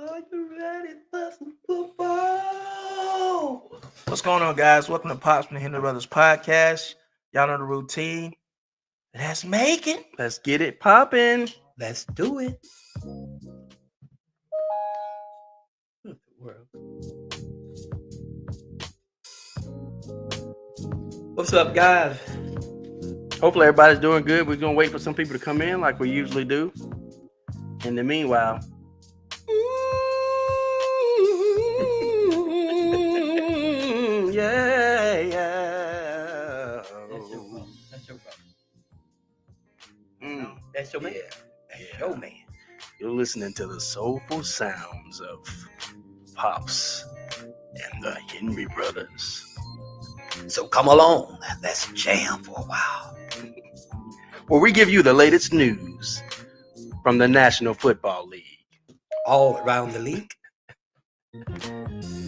Are you ready for some football? What's going on, guys? Welcome to Pops from the Henry Brothers podcast. Y'all know the routine. Let's make it. Let's get it popping. Let's do it. What's up, guys? Hopefully everybody's doing good. We're going to wait for some people to come in like we usually do. In the meanwhile, yeah. That's your man. That's your man. You're listening to the soulful sounds of Pops and the Henry Brothers. So come along. Let's jam for a while. Where we give you the latest news from the National Football League. All around the league.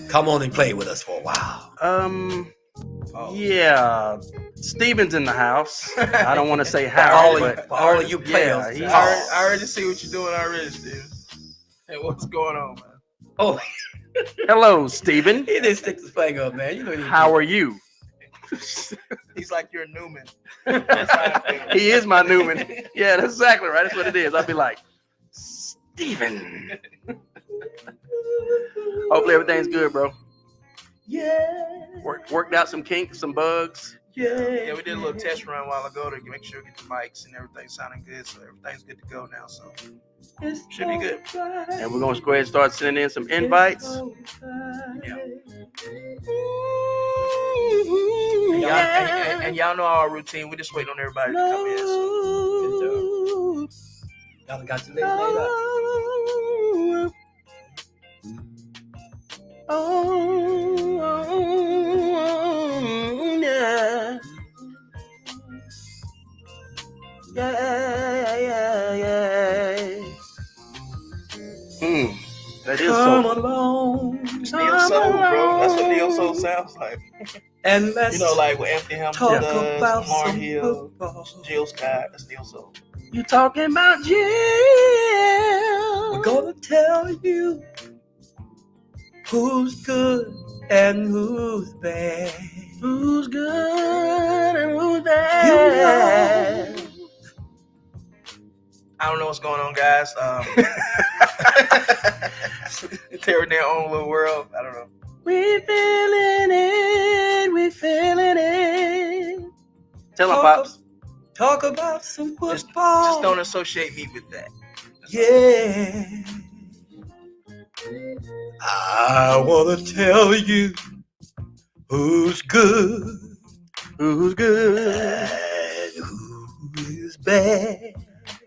Come on and play with us for a while. Yeah. Steven's in the house. I don't want to say how, but all of you players. Yeah, I already see what you're doing already, Steven. Hey, what's going on, man? Oh, hello, Steven. he didn't stick his finger up, man. You know how are you? He's like your Newman. He is my Newman. Yeah, that's exactly right. That's what it is. I'd be like, Steven. Hopefully everything's good, bro. Yeah. Worked out some kinks, some bugs. Yeah, we did a little test run a while ago to make sure we get the mics and everything sounding good. So everything's good to go now. So should be good. And we're going to go ahead and start sending in some invites. Yeah. And y'all know our routine. We just wait on everybody to come in. So. Y'all got your legs laid up. Yeah. That is Come so. along. It's Neo Soul, bro. That's what Neo Soul sounds like. And let's like what Anthony Hamilton talk does, about Mar some Hill, football. Jill Scott. That's Neo Soul. You talking about Jill? We're gonna tell you who's good and who's bad. Who's good and who's bad? You know. I don't know what's going on, guys. They're in their own little world. I don't know. We feeling it. We feeling it. Tell them, Pops. Talk about some football. Just don't associate me with that. Yeah. I wanna tell you who's good Who's good? and who is bad.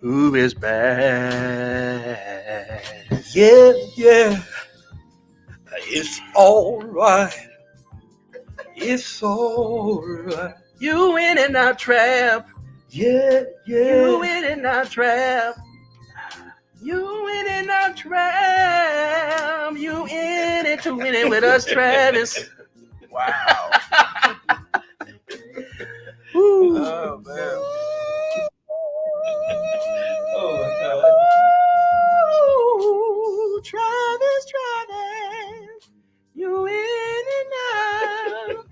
Who is bad? Yeah, yeah. It's all right. It's all right. You in and out trap. Yeah, You yeah. in and out trap. You in and out trap. You in it to win it with us, Travis. Wow. Woo. Oh man. Oh my God. Ooh, Travis. You in and out.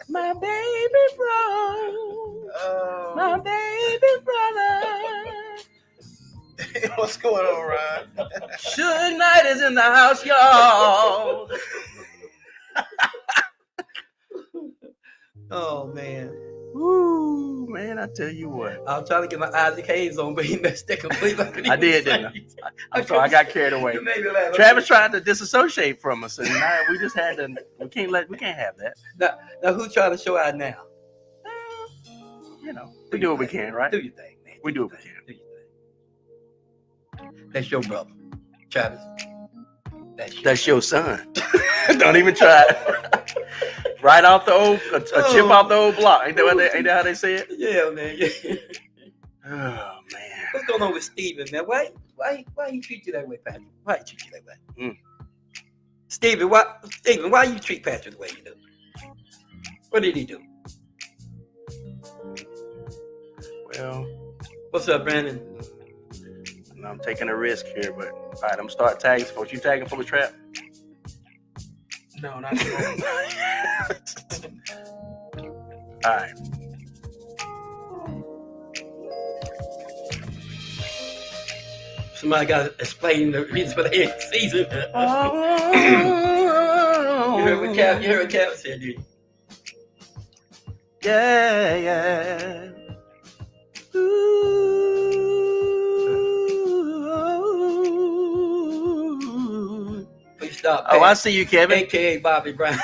My baby bro. My baby brother. What's going on, Ryan? Suge Knight is in the house, y'all. Oh man. Woo, man, I tell you what. I was trying to get my Isaac Hayes on, but he messed it completely up. I did, didn't I? I'm sorry, I got carried away. You made me laugh. Travis tried to disassociate from us, and now we just had to. We can't have that. Now who's trying to show out now? You know, we do what we can, right? Do your thing, man. We do what we can. Do your thing. That's your brother, Travis. That's your son. Don't even try it. Right off the old, a chip off the old block. Ain't that how they say it? Yeah, man. Yeah. Oh man. What's going on with Steven, man? Why he treat you that way, Patrick? Why he treat you that way? Steven, why you treat Patrick the way you do? What did he do? Well, What's up, Brandon? I'm taking a risk here, but all right, I'm gonna start tagging folks. You tagging for the trap? No, not sure. All right. Somebody got to explain the reason for the end season. Oh. You heard what Cap said, did you? Yeah. Ooh. Please stop. Oh, I see you, Kevin. AKA Bobby Brown.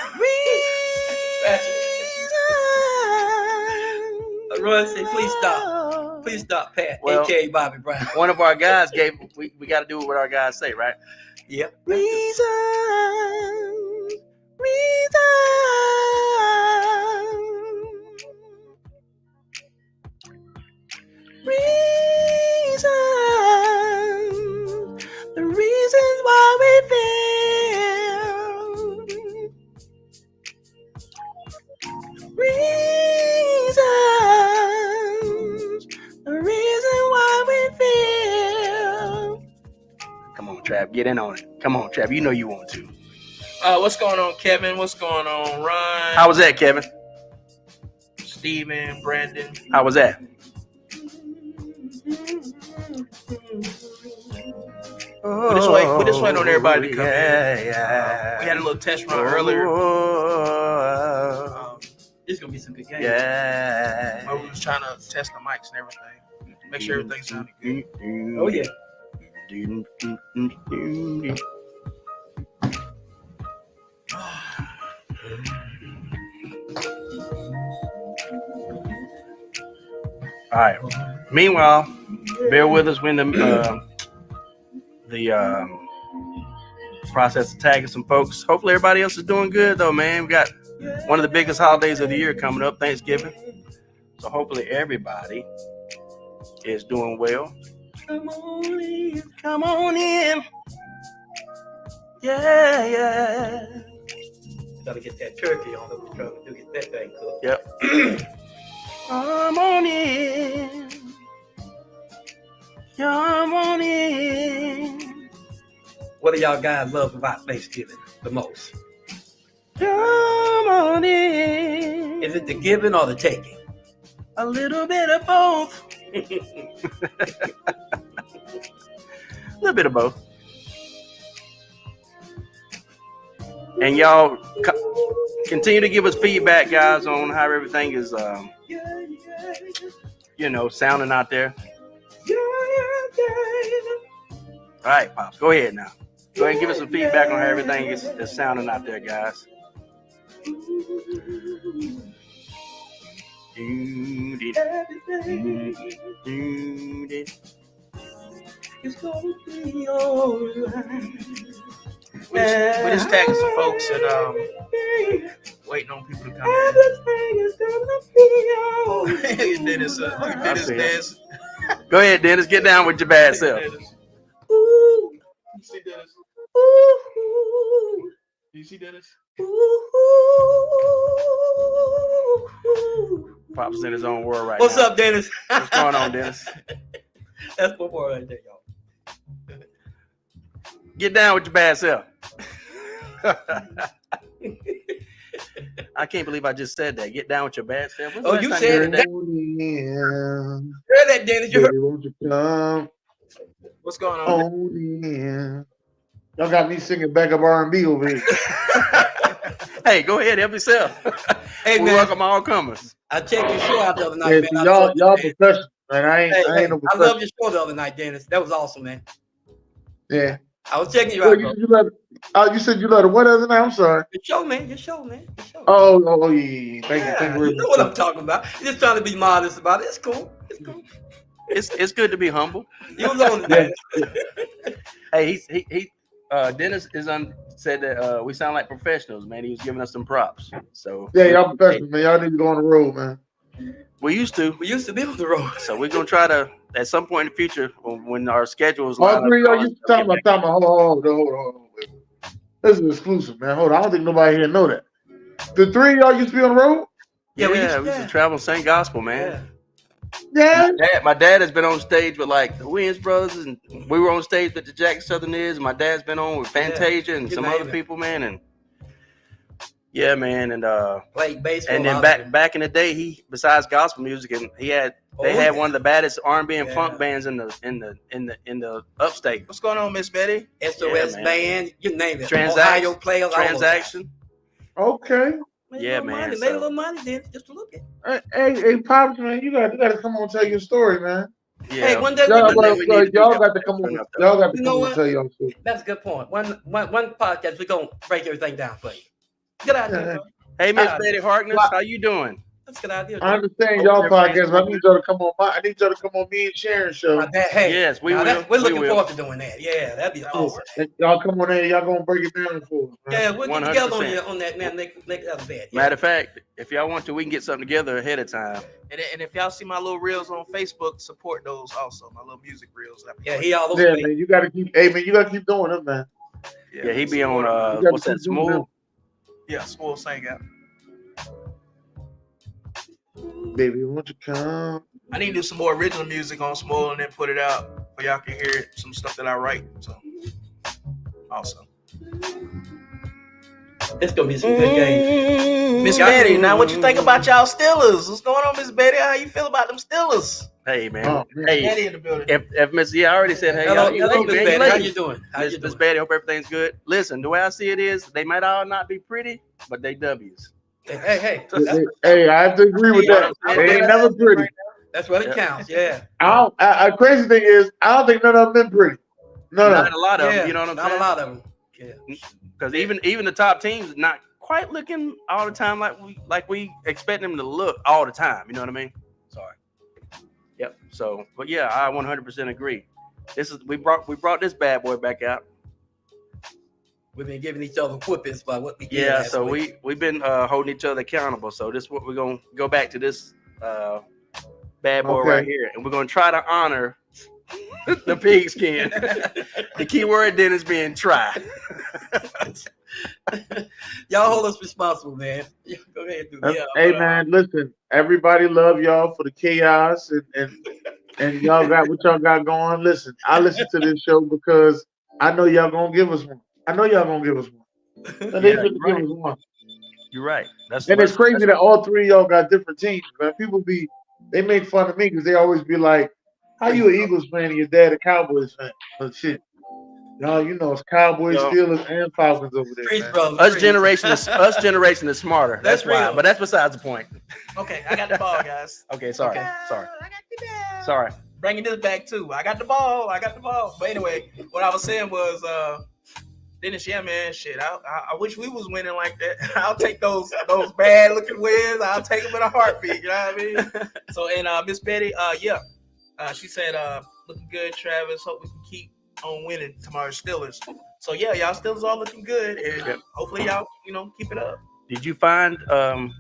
Roy said, please stop. Please stop, Pat. Well, AKA Bobby Brown. One of our guys gave, we got to do what our guys say, right? Yep. Reason. The reasons why we feel. Reasons. The reason why we feel. Come on, Trav, get in on it. Come on, Trav, you know you want to. What's going on, Kevin? What's going on, Ron? How was that, Kevin? Steven, Brandon. How was that? We're just waiting on everybody to come in. Yeah. We had a little test run earlier. It's gonna be some good games. Yeah. Where we was trying to test the mics and everything. Make sure everything sounded good. Oh yeah. All right. Meanwhile, bear with us when the process of tagging some folks. Hopefully everybody else is doing good though, man. We got one of the biggest holidays of the year coming up, Thanksgiving. So hopefully everybody is doing well. Come on in. Yeah. Gotta get that turkey on. We're trying to get that thing cooked. Yep. Come on in. Come on in. What do y'all guys love about Thanksgiving the most? Come on in. Is it the giving or the taking? A little bit of both. A little bit of both. And y'all continue to give us feedback, guys, on how everything is, sounding out there. All right, Pops, go ahead now. Go ahead and give us some feedback on how everything is sounding out there, guys. It's gonna be alright. We're just tagging some folks and waiting on people to come in. Dennis, dance. Go ahead, Dennis. Get down with your bad self. You see Dennis? You see Dennis? Pops in his own world right What's now. up, Dennis? What's going on, Dennis? That's my boy right there, y'all. Get down with your bad self. I can't believe I just said that. Get down with your bad self. When's the last You time said heard that. Heard that, Dennis. You heard. Baby, won't you come What's going on? on in? Y'all got me singing backup R&B over here. Hey, go ahead, help yourself. Hey, We man. welcome all comers. I checked your show out the other night, Yeah, man. see, I y'all love you, man. professional, man. I ain't no I professional. love your show the other night, Dennis. That was awesome, man. Yeah. I was checking you Well, out, bro. you said you let her what other night? I'm sorry. Your show, man. Your show. Oh, yeah. Thank you You very know what I'm much. talking about. You're just trying to be modest about it. It's cool. It's good to be humble. You was on that. Hey, he Dennis said that we sound like professionals, man. He was giving us some props. So Yeah, y'all professional, man. Y'all need to go on the road, man. we used to. We used to be on the road. So we're gonna try to at some point in the future when our schedules All line three of up. y'all used to talk about. Hold on. This is exclusive, man. Hold on. I don't think nobody here know that. The three of y'all used to be on the road? Yeah, Yeah, we used to travel, sing gospel, man. Yeah. My dad has been on stage with like the Williams Brothers, and we were on stage with the Jack Southerners. And my dad's been on with Fantasia and you some name other it. people, man. And yeah, man, and Played baseball. and then back in the day, he besides gospel music, and they had one of the baddest R&B and funk bands in the upstate. What's going on, Miss Betty? SOS man. band, you name it. Transaction, Ohio players, Transaction. Okay. Yeah, man, Made a little money then, just to look at. Hey, Pops, man, you got to come on and tell your story, man. Yeah. Hey, one day Y'all we need to do got that. to come on. Enough, Y'all got to You come know on what? and tell y'all story. That's a good point. One podcast, we're gonna break everything down for you. Good idea, bro. Hey, Miss Betty Harkness, how you doing? That's a good idea. I understand y'all podcast, but I need y'all to come on I need y'all to come on me and Sharon's show. Hey, Yes, we will. We're looking We will. forward to doing that. Yeah, that'd be awesome. Y'all come on there, y'all gonna break it down for us, man. Yeah, we'll get together 100%. on that man. Next other bed. Matter of fact, if y'all want to, we can get something together ahead of time. And if y'all see my little reels on Facebook, support those also. My little music reels. Yeah, he all over. Yeah, man, you gotta keep doing them, man. Yeah, he be on what's that, Smooth? Yeah, Smooth Sang out. Baby, won't you come? I need to do some more original music on Small and then put it out so y'all can hear some stuff that I write. So, awesome. It's gonna be some good games. Miss Betty, now what you think about y'all Steelers? What's going on, Miss Betty? How you feel about them Steelers? Hey, man. Oh, Hey, Betty in the building. if Miss, I already said, hey, Hello, y'all, Miss Betty. How you doing? Miss Betty, hope everything's good. Listen, the way I see it is, they might all not be pretty, but they W's. Hey. Hey, I have to agree with that. They ain't never pretty. That's what it counts. Yeah. Crazy thing is, I don't think none of them been pretty. Not a lot of them. You know what I'm not saying? Not a lot of them. Yeah. Because even the top teams not quite looking all the time like we expect them to look all the time. You know what I mean? Sorry. Yep. So, but yeah, I 100% agree. We brought this bad boy back out. We've been giving each other whoopings by what we did. Yeah. last So week. we've been holding each other accountable. So this is what we're gonna go back to this bad boy right here, and we're gonna try to honor the pigskin. The key word then is being try. Y'all hold us responsible, man. Go ahead and do that. Hey, man, listen. Everybody love y'all for the chaos and y'all got what y'all got going. Listen, I listen to this show because I know y'all gonna give us one. And they finna give us one. You're right. And it's crazy that all three of y'all got different teams, man. People they make fun of me because they always be like, "How you an Eagles fan and your dad a Cowboys fan?" But shit, y'all, it's Cowboys, Steelers, and Falcons over there. Street Man. brothers. Us generation is smarter. That's why. real. But that's besides the point. Okay, I got the ball, guys. Okay, sorry. I got the ball. Sorry. Bringing this back too. I got the ball. But anyway, what I was saying was, Dennis, yeah, man, shit. I wish we was winning like that. I'll take those bad looking wins. I'll take them in a heartbeat. You know what I mean? So, and Miss Betty, she said, looking good, Travis. Hope we can keep on winning tomorrow's Steelers. So yeah, y'all Steelers all looking good, and hopefully y'all, keep it up. Did you find the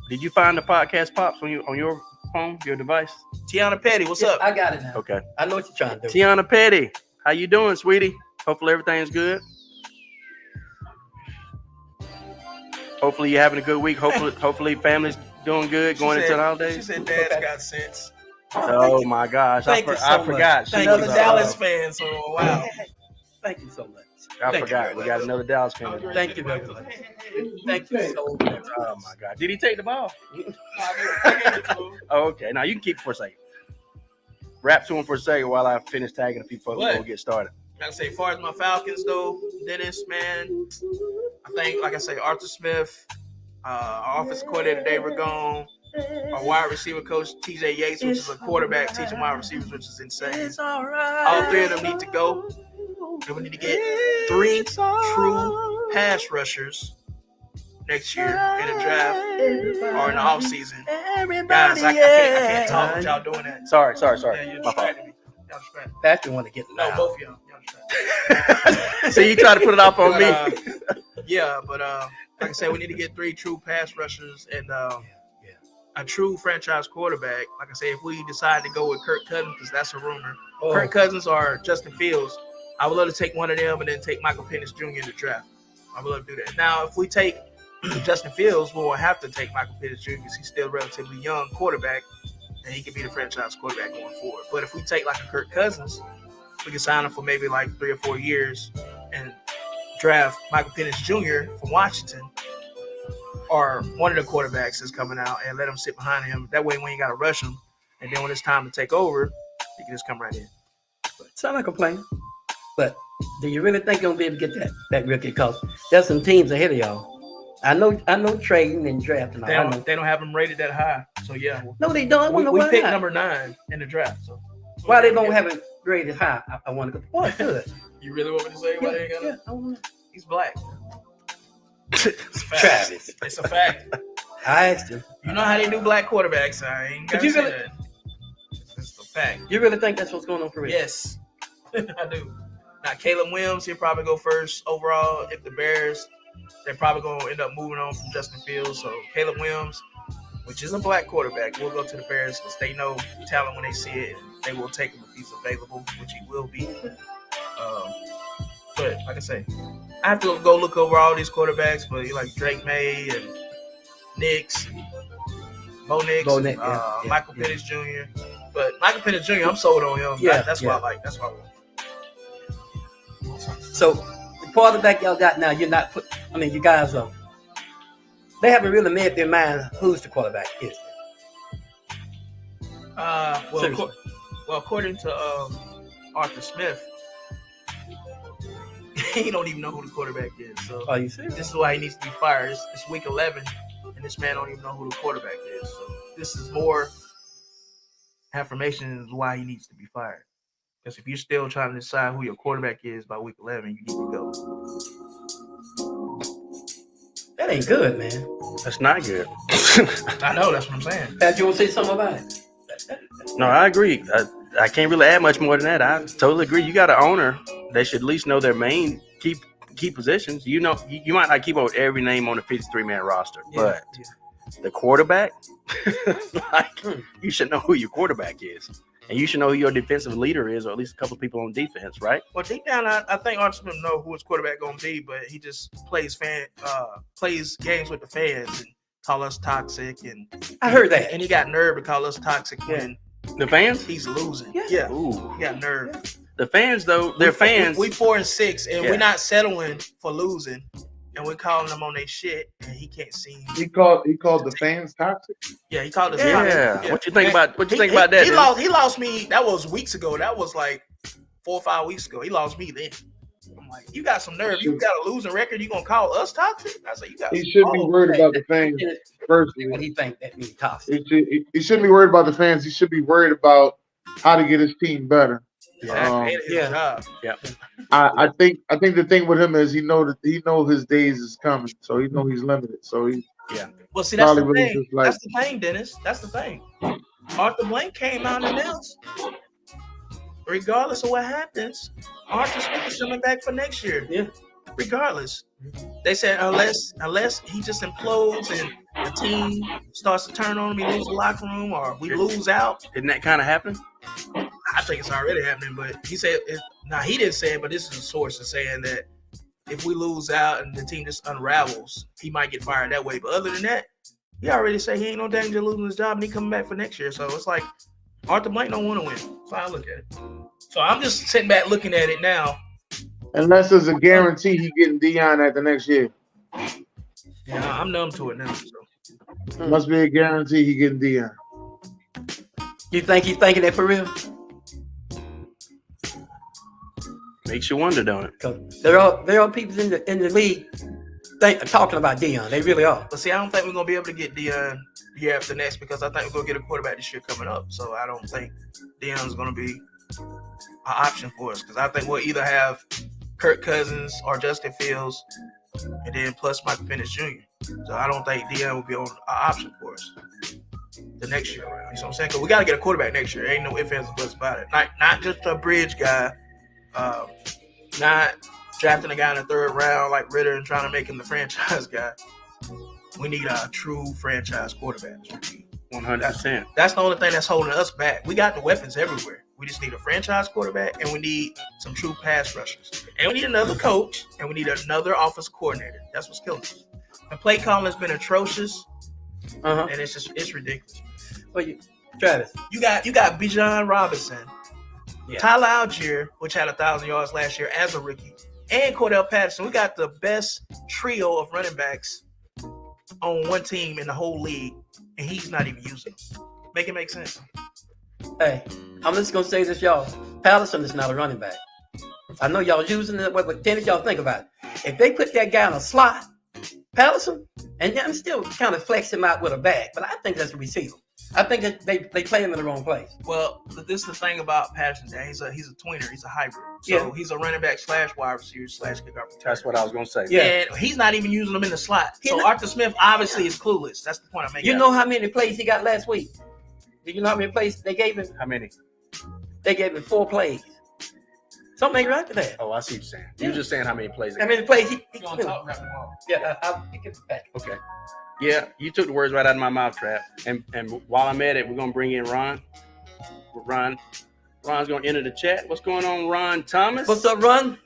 podcast pops on your phone, your device? Tiana Petty, what's up? I got it now. Okay. I know what you're trying to do. Tiana Petty, how you doing, sweetie? Hopefully everything's good. Hopefully you're having a good week. Hopefully family's doing good going into the holidays. She said Dad's got sense. Oh my gosh, I forgot. She's another Dallas fan, so wow. Thank you so much. I forgot. We got another Dallas fan. Thank you very much. Thank you so much. Oh my God. Did he take the ball? Oh, okay. Now you can keep it for a second. Rap to him for a second while I finish tagging a few folks before we get started. Gotta say, as far as my Falcons though, Dennis, man, I think, like I say, Arthur Smith, our offensive coordinator Dave Ragone, our wide receiver coach TJ Yates, which is a quarterback teaching wide receivers, which is insane. All three of them need to go. And we need to get 3 true pass rushers next year in the draft or in the offseason. Guys, I can't talk with y'all doing that. Sorry. Yeah, you're My fault. distracting me. Y'all distracting me. Pastor want to get No, loud. both of y'all. Y'all So you try to put it off on me. But like I said, we need to get 3 true pass rushers and a true franchise quarterback. Like I say, if we decide to go with Kirk Cousins, because that's a rumor, Kirk Cousins or Justin Fields, I would love to take one of them and then take Michael Penix Jr. in the draft. I would love to do that. Now, if we take Justin Fields, we'll have to take Michael Penix Jr. because he's still a relatively young quarterback. and he could be the franchise quarterback going forward. But if we take like a Kirk Cousins, we can sign him for maybe like 3 or 4 years and draft Michael Penix Jr. from Washington or one of the quarterbacks that's coming out and let him sit behind him. That way, we ain't got to rush him. And then when it's time to take over, he can just come right in. Sound like a plan. But do you really think you're gonna be able to get that rookie? Because there's some teams ahead of y'all. I know trading and drafting. They don't have him rated that high. So yeah. No, they don't. I wonder we why. picked number 9 in the draft. So why they don't have it graded high? I want to go. Boy, good. You really want me to say why they ain't got it? I want to. He's black. Travis. It's a fact. I asked him. You know how they do black quarterbacks. I ain't gonna say that. It's a fact. You really think that's what's going on for real? Yes, I do. Now, Caleb Williams, he'll probably go first overall. If the Bears, they're probably going to end up moving on from Justin Fields. So Caleb Williams, which is a black quarterback, will go to the Bears because they know talent when they see it. And they will take him if he's available, which he will be. But like I say, I have to go look over all these quarterbacks, but like Drake May and Nix, Bo Nix, Michael Penix Jr. But Michael Penix Jr., I'm sold on him. Yeah, that's what I like. That's what I want. So the quarterback y'all got now, you're not put. I mean, you guys are. They haven't really made their mind who's the quarterback is. According to Arthur Smith, he don't even know who the quarterback is. So are you serious? This is why he needs to be fired. It's week 11, and this man don't even know who the quarterback is. So this is more affirmation is why he needs to be fired. Because if you're still trying to decide who your quarterback is by week 11, you need to go. That ain't good, man. That's not good. I know, that's what I'm saying. Pat, you want to say something about it? No, I agree. I can't really add much more than that. I totally agree. You got an owner. They should at least know their main key positions. You know, you might not keep up with every name on the 53-man roster, but the quarterback, you should know who your quarterback is. And you should know who your defensive leader is, or at least a couple of people on defense, right? Well, deep down, I think Arthur Smith know who his quarterback going to be, but he just plays games with the fans and call us toxic. And I heard that. And he got nerve to call us toxic when the fans? He's losing. Yeah. Ooh. He got nerve. Yeah. The fans, though, they're fans. We 4-6, and we're not settling for losing. And we're calling them on their shit, and he can't see. He called the fans toxic. Yeah, he called us. Yeah. What you think about that? He lost me. That was weeks ago. That was like 4 or 5 weeks ago. He lost me then. I'm like, you got some nerve. You got a losing record. You gonna call us toxic? I said, you got. He shouldn't be worried about the fans. Firstly, what he think that means toxic? He shouldn't be worried about the fans. He should be worried about how to get his team better. Job. Yeah. I think the thing with him is he know his days is coming, so he know he's limited. So he Well, see, that's the thing. That's the thing, Dennis. That's the thing. Arthur Blank came out and announced, regardless of what happens, Arthur Smith is coming back for next year. Yeah. Regardless, they said unless he just implodes and the team starts to turn on him, we lose the locker room, or we lose out. Isn't that kind of happening? I think it's already happening, but he said he didn't say it, but this is a source is saying that if we lose out and the team just unravels, he might get fired that way. But other than that, he already said he ain't no danger of losing his job and he coming back for next year. So it's like Arthur Blank don't want to win. That's how I look at it. So I'm just sitting back looking at it now. Unless there's a guarantee he getting Dion at the next year. Yeah, I'm numb to it now. So. Must be a guarantee he getting Dion. You think he's thinking that for real? Makes you wonder, don't it? Because there are people in the league talking about Dion. They really are. But see, I don't think we're gonna be able to get Dion year after next because I think we're gonna get a quarterback this year coming up. So I don't think Dion's gonna be an option for us because I think we'll either have Kirk Cousins or Justin Fields, and then plus Michael Penix Jr. So I don't think Dion will be an option for us the next year around. You know what I'm saying? Because we got to get a quarterback next year. Ain't no ifs, ands, or buts about it. Not just a bridge guy. Not drafting a guy in the 3rd round like Ritter and trying to make him the franchise guy. We need a true franchise quarterback. 100%. That's the only thing that's holding us back. We got the weapons everywhere. We just need a franchise quarterback, and we need some true pass rushers. And we need another coach, and we need another offensive coordinator. That's what's killing us. The play calling has been atrocious, and it's ridiculous. Well, Travis. You got Bijan Robinson, Yeah. Tyler Algier, which had 1,000 yards last year as a rookie, and Cordell Patterson. We got the best trio of running backs on one team in the whole league, and he's not even using them. Make it make sense. Hey, I'm just gonna say this, y'all. Patterson is not a running back. I know y'all using it, but then y'all think about it. If they put that guy in a slot, Patterson, and I'm still kind of flex him out with a bag, but I think that's a receiver. I think that they play him in the wrong place. Well, this is the thing about Patterson. He's a tweener. He's a hybrid. So he's a running back / wide receiver / kickoff returner. That's what I was gonna say. Yeah. And he's not even using them in the slot. He's So not- Arthur Smith obviously is clueless. That's the point I'm making. You know how many plays he got last week? Do you know how many plays they gave him? How many? They gave him 4 plays. Something ain't right with that. Oh, I see what you're saying. You're just saying how many plays. How many plays he He's gonna talk rapid ball. Yeah, I'll pick it back. Okay. Yeah, you took the words right out of my mouth, Trap. And while I'm at it, we're gonna bring in Ron. Ron's gonna enter the chat. What's going on, Ron Thomas? What's up, Ron?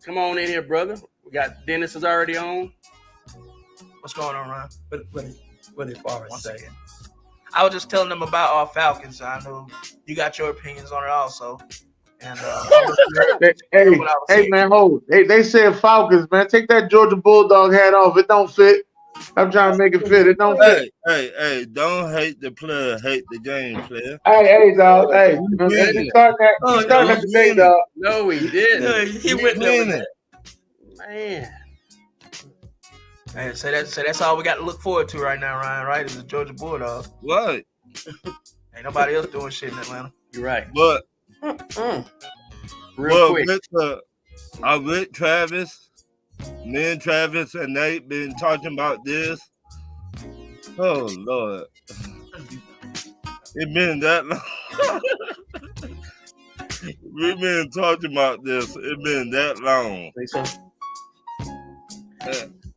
Come on in here, brother. We got Dennis is already on. What's going on, Ron? What did Forrest Once say? again. I was just telling them about our Falcons. I know you got your opinions on it also. And Hey, man, hold. They said Falcons, man. Take that Georgia Bulldog hat off. It don't fit. I'm trying to make it fit. It don't fit. Hey, don't hate the player, hate the game, player. Hey, dog. Hey, you start that today, dog. No, he didn't. No, he went there with that. Man. Hey, so that's all we got to look forward to right now, Ryan, right? Is the Georgia Bulldogs. What? Ain't nobody else doing shit in Atlanta. You're right. But Real quick. with Travis, me and Travis and Nate been talking about this. Oh Lord. It been that long. We've been talking about this. It been that long. Think so?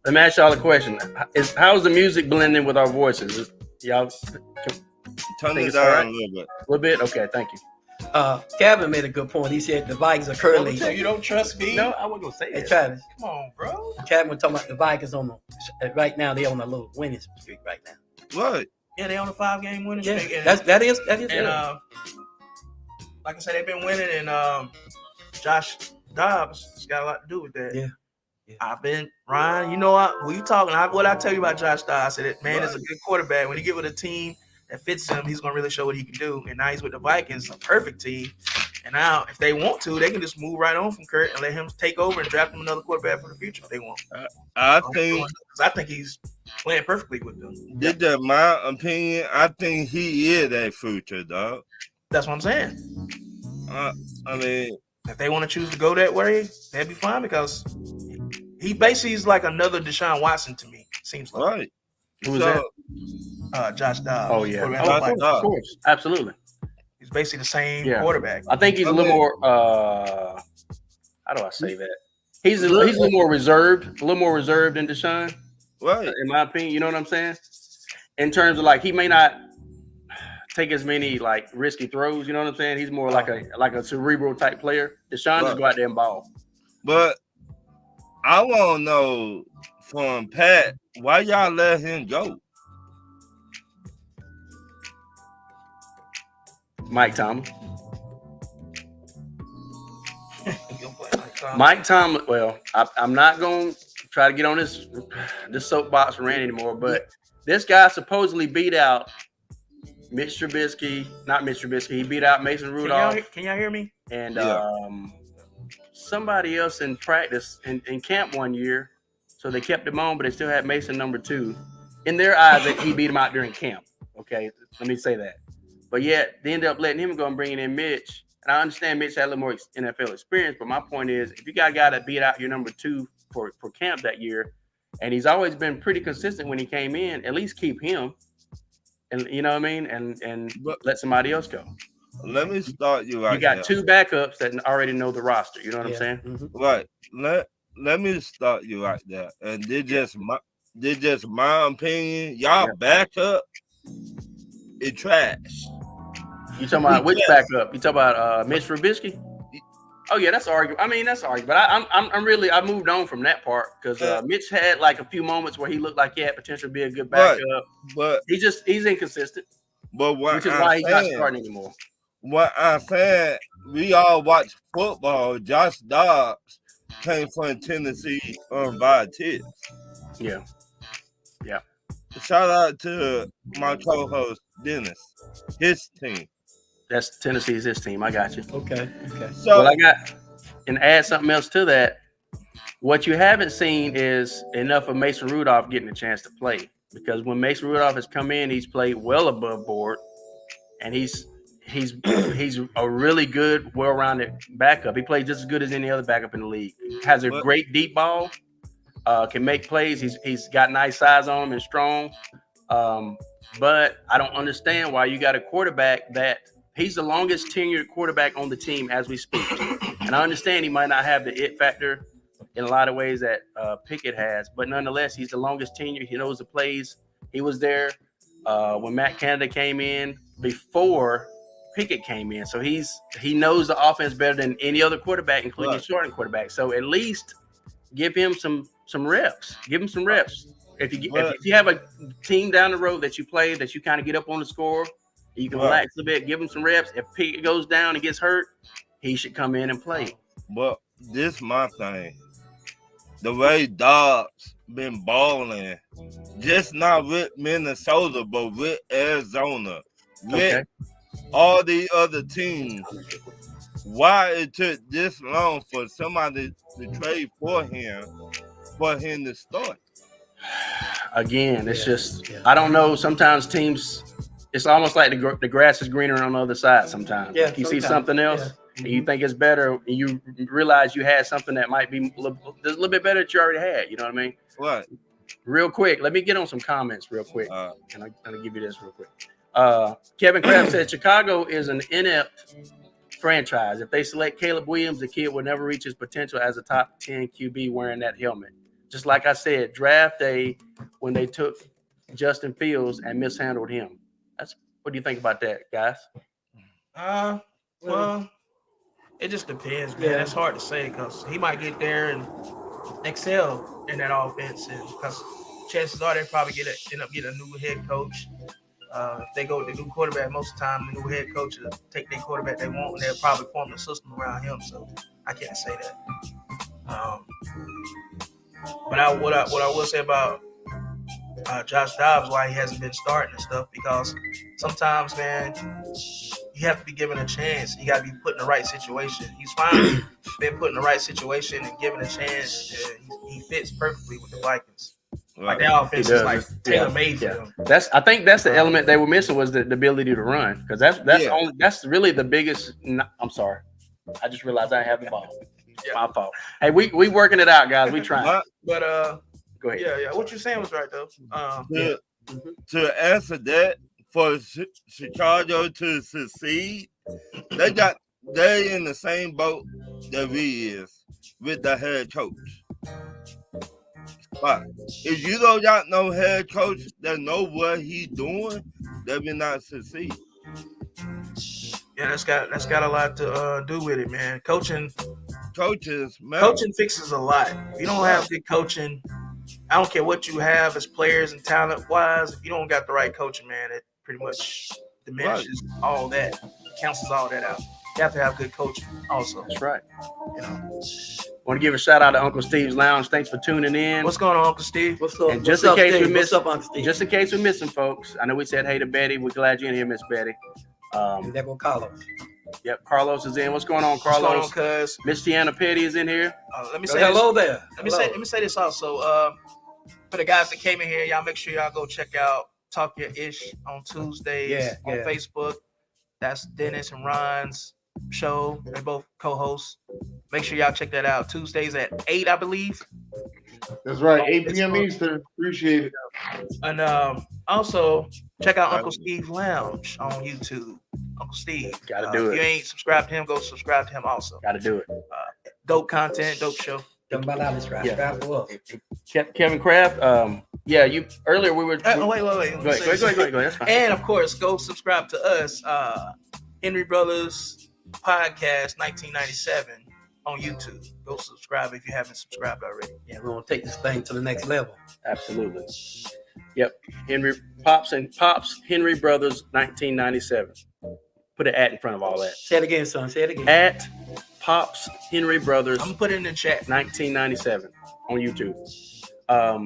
Let me ask y'all a question. How's the music blending with our voices? Y'all Turn think it it's all down right? a little bit. A little bit? Okay, thank you. Kevin made a good point. He said the Vikings are currently. So you don't trust me? No, I wasn't gonna say Hey, that. Travis. Come on, bro. Kevin was talking about the Vikings on the right now. They're on a little winning streak right now. What? Yeah, they on a 5-game winning Yeah, streak. that is. And good. like I said, they've been winning, and Josh Dobbs has got a lot to do with that. Yeah. I've been Ryan. You know what you talking? What I tell you about Josh Dobbs? I said that man is a good quarterback. When he get with a team that fits him, he's gonna really show what he can do. And now he's with the Vikings, a perfect team. And now, if they want to, they can just move right on from Kurt and let him take over and draft him another quarterback for the future if they want. I think he's playing perfectly with them. this is my opinion. I think he is that future, dog. That's what I'm saying. I mean, If they want to choose to go that way, that'd be fine because he basically is like another Deshaun Watson to me. Seems like right. Who was that? Josh Dobbs. Oh, yeah. quarterback Oh, of the Vikings. Of course. Absolutely. He's basically the same Yeah. quarterback. I think he's a little more how do I say that? He's a little more reserved, than Deshaun, Right. in my opinion. You know what I'm saying? In terms of like he may not take as many like risky throws, you know what I'm saying? He's more like a cerebral type player. Deshaun just go out there and ball. But I want to know from Pat, why y'all let him go? Mike Thomas. Mike Thomas. Well, I'm not going to try to get on this soapbox rant anymore, but this guy supposedly beat out Mitch Trubisky. Not Mitch Trubisky. He beat out Mason Rudolph. Can y'all hear me? And Yeah. somebody else in practice in camp one year. So they kept him on, but they still had Mason number 2. In their eyes, he beat him out during camp. Okay, let me say that. But yet, they ended up letting him go and bringing in Mitch. And I understand Mitch had a little more NFL experience, but my point is, if you got a guy that beat out your number 2 for camp that year, and he's always been pretty consistent when he came in, at least keep him. And you know what I mean? And let somebody else go. Let me start you right You got now. 2 backups that already know the roster. You know what I'm saying? Mm-hmm. Right. Let me start you right there. And this just my opinion. Y'all back up. It trash. You talking about which backup? You talking about Mitch Trubisky? Oh yeah, that's arguable. I mean, that's arguable. But I moved on from that part because Mitch had like a few moments where he looked like he had potential to be a good backup. But He's inconsistent. But which is why he's not starting anymore. what I'm saying, we all watch football. Josh Dobbs came from Tennessee via Tits. Yeah. Shout out to my co-host Dennis, his team. That's Tennessee's his team. I got you. Okay. So Well, I got, and add something else to that. What you haven't seen is enough of Mason Rudolph getting a chance to play, because when Mason Rudolph has come in, he's played well above board, and he's a really good, well-rounded backup. He plays just as good as any other backup in the league. Has a great deep ball, can make plays. He's got nice size on him and strong. But I don't understand why you got a quarterback that he's the longest tenured quarterback on the team as we speak. And I understand he might not have the it factor in a lot of ways that Pickett has, but nonetheless, he's the longest tenured. He knows the plays. He was there when Matt Canada came in before Pickett came in. So he knows the offense better than any other quarterback, including starting quarterback. So at least give him some reps. Give him some reps. If you have a team down the road that you play, that you kind of get up on the score, you can relax a bit, give him some reps. If Pickett goes down and gets hurt, he should come in and play. But this my thing. The way Dobbs been balling, just not with Minnesota, but with Arizona, with all the other teams. Why it took this long for somebody to trade for him to start? Again, it's just I don't know. Sometimes teams, it's almost like the grass is greener on the other side. Sometimes, you see something else and you think it's better, and you realize you had something that might be a little bit better that you already had. You know what I mean? Right. Real quick, let me get on some comments real quick. And I'll give you this real quick. Kevin Kraft said Chicago is an inept franchise. If they select Caleb Williams, the kid will never reach his potential as a top 10 QB wearing that helmet. Just like I said, draft day when they took Justin Fields and mishandled him. What do you think about that, guys? Well, it just depends, man. It's hard to say because he might get there and excel in that offense, and because chances are they probably end up getting a new head coach. If they go with the new quarterback, most of the time the new head coach will take their quarterback they want, and they'll probably form a system around him. So I can't say that. But what I will say about Josh Dobbs, why he hasn't been starting and stuff, because sometimes, man, you have to be given a chance. You got to be put in the right situation. He's finally been put in the right situation and given a chance. He fits perfectly with the Vikings. Like their offense is like tailor made for them. I think that's the element they were missing, was the ability to run, because that's really the biggest. I'm sorry, I just realized I have the ball. My fault. Hey, we working it out, guys. We trying. But go ahead. Yeah. What you're saying was right though. To answer that, for Chicago to succeed, they in the same boat that we is with the head coach. But if you don't got no head coach that know what he doing, they will not succeed. Yeah, that's got a lot to do with it, man. Coaching fixes a lot. If you don't have good coaching, I don't care what you have as players and talent wise. If you don't got the right coaching, man, it pretty much diminishes all that, cancels all that out. You have to have good coaching also. That's right. Want to give a shout out to Uncle Steve's Lounge. Thanks for tuning in. What's going on, Uncle Steve? What's up? And just in case we're missing folks, I know we said hey to Betty. We're glad you're in here, Miss Betty. There go Carlos. Yep, Carlos is in. What's going on, Carlos? What's going on, cuz? Miss Tiana Petty is in here. Let me say hello there. Let me say this also. For the guys that came in here, y'all make sure y'all go check out Talk Your Ish on Tuesdays on Facebook. That's Dennis and Ron's show. They both co-hosts. Make sure y'all check that out. Tuesdays at 8, I believe. That's right, 8 p.m. Eastern. Appreciate it. And also check out Uncle Steve's Lounge on YouTube. Uncle Steve. Gotta do it. If you ain't subscribed to him, go subscribe to him also. Gotta do it. Dope content, dope show. Kevin Kraft. You earlier we were. Wait. Go ahead. That's fine. And of course, go subscribe to us, Henry Brothers Podcast 1997 on YouTube. Go subscribe if you haven't subscribed already. Yeah, we're gonna take this thing to the next level. Absolutely. Yep. Pops Henry Brothers 1997. Put an at in front of all that. Say it again, son. Say it again. At Pops Henry Brothers I'm gonna put it in the chat. 1997 on YouTube.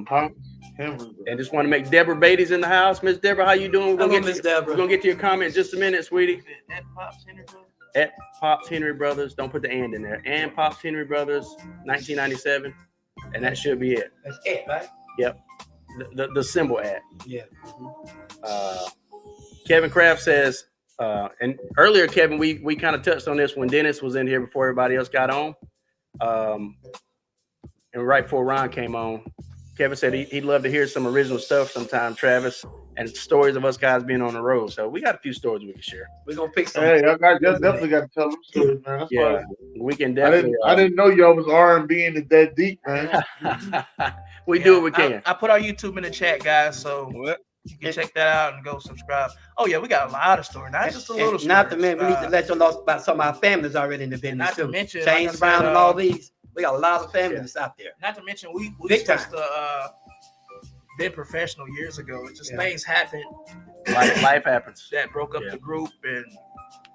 Pop Henry. And just want to make Deborah Beatty's in the house. Miss Deborah, how you doing? Hello, Miss Deborah. We're gonna get to your comment in just a minute, sweetie. At Pops Henry Brothers. At Pops Henry Brothers, don't put the and in there. And Pops Henry Brothers 1997, and that should be it. That's it, right? Yep. The symbol at. Yeah. Kevin Kraft says, and earlier, Kevin, we kind of touched on this when Dennis was in here before everybody else got on. And right before Ron came on, Kevin said he'd love to hear some original stuff sometime, Travis, and stories of us guys being on the road. So we got a few stories we can share. We're going to pick some. Hey, y'all definitely got to tell them stories, man. That's Yeah, why we can definitely. I didn't know y'all was R&B and that deep, man. We do what we can. I put our YouTube in the chat, guys, so you can check that out and go subscribe. Oh yeah, we got a lot of stories, not just a little. Not to mention, we need to let you know about some of our families already in the business Not to too. mention, James like I Brown said, and all these. We got a lot of families out there. Not to mention, we Big supposed to been professional years ago. It's just things happen Life happens. that broke up the group and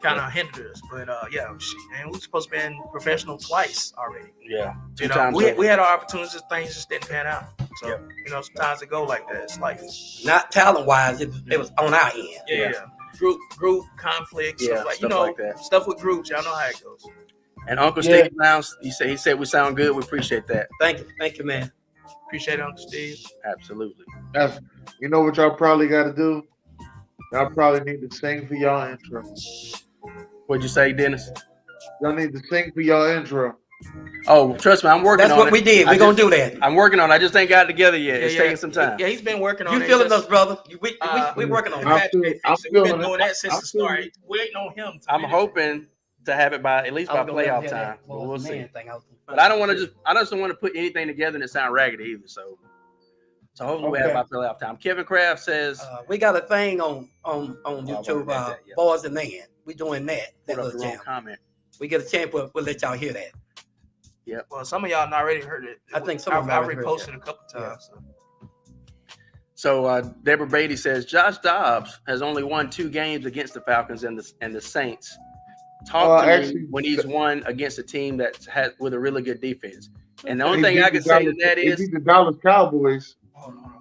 kind of hindered us. But and we supposed to been professional twice already. Yeah, You know, times we had our opportunities, things just didn't pan out. So sometimes it go like that. It's life. Not talent wise, it was on our end. Yeah. Group conflicts, Yeah, stuff stuff like that. stuff with groups. Y'all know how it goes. And Uncle Steve announced. He said we sound good. We appreciate that. Thank you, man. Appreciate it, Uncle Steve. Absolutely. You know what y'all probably got to do? Y'all probably need to sing for y'all intro. What'd you say, Dennis? Y'all need to sing for y'all intro. Oh, trust me, I'm working on it. That's what we did. We're going to do that. I'm working on it. I just ain't got it together yet. It's taking some time. Yeah, he's been working on You it. feeling us, brother? We working on it. We've been doing that since the start. We ain't on him. I'm hoping to have it by at least by playoff time. But we'll see. But I just don't want to put anything together and it sound raggedy either. So hopefully we have it by playoff time. Kevin Kraft says we got a thing on YouTube, Boys and Men. We doing that. put up the wrong comment. We get a chance, we'll let y'all hear that. Yep. Well, some of y'all not already heard it. I think some of I them already heard reposted it. a couple times. So Deborah Beatty says Josh Dobbs has only won 2 games against the Falcons and the Saints. Talk to me when he's won against a team that has with a really good defense. And the only thing I can say to that is he beat the Dallas Cowboys.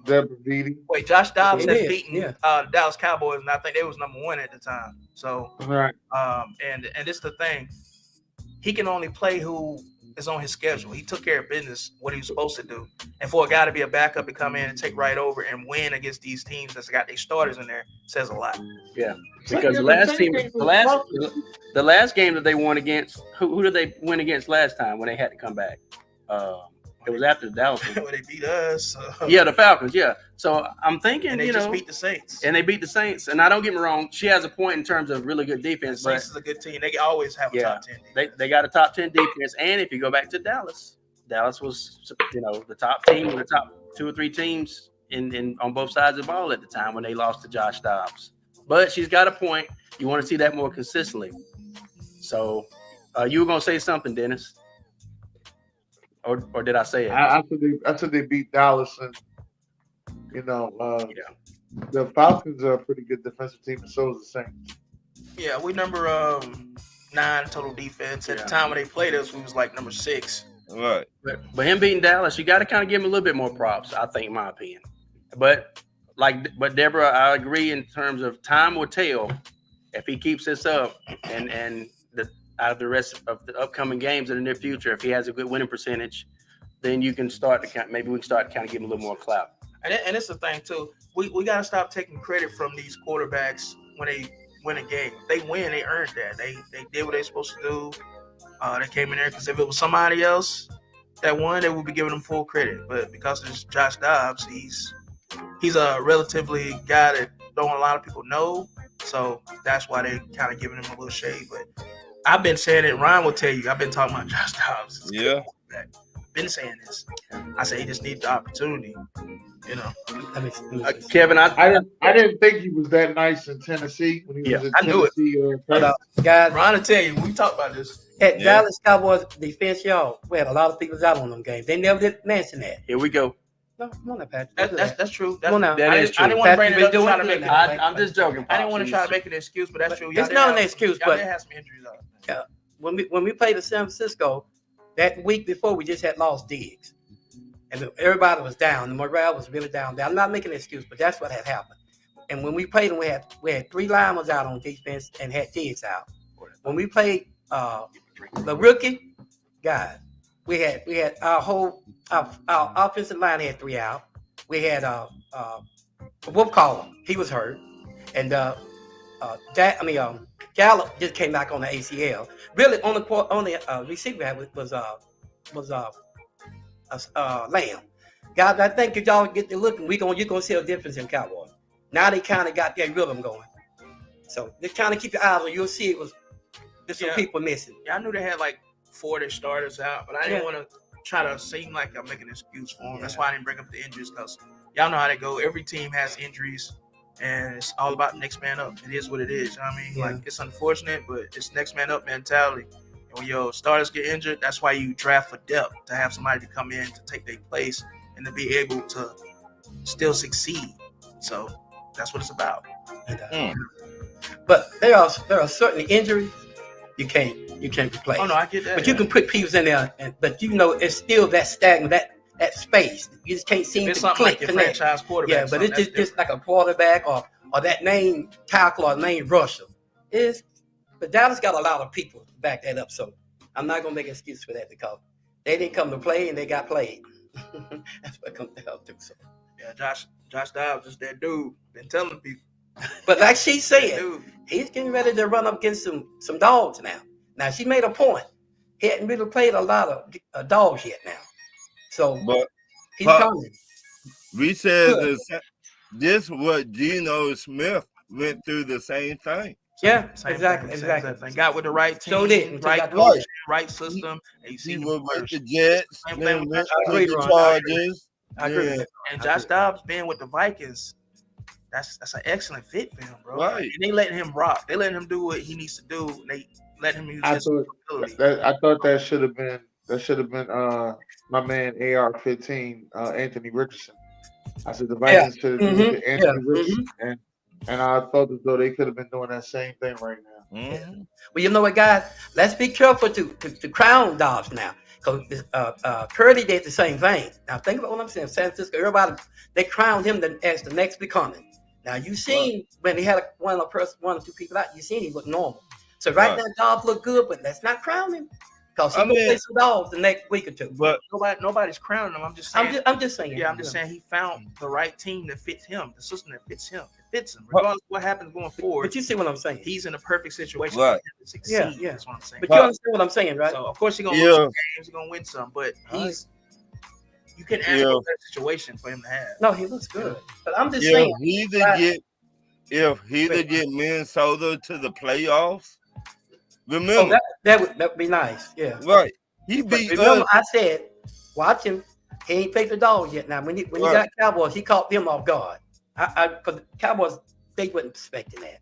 Deborah Beatty. Wait, Josh Dobbs has He did, beaten yeah. the Dallas Cowboys, and I think they was number 1 at the time. So, Right. and this the thing, he can only play who is on his schedule. He took care of business, what he was supposed to do. And for a guy to be a backup and come in and take right over and win against these teams that's got their starters in there says a lot. Yeah, because the last game that they won against, who did they win against last time when they had to come back? It was after the Dallas game. When they beat us. Yeah, the Falcons. Yeah, so I'm thinking, And they just beat the Saints. and they beat the Saints. And I don't get me wrong, she has a point in terms of really good The defense, Saints is a good team. They always have a top 10 defense. they got a top 10 defense. And if you go back to Dallas was the top team, the top 2 or 3 teams in on both sides of the ball at the time when they lost to Josh Dobbs. But she's got a point. You want to see that more consistently. So you were gonna say something, Dennis, or did I say it? I said they beat Dallas, and the Falcons are a pretty good defensive team, and so is the Saints. Yeah, we number 9 total defense. At the time when they played us, we was like number 6. Right. But him beating Dallas, you got to kind of give him a little bit more props, I think, in my opinion. But Deborah, I agree in terms of time will tell if he keeps this up and out of the rest of the upcoming games in the near future. If he has a good winning percentage, then you can start to maybe we can start to kind of give him a little more clout. And it's the thing too. We got to stop taking credit from these quarterbacks when they win a game. They win, they earned that. They did what they're supposed to do. They came in there because if it was somebody else that won, they would be giving them full credit. But because it's Josh Dobbs, he's a relatively guy that don't a lot of people know. So that's why they kind of giving him a little shade. But I've been saying it. Ryan will tell you. I've been talking about Josh Dobbs. Yeah. Been saying this. I say he just needs the opportunity. Kevin, I didn't think he was that nice in Tennessee when he was in I knew it. Tennessee. Guys, Ryan will tell you. We talked about this. at Dallas Cowboys defense, y'all, we had a lot of people out on them games. They never did mention that. here we go. No, come on, now, Patrick. That's true. Come on now. That is true. I didn't want to bring Patrick, it up you've to been try to doing make good it. now. I'm just joking. I didn't want to try to Pops. make it an excuse, but that's But true. it's not an excuse, Y'all but- did have some injuries out. When we played at San Francisco, that week before we just had lost Diggs, and everybody was down. The morale was really down. I'm not making an excuse, but that's what had happened. And when we played them, we had 3 linemen out on defense and had Diggs out. When we played the rookie guys, we had our offensive line had 3 out. We had Wolf Caller, he was hurt, and Gallup just came back on the ACL. Really, only receiver had was Lamb. Guys, I think if y'all get to looking, you're gonna see a difference in Cowboys. Now they kind of got their rhythm going. So just kind of keep your eyes on. You'll see there's some people missing. Yeah, I knew they had like 4 of their starters out, but I didn't want to try to seem like I'm making an excuse for them. That's why I didn't bring up the injuries, because y'all know how they go. Every team has injuries, and it's all about next man up. It is what it is. You know what I mean? Yeah. Like, it's unfortunate, but it's next man up mentality. And when your starters get injured, that's why you draft for depth, to have somebody to come in to take their place and to be able to still succeed. So that's what it's about. But there are certain injuries you can't replace. Oh no, I get that. But you can put people in there, but it's still that stagnant, that space. You just can't seem If it's to something click like your connect. franchise quarterback. Yeah, but it's just like a quarterback or that name tackle or name rusher. But Dallas got a lot of people to back that up. So I'm not gonna make an excuse for that, because they didn't come to play and they got played. That's what it comes down to. So. Yeah, Josh Dobbs is that dude. Been telling people. But like she said, Dude. he's getting ready to run up against some dogs now. Now she made a point. He hadn't really played a lot of dogs yet now. So But he's coming. we said Good. this what Geno Smith went through the same thing. Yeah, Same exactly. thing. Got with the right team, So did. right Got coach, right system. And you see He him was with first. the Jets, Same then thing with went I to agree, the Ron. I agree. Chargers. I agree. Yeah, And Josh Dobbs being with the Vikings, that's an excellent fit for him, bro. Right. And they letting him rock. They letting him do what he needs to do. And they let him use I his thought ability. I thought that should have been my man AR-15 Anthony Richardson. I said the Vikings should have Mhm. used Anthony Yeah. Richardson, and I felt as though they could have been doing that same thing right now. Mhm. Well, you know what, guys? Let's be careful to crown Dobbs now, because Purdy did the same thing. Now think about what I'm saying. San Francisco, everybody they crowned him as the next becoming. Now you seen when he had one or two people out, you seen he looked normal. So right now Dobbs look good, but let's not crown him, because he's gonna play some dogs the next week or two. But Nobody's crowning him. I'm just saying. I'm just saying. Yeah, I'm just saying he found the right team that fits him, the system that fits him. It fits him. Regardless of what happens going forward, But you see what I'm saying. he's in a perfect situation Right. for him to succeed. Yeah. That's what I'm saying. But you understand what I'm saying, right? So of course he's gonna lose some games, he's gonna win some, but you can analyze that situation for him to have. No, he looks good. But I'm just if saying. he to get Minnesota to the playoffs, remember, That would be nice. Yeah. right? He But beat remember, us. I said, watch him. He ain't played the dogs yet. Now, when you got Cowboys, he caught them off guard. For the Cowboys, they wasn't expecting that.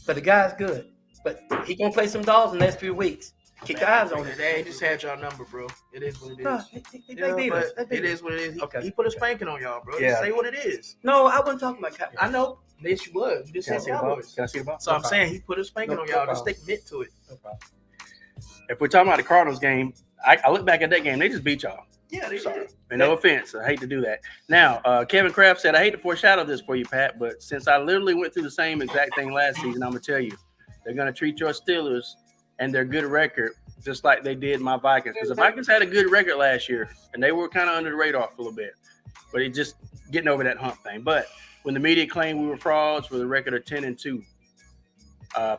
But the guy's good. But he gonna play some dogs in the next few weeks. Keep your eyes on it. They just had y'all number, bro. It is what it is. No, they beat us. They beat It us. is what it is. Okay. He put a spanking on y'all, bro. Yeah. Just say what it is. No, I wasn't talking about Cowboys. I know. Yes, you was. You just Can I said see the ball? Cowboys. Can I see the ball? So I'm saying he put a spanking No on y'all. Just problem. stay commit to it. No problem. If we're talking about the Cardinals game, I look back at that game. They just beat y'all. Yeah, they Sorry. did. And no offense, I hate to do that. Now, Kevin Kraft said, I hate to foreshadow this for you, Pat, but since I literally went through the same exact thing last season, I'm going to tell you, they're going to treat your Steelers and their good record just like they did my Vikings. Because the Vikings had a good record last year, and they were kind of under the radar for a little bit. But it's just getting over that hump thing. But when the media claimed we were frauds with a record of 10-2,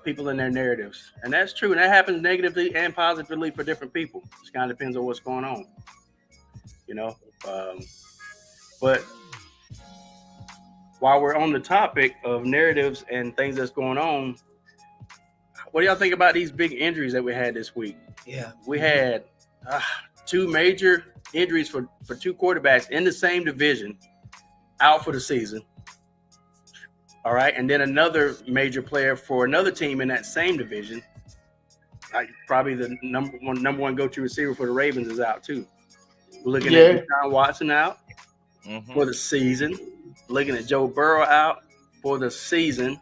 people in their narratives. And that's true. And that happens negatively and positively for different people. It kind of depends on what's going on. You know, but while we're on the topic of narratives and things that's going on, what do y'all think about these big injuries that we had this week? Yeah. We had 2 major injuries for 2 quarterbacks in the same division out for the season. All right. And then another major player for another team in that same division, like probably the number one go-to receiver for the Ravens, is out too. We're looking at Deshaun Watson out. for the season. Looking at Joe Burrow out for the season.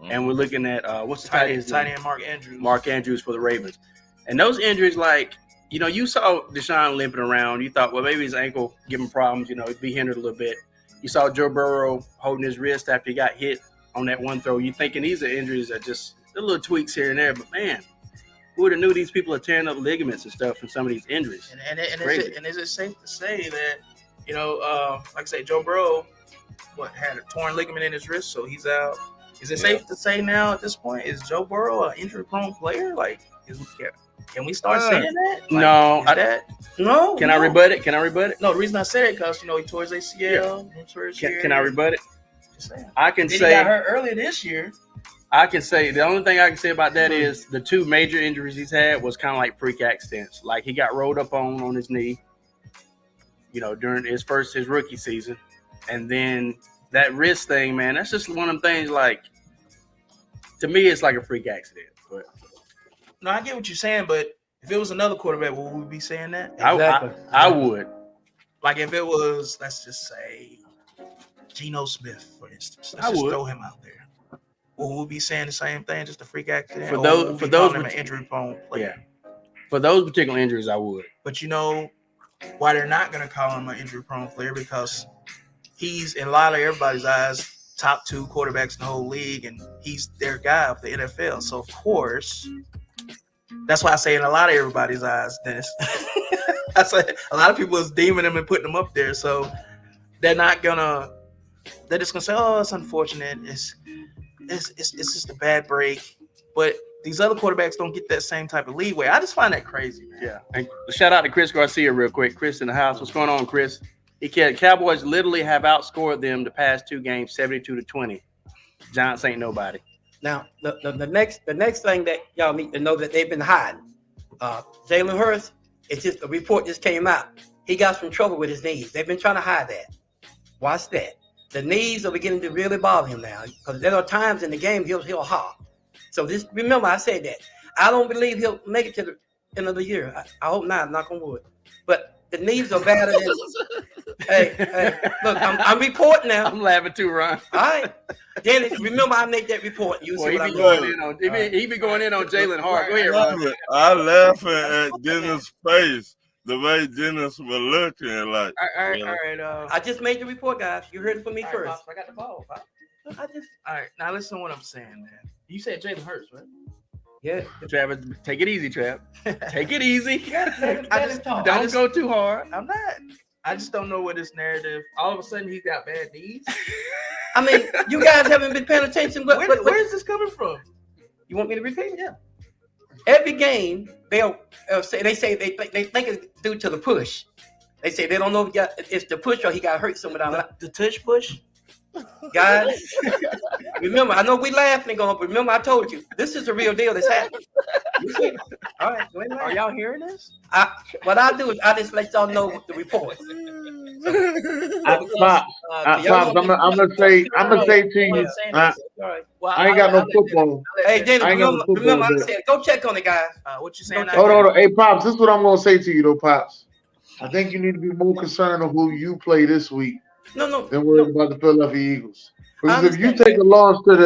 And we're looking at what's the tight end? Mark Andrews. Mark Andrews for the Ravens. And those injuries, like, you know, you saw Deshaun limping around. You thought, well, maybe his ankle giving problems, you know, he'd be hindered a little bit. You saw Joe Burrow holding his wrist after he got hit on that one throw. You're thinking these are injuries that just a little tweaks here and there. But, man, who would have knew these people are tearing up ligaments and stuff from some of these injuries? And is it safe to say that, you know, like I say, Joe Burrow, had a torn ligament in his wrist, so he's out. Is it safe to say now at this point, is Joe Burrow an injury-prone player? Like, can we start saying that? Like, No. No. Can I rebut it? No, the reason I said it because, you know, he tore his ACL. Can I rebut it? Just saying. I can Then say he got hurt earlier this year. I can say the only thing I can say about that is the two major injuries he's had was kind of like freak accidents. Like he got rolled up on his knee, you know, during his rookie season. And then that wrist thing, man, that's just one of them things like, to me, it's like a freak accident. But no, I get what you're saying, but if it was another quarterback, would we be saying that? Exactly. I would. Like if it was, let's just say, Geno Smith, for instance. Let's just throw him out there. Will we be saying the same thing, just a freak accident? For those an injury-prone player. Yeah. For those particular injuries, I would. But you know why they're not going to call him an injury-prone player? Because he's, in a lot of everybody's eyes, top 2 quarterbacks in the whole league, and he's their guy of the NFL. So, of course, that's why I say in a lot of everybody's eyes, Dennis. I say a lot of people is deeming him and putting him up there. So they're just gonna say, oh, it's unfortunate. It's just a bad break. But these other quarterbacks don't get that same type of leeway. I just find that crazy, man. Yeah. And shout out to Chris Garcia real quick. Chris in the house. What's going on, Chris? Cowboys literally have outscored them the past 2 games, 72-20. Giants ain't nobody. Now, the next thing that y'all need to know that they've been hiding. Jalen Hurts, it's just a report just came out. He got some trouble with his knees. They've been trying to hide that. Watch that. The knees are beginning to really bother him now because there are times in the game he'll hop. So just remember, I said that. I don't believe he'll make it to the end of the year. I hope not. Knock on wood. But the knees are better than. Hey, look, I'm reporting now. I'm laughing too, Ron. All right, Dennis. Remember, I make that report. You see what I'm doing. He be going in on Jalen hard. Go ahead, Ron. I laughing at Dennis' face. The way Dennis was looking, like. All right. I just made the report, guys. You heard it from me first. Pops, I got the ball. Pops. All right. Now listen to what I'm saying, man. You said Jalen Hurts, right? Yeah. Travis, take it easy, Trav. Take it easy. Don't go too hard. I'm not. I just don't know what this narrative. All of a sudden, he's got bad knees. I mean, you guys haven't been paying attention. Where is this coming from? You want me to repeat it? Yeah. Every game, they'll say they think it's due to the push. They say they don't know if it's the push or he got hurt somewhere down the tush push. Guys, remember, I know we laughing going, but remember I told you this is a real deal that's happening. All right, are y'all hearing this? What I do is I just let y'all know the report. Pops, I'm gonna say to you, I ain't got no football. Hey, Dennis, remember I said go check on the guys. What you saying? Hold on. Hey, Pops, this is what I'm gonna say to you though, Pops. I think you need to be more concerned of who you play this week. No. Than worried about the Philadelphia Eagles. Because if you take a loss to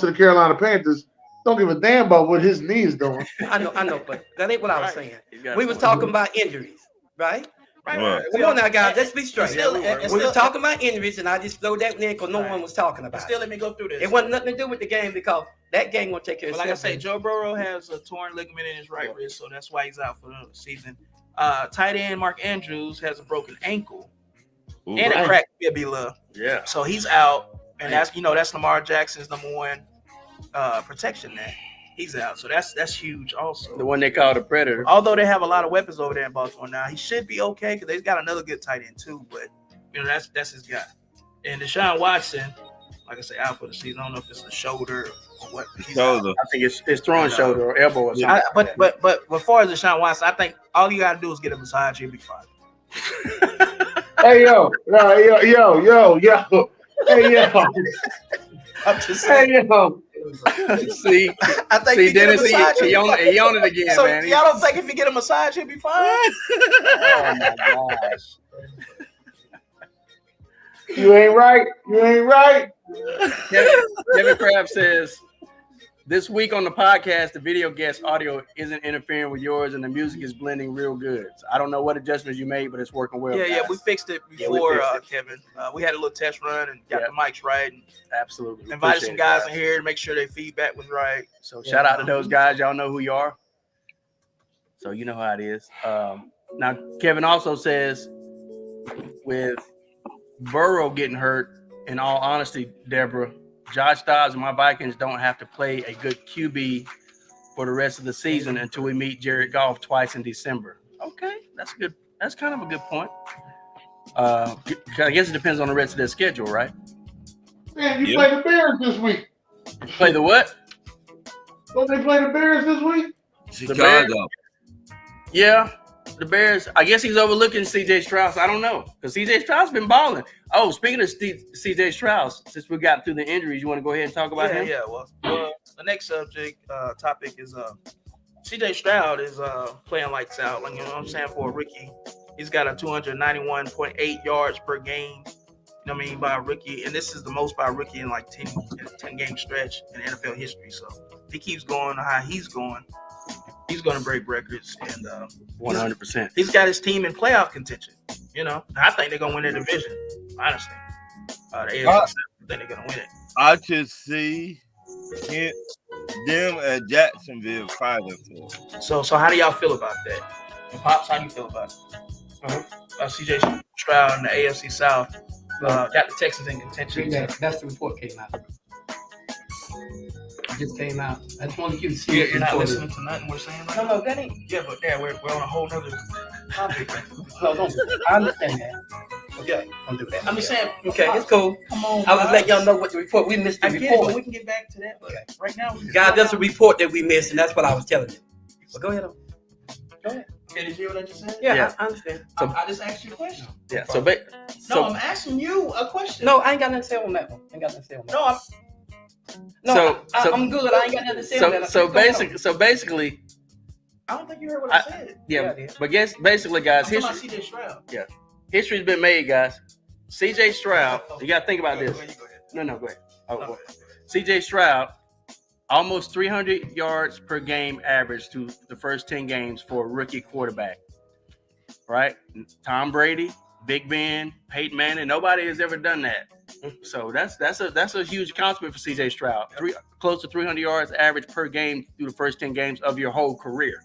the Carolina Panthers, don't give a damn about what his knee is doing. I know, but that ain't what I was saying. We was talking about injuries, right? Right. Come on now, guys. Let's be straight. We were talking about injuries, and I just threw that in because no one was talking about it. Still, let me go through this. It wasn't nothing to do with the game because that game won't take care of itself. Like I say, Joe Burrow has a torn ligament in his right wrist, so that's why he's out for the season. Tight end Mark Andrews has a broken ankle. And a cracked fibula. Yeah. So he's out. And that's Lamar Jackson's number 1 protection there. He's out. So that's huge also. The one they call the Predator. Although they have a lot of weapons over there in Baltimore now, he should be okay because they've got another good tight end too. But that's his guy. And Deshaun Watson, like I say, out for the season. I don't know if it's a shoulder or what. Shoulder. I think it's throwing shoulder or elbow or something. But as far as Deshaun Watson, I think all you gotta do is get a massage, he'll be fine. Hey yo. Hey yo. I'm just saying. Hey yo. I think Dennis, he on it again, so man. Y'all don't think if you get a massage, he'll be fine? Oh my gosh. You ain't right. You ain't right. Kevin Kraft says, this week on the podcast, the video guest audio isn't interfering with yours and the music is blending real good. So I don't know what adjustments you made, but it's working well. Yeah, guys. we fixed it Yeah, we before, fixed it. Kevin. We had a little test run and got Yeah. the mics right. And Absolutely. invited Appreciate some it, guys in here to make sure their feedback was right. So shout out to those guys. Y'all know who you are. So you know how it is. Now, Kevin also says, with Burrow getting hurt, in all honesty, Deborah, Josh Dobbs and my Vikings don't have to play a good QB for the rest of the season until we meet Jared Goff twice in December. Okay, that's good. That's kind of a good point. I guess it depends on the rest of their schedule, right? Man, you play the Bears this week. Play the what? Don't they play the Bears this week? Chicago. Yeah, the Bears. I guess he's overlooking C.J. Stroud. I don't know, because C.J. Stroud's been balling. Oh, speaking of C.J. Stroud, since we got through the injuries, you want to go ahead and talk about him? Yeah. Well, the next topic is C.J. Stroud is playing lights out. Like, you know what I'm saying, for a rookie. He's got a 291.8 yards per game. You know what I mean, by a rookie, and this is the most by a rookie in like 10 game stretch in NFL history. So if he keeps going how he's going, he's going to break records, and 100%. he's got his team in playoff contention. You know, I think they're going to win their division. Honestly, the AFC South, I think they're going to win it. I could see them and Jacksonville fighting for it. So how do y'all feel about that? And Pops, how do you feel about it? C.J. Stroud in the AFC South got the Texans in contention. That's the report came out. It just came out. I just wanted you to see it. You're not listening to nothing we're saying right now? No, that ain't. Yeah, but we're on a whole nother topic. No, don't. I understand that. Okay. Don't do that. I'm just saying. Okay, it's cool. Come on. I was letting y'all know what the report we missed. The I get it, report. but we can get back to that. But right now, Guys, that's a report that we missed, and that's what I was telling you. But go ahead. Go ahead. Okay, did you hear what I just said? Yeah. I understand. So, I just asked you a question. yeah. No, I'm asking you a question. No, I ain't got nothing to say on that one. I ain't got nothing to say on that. No, I'm good. I ain't got nothing to say on that. So basically, I don't think you heard what I said. yeah. I did. But basically, guys, I'm talking about history. C.J. Stroud. History's been made, guys. C.J. Stroud, you got to think about this. Go ahead. No, go ahead. No, go ahead. C.J. Stroud, almost 300 yards per game average through the first 10 games for a rookie quarterback. Right? Tom Brady, Big Ben, Peyton Manning, nobody has ever done that. So that's a huge accomplishment for C.J. Stroud. Close to 300 yards average per game through the first 10 games of your whole career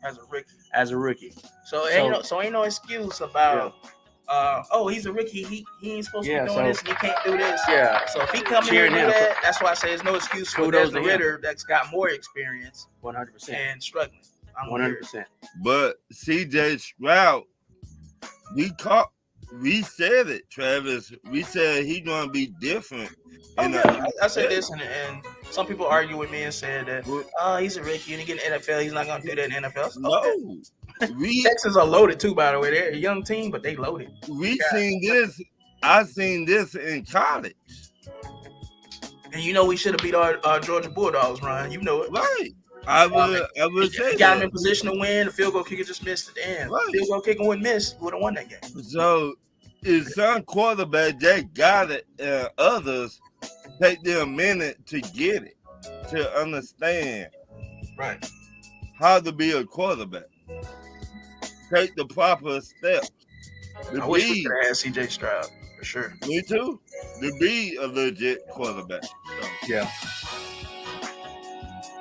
As a rookie. So ain't no excuse about he's a rookie. He ain't supposed to be doing this and he can't do this. Yeah. So if he come in Cheering and do him. that, that's why I say there's no excuse for Kudos Desmond to him. Ridder that's got more experience 100%. and struggling. 100%. But CJ Stroud, we said it, Travis. We said he's gonna be different. I said this, and some people argue with me and said that he's a rookie and he get in the NFL. He's not gonna do that in the NFL. No, Texans are loaded too. By the way, they're a young team, but they loaded. seen this. I seen this in college. And you know we should have beat our Georgia Bulldogs, Ron. You know it, Right. I would say he got him in position to win. The field goal kicker just missed at the end. Right. Field goal kicker wouldn't miss. Would have won that game. So, if some quarterback they got it, and others take them a minute to get it, to understand Right. how to be a quarterback. Take the proper steps. I wish we could have had C.J. Stroud for sure. Me too. To be a legit quarterback. So.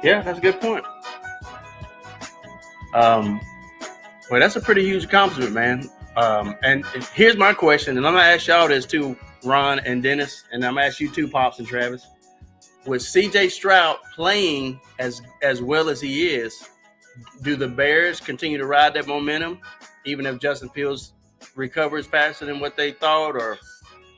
Yeah, that's a good point. Well, that's a pretty huge accomplishment, man. And here's my question, and I'm gonna ask y'all this too, Ron and Dennis, and I'm gonna ask you too, Pops and Travis. With C.J. Stroud playing as well as he is, do the Bears continue to ride that momentum, even if Justin Fields recovers faster than what they thought, or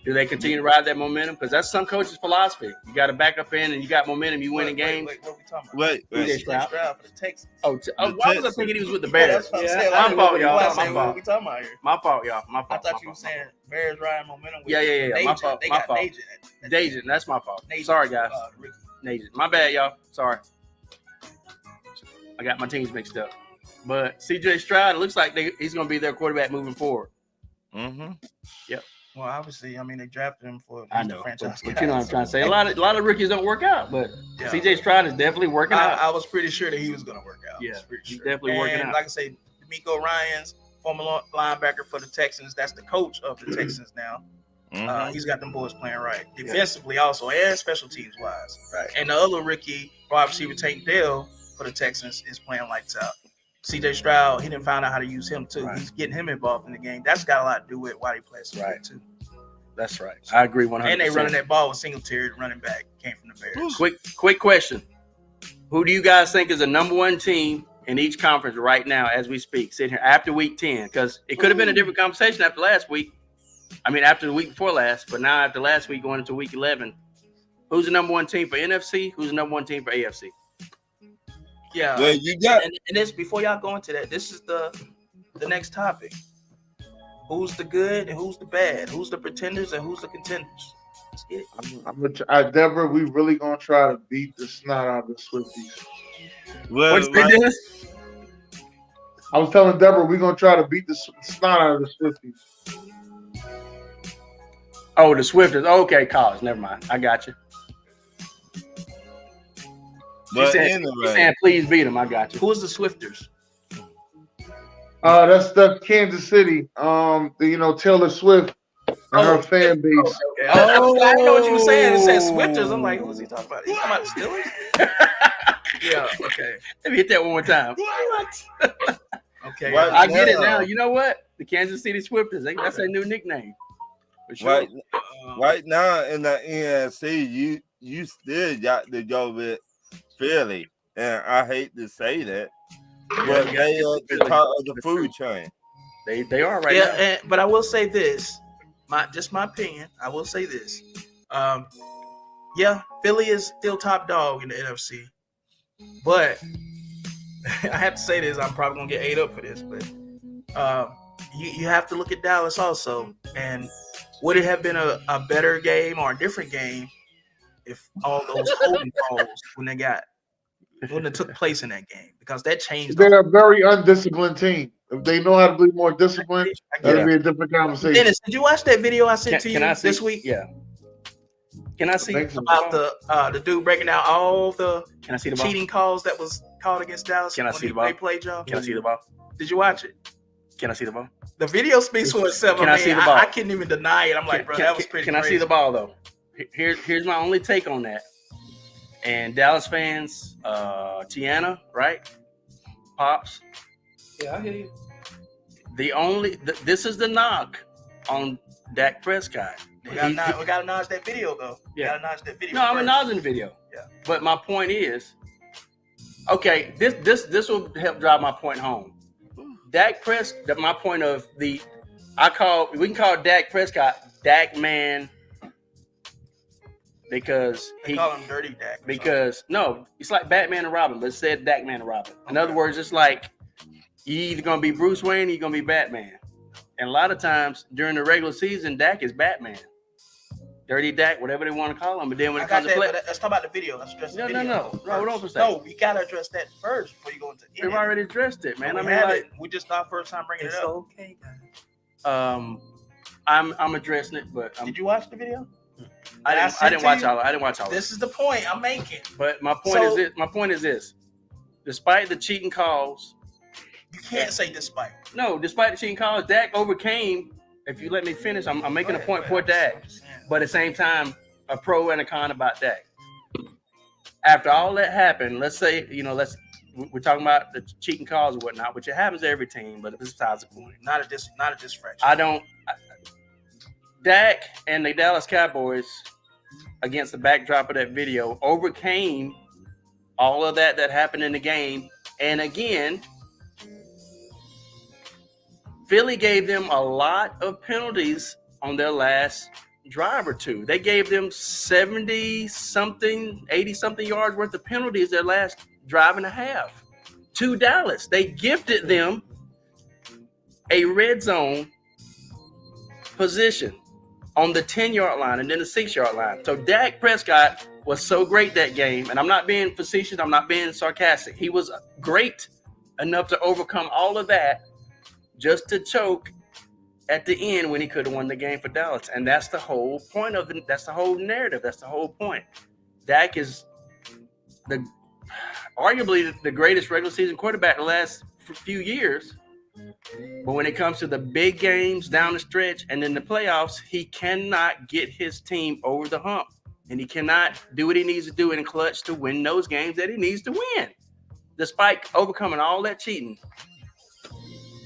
do they continue to ride that momentum? Because that's some coaches' philosophy. You got to back up in, and you got momentum. You win a game. Wait, what are we talking about? Wait. C.J. Stroud for the Texans. Why was I thinking he was with the Bears? That's what I'm saying. My fault, y'all. What My fault. we talking about here? My fault, y'all. My fault. I thought you were saying Bears riding momentum. With Yeah. My fault. They My got fault. Dajan, that's my fault. Sorry, guys. Dajan. My bad, y'all. Sorry. I got my teams mixed up. But C.J. Stroud, it looks like he's going to be their quarterback moving forward. Mm-hmm. Well, obviously, I mean, they drafted him for I he's the know, franchise but guy, you know what I'm trying to say. so- A lot of rookies don't work out, but Yeah. CJ Stroud is definitely working out. I was pretty sure that he was going to work out. I Yeah, was pretty he's sure. definitely working And out. like I say, D'Amico Ryans, former linebacker for the Texans, that's the coach of the Texans now. Mm-hmm. He's got them boys playing right defensively also and special teams wise. Right. And the other rookie wide receiver Tank Dell for the Texans is playing lights out. CJ Stroud, he didn't find out how to use him too. Right. He's getting him involved in the game. That's got a lot to do with why he plays so good too. That's right. I agree 100%. And they running that ball with Singletary, running back, came from the Bears. Quick question. Who do you guys think is the number one team in each conference right now as we speak, sitting here after week 10? Because it could have been a different conversation after last week. I mean, after the week before last, but now after last week going into week 11, who's the number one team for NFC? Who's the number one team for AFC? Yeah. Well, you got And this, before y'all go into that, this is the next topic. Who's the good and who's the bad? Who's the pretenders and who's the contenders? Let's get it. Deborah, we really gonna try to beat the snot out of the Swifties. well, What's the Dennis? I was telling Deborah we're gonna try to beat the snot out of the Swifties. Oh, the Swifters. Okay, college. Never mind. I got you. but He's saying, please beat them. I got you. Who's the Swifters? That's the Kansas City. Taylor Swift and her fan base. Okay. I know what you were saying. It said Swifters. I'm like, who's he talking about? He talking about the Steelers? Yeah. Okay. Let me hit that one more time. Okay. Right. I get it now. You know what? The Kansas City Swifters. That's their new nickname. For sure. Right now in the NFC, you still got to go with Philly, and I hate to say that, but they are at the top of the food chain. They are right now. But I will say this, my opinion. I will say this. Philly is still top dog in the NFC, but I have to say this. I'm probably gonna get ate up for this, but you have to look at Dallas also. And would it have been a better game or a different game if all those holding calls wouldn't have took place in that game? Because that changed. They're a very undisciplined team. If they know how to be more disciplined, that'll be a different conversation. Dennis, did you watch that video I sent to you this week? Yeah. Can I see about the dude breaking down all the Can I see the ball? cheating calls that was called against Dallas? Can I see the ball? They played y'all. Can I see the ball? Did you watch it? Can I see the ball? The video speaks for itself. Can I see the ball? I couldn't even deny it. I'm like, bro, that was pretty Can crazy. I see the ball though? Here's my only take on that. And Dallas fans, Tiana, right? Pops. Yeah, I hear you. This is the knock on Dak Prescott. We gotta notch that video though. Yeah. We gotta notch that video. No, I'm first. acknowledging the video. Yeah. But my point is, okay, this will help drive my point home. Dak Prescott, my point of we can call Dak Prescott Dak Man because They call him Dirty Dak. because no, it's like Batman and Robin, but it said Dak Man and Robin. In other words, it's like you either gonna be Bruce Wayne or you're gonna be Batman. And a lot of times during the regular season, Dak is Batman. Dirty Dak, whatever they want to call him. But then when it comes to play, let's talk about the video. Let's address the video. No. Hold on for a second. No, we gotta address that first before you go into We've already addressed it, man. We we just our first time bringing it up. Okay, guys. I'm addressing it, but Did you watch the video? I didn't watch all. I didn't watch all. This is the point I'm making. But my point is this: despite the cheating calls, you can't say despite. No, despite the cheating calls, Dak overcame. If you let me finish, I'm making a point for Dak, but at the same time, a pro and a con about Dak. After all that happened, let's say we're talking about the cheating calls and whatnot, which it happens to every team, but it's besides the point. Not a disfraction. Dak and the Dallas Cowboys, against the backdrop of that video, overcame all of that happened in the game. And again, Philly gave them a lot of penalties on their last drive or two. They gave them 70-something, 80-something yards worth of penalties their last drive and a half to Dallas. They gifted them a red zone position on the 10-yard line and then the 6-yard line. So Dak Prescott was so great that game, and I'm not being facetious, I'm not being sarcastic. He was great enough to overcome all of that just to choke at the end when he could have won the game for Dallas. And that's the whole point of it. That's the whole narrative. That's the whole point. Dak is arguably the greatest regular season quarterback in the last few years. But when it comes to the big games down the stretch and in the playoffs, he cannot get his team over the hump. And he cannot do what he needs to do in clutch to win those games that he needs to win. Despite overcoming all that cheating,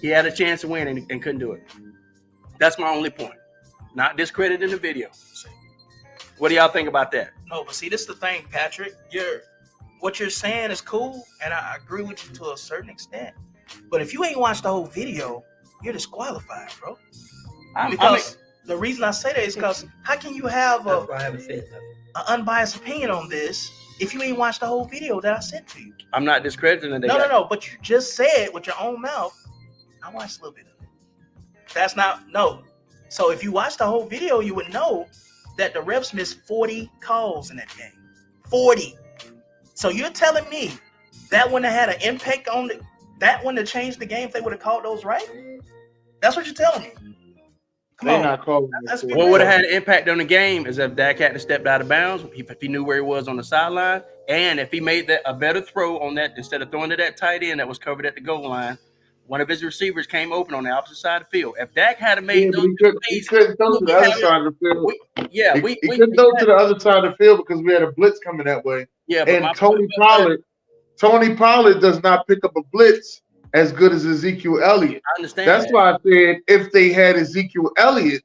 he had a chance to win and couldn't do it. That's my only point. Not discrediting the video. What do y'all think about that? No, but see, this is the thing, Patrick. What you're saying is cool, and I agree with you to a certain extent. But if you ain't watched the whole video, you're disqualified, bro. Because the reason I say that is because how can you have That's why I haven't said nothing. an unbiased opinion on this if you ain't watched the whole video that I sent to you? I'm not discrediting it. No. But you just said with your own mouth, I watched a little bit of it. That's not, no. So if you watch the whole video, you would know that the refs missed 40 calls in that game. 40. So you're telling me that wouldn't have had an impact on that wouldn't have changed the game if they would have called those right? That's what you're telling me. Come They on. not calling That's it. What would have had an impact on the game is if Dak hadn't stepped out of bounds, if he knew where he was on the sideline, and if he made a better throw on that instead of throwing to that tight end that was covered at the goal line, one of his receivers came open on the opposite side of the field. If Dak had made those he couldn't throw to the other side of the field. we couldn't throw to the other side of the field because we had a blitz coming that way. Yeah, And Tony Pollard does not pick up a blitz as good as Ezekiel Elliott. I understand. That's why I said if they had Ezekiel Elliott,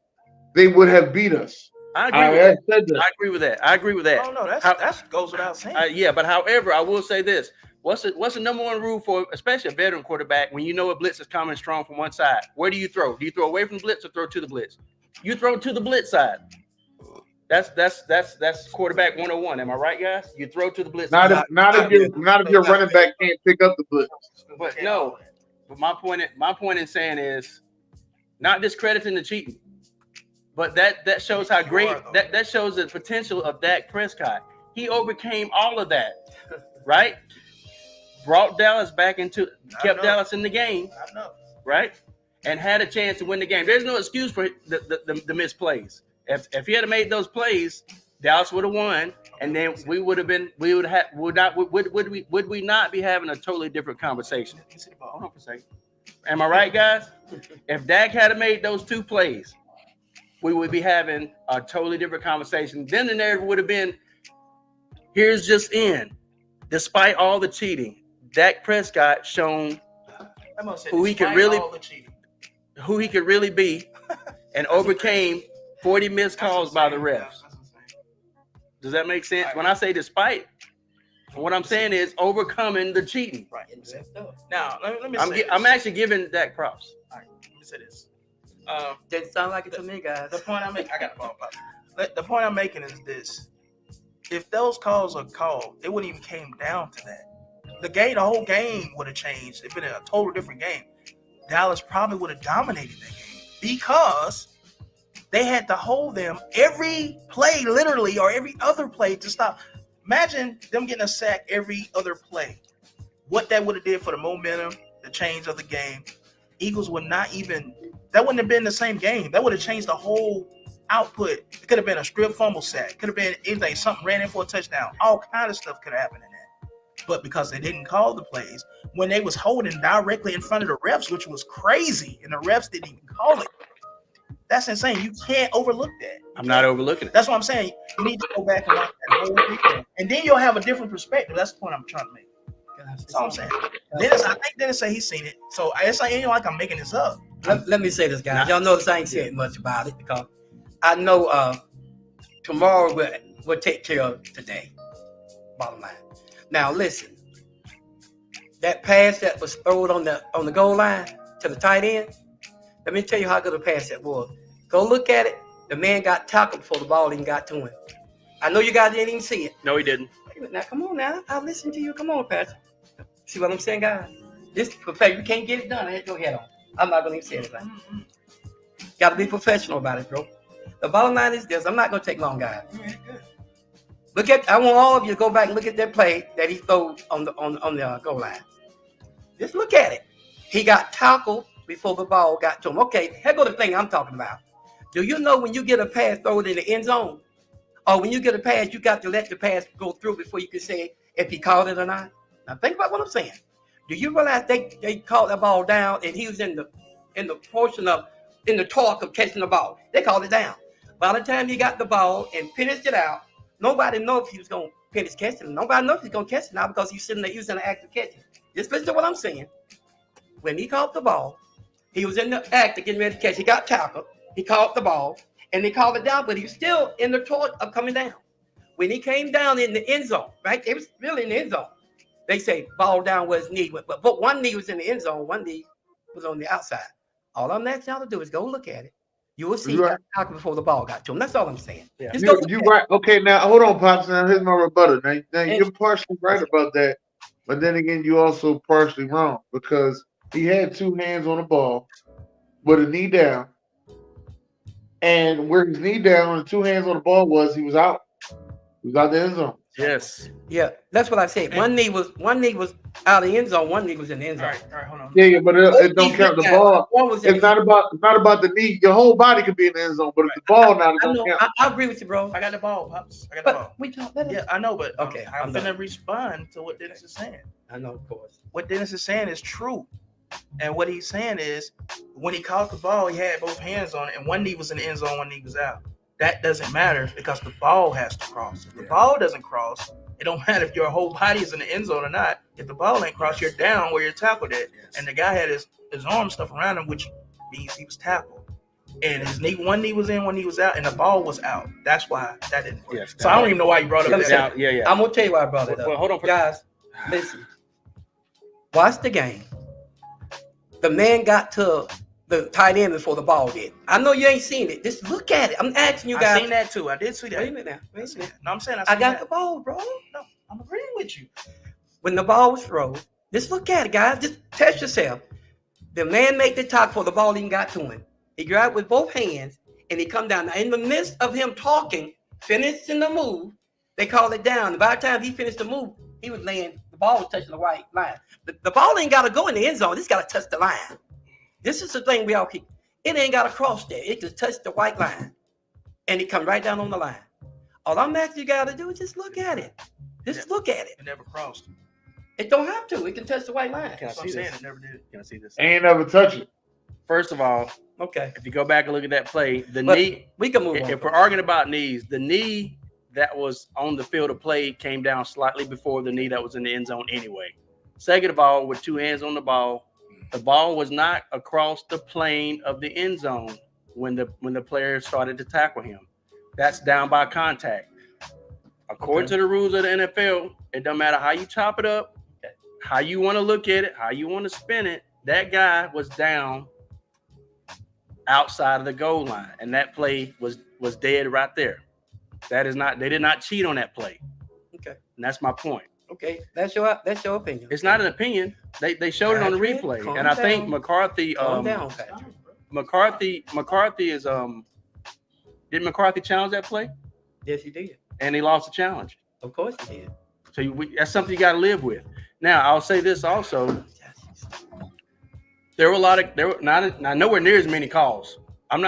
they would have beat us. I agree with that. Oh no, that goes without saying. Yeah, but however, I will say this: what's the number one rule for, especially a veteran quarterback, when you know a blitz is coming strong from one side? Where do you throw? Do you throw away from the blitz or throw to the blitz? You throw to the blitz side. That's quarterback 101. Am I right, guys? You throw to the blitz. Not if your running back can't pick up the blitz. But no. But my point in saying is not discrediting the cheating. But that shows how great that shows the potential of Dak Prescott. He overcame all of that, right? Brought Dallas back kept Dallas in the game, right? And had a chance to win the game. There's no excuse for the misplays. If he had made those plays, Dallas would have won, and then we would not be having a totally different conversation. Hold on for a second. Am I right, guys? If Dak had made those two plays, we would be having a totally different conversation. Then the narrative would have been, here's just in. Despite all the cheating, Dak Prescott shown who he could really be and overcame 40 missed calls by the refs. Does that make sense? When I say despite, what I'm saying is overcoming the cheating. Right. Now, let me say I'm actually giving Dak props. All right, let me say this. Didn't sound like it to me, guys. The point I'm making, I got the ball. The point I'm making is this: if those calls are called, it wouldn't even came down to that. The whole game would have changed. It'd been a total different game. Dallas probably would have dominated that game because they had to hold them every play, literally, or every other play to stop. Imagine them getting a sack every other play. What that would have did for the momentum, the change of the game. Eagles would not even. That wouldn't have been the same game. That would have changed the whole output. It could have been a strip fumble sack. Could have been anything. Something ran in for a touchdown. All kind of stuff could have happened in that. But because they didn't call the plays, when they was holding directly in front of the refs, which was crazy, and the refs didn't even call it. That's insane. You can't overlook that. I'm not overlooking it. That's what I'm saying. You need to go back and watch that whole video. And then you'll have a different perspective. That's the point I'm trying to make. That's all I'm saying. I think Dennis said he's seen it. So it's like I'm making this up. Let me say this, guys. Y'all notice I ain't saying much about it because I know tomorrow we'll take care of today. Bottom line. Now listen, that pass that was thrown on the goal line to the tight end. Let me tell you how good a pass that was. Go look at it. The man got tackled before the ball even got to him. I know you guys didn't even see it. No, he didn't. Now come on now. I'll listen to you. Come on, Pastor. See what I'm saying, guys? This perfect. You can't get it done. I had your head on. I'm not gonna even say anything. Got to be professional about it, bro. The bottom line is this. I'm not gonna take long, guys. I want all of you to go back and look at that play that he threw on the goal line. Just look at it. He got tackled before the ball got to him. Okay, here go the thing I'm talking about. Do you know when you get a pass thrown in the end zone, or when you get a pass, you got to let the pass go through before you can say if he called it or not? Now think about what I'm saying. Do you realize they called the ball down and he was in the portion of in the talk of catching the ball? They called it down. By the time he got the ball and finished it out, nobody know if he was gonna finish catching it. Nobody knows if he's gonna catch it now because he's sitting there using the act of catching. Just listen to what I'm saying. When he caught the ball, he was in the act of getting ready to catch. He got tackled. He caught the ball and they called it down, but he was still in the talk of coming down. When he came down in the end zone, right? It was really in the end zone. They say ball down where his knee went, but one knee was in the end zone, one knee was on the outside. All I'm asking y'all to do is go look at it. You will see he got tackled before the ball got to him. That's all I'm saying. Yeah. Just go You right. Okay, now hold on, Pops. Now here's my rebuttal. Now you're partially right about that, but then again, you're also partially wrong because he had two hands on the ball with a knee down, and where his knee down and two hands on the ball was, he was out. He was out the end zone. Yes. Yeah, that's what I said. One knee was out of the end zone. One knee was in the end zone. All right, hold on. Yeah, but it don't count the ball. One was It's not about the knee. Your whole body could be in the end zone, but if the ball now, it I don't know. count. I agree with you, bro. I got the ball, Pops. I got the ball. But we talk better. Yeah, I know, but Okay, I'm I'm gonna done. respond to what Dennis is saying. I know, of course. What Dennis is saying is true. And what he's saying is when he caught the ball, he had both hands on it, and one knee was in the end zone, one knee was out. That doesn't matter because the ball has to cross. If the ball doesn't cross, it don't matter if your whole body is in the end zone or not. If the ball ain't crossed, you're down where you're tackled at. And the guy had his arm stuff around him, which means he was tackled. And his knee, one knee was in, one knee was out, and the ball was out. That's why that didn't work. Yes, so I don't even know why you brought up that. Yeah. I'm gonna tell you why I brought it up. Well, hold on, guys. Listen, watch the game. The man got to the tight end before the ball did. I know you ain't seen it. Just look at it. I'm asking you guys. I seen that too. I did see that. Wait a minute now. Wait a minute. No, I'm saying I seen got that. the ball, bro. No, I'm agreeing with you. When the ball was thrown, just look at it, guys. Just test yourself. The man made the tackle before the ball even got to him. He grabbed with both hands and he come down. Now, in the midst of him talking, finishing the move, they called it down. And by the time he finished the move, he was laying, the ball was touching the white line. The ball ain't got to go in the end zone. It's got to touch the line. This is the thing we all keep. It ain't got to cross there. It just touched the white line. And it come right down on the line. All I'm asking you guys to do is just look at it. Just look at it. It never crossed. It don't have to. It can touch the white line. Can I That's what see I'm saying. this? It never did. Can I see this? Ain't never touch it. First of all, Okay. if you go back and look at that play, the But knee. we can move on. If we're arguing about knees, the knee that was on the field of play came down slightly before the knee that was in the end zone anyway. Second of all, with two hands on the ball was not across the plane of the end zone when the player started to tackle him. That's down by contact. According to the rules of the NFL, it doesn't matter how you chop it up, how you want to look at it, how you want to spin it. That guy was down outside of the goal line, and that play was dead right there. That is not. They did not cheat on that play. Okay. And that's my point. Okay. That's your opinion. It's not an opinion. They showed it on the Patrick, replay, calm and I think down. McCarthy. Calm down, Patrick. McCarthy is Did McCarthy challenge that play? Yes, he did. And he lost the challenge. Of course he did. So that's something you got to live with. Now I'll say this also. There were not nowhere near as many calls. I'm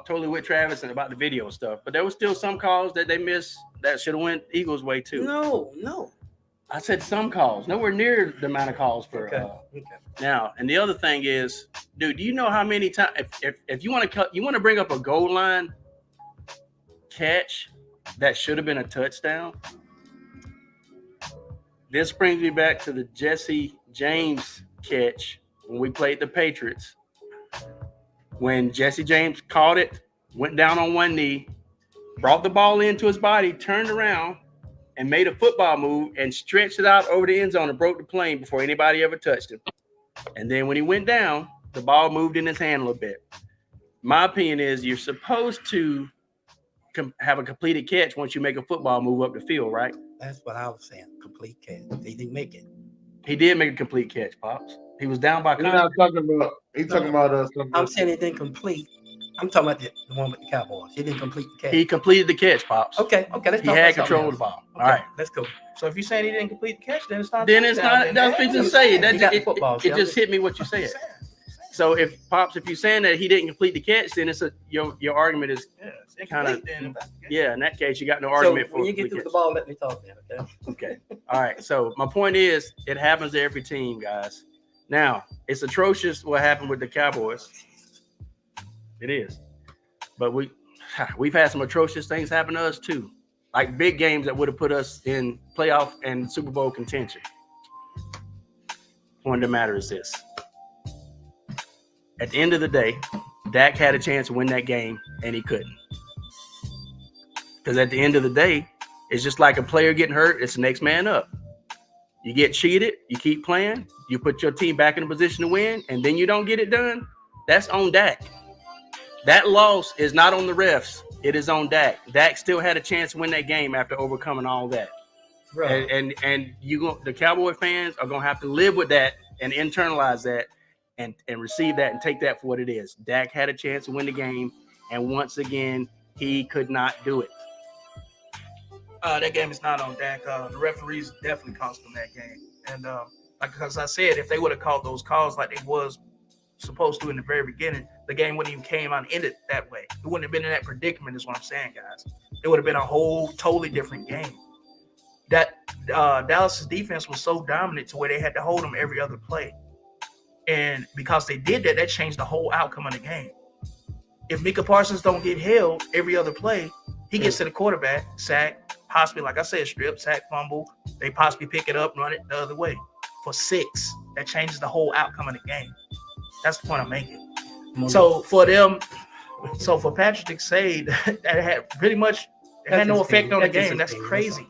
totally with Travis and about the video stuff, but there was still some calls that they missed that should have went Eagles' way too. No. I said some calls, nowhere near the amount of calls for. Okay. Now, and the other thing is, dude, do you know how many times if you want to bring up a goal line catch that should have been a touchdown? This brings me back to the Jesse James catch when we played the Patriots. When Jesse James caught it, went down on one knee, brought the ball into his body, turned around, and made a football move and stretched it out over the end zone and broke the plane before anybody ever touched him. And then when he went down, the ball moved in his hand a little bit. My opinion is you're supposed to have a completed catch once you make a football move up the field, right? That's what I was saying. Complete catch. They didn't make it. He did make a complete catch, Pops. He was down by He's not talking about. He's talking about something. I'm saying it didn't complete. I'm talking about the one with the Cowboys. He didn't complete the catch. He completed the catch, Pops. Okay. Let's He talk had about control of something the ball. else. All right. That's cool. So if you're saying he didn't complete the catch, then it's not. Then it's not. That's what you say. He got the football, It just hit me what you said. So if you're saying that he didn't complete the catch, then it's your argument is kind of in that case you got no argument for. When you get through the ball, let me talk then. Okay. Okay. All right. So my point is, it happens to every team, guys. Now it's atrocious what happened with the Cowboys. It is, but we've had some atrocious things happen to us too, like big games that would have put us in playoff and Super Bowl contention. Point of the matter is this. At the end of the day, Dak had a chance to win that game, and he couldn't. Because at the end of the day, it's just like a player getting hurt. It's the next man up. You get cheated, you keep playing, you put your team back in a position to win, and then you don't get it done. That's on Dak. That loss is not on the refs. It is on Dak. Dak still had a chance to win that game after overcoming all that. Right. And the Cowboy fans are gonna have to live with that and internalize that and receive that and take that for what it is. Dak had a chance to win the game, and once again, he could not do it. That game is not on Dak. The referees definitely cost them that game. And because I said, if they would have called those calls like they was supposed to in the very beginning, the game wouldn't even came out and ended that way. It wouldn't have been in that predicament is what I'm saying, guys. It would have been a whole totally different game. That Dallas's defense was so dominant to where they had to hold them every other play. And because they did that, that changed the whole outcome of the game. If Micah Parsons don't get held every other play, he gets to the quarterback, sack, possibly, like I said, strip, sack, fumble. They possibly pick it up, run it the other way for 6. That changes the whole outcome of the game. That's the point I'm making. So for Patrick to say that had pretty much had no effect on the game, that's crazy.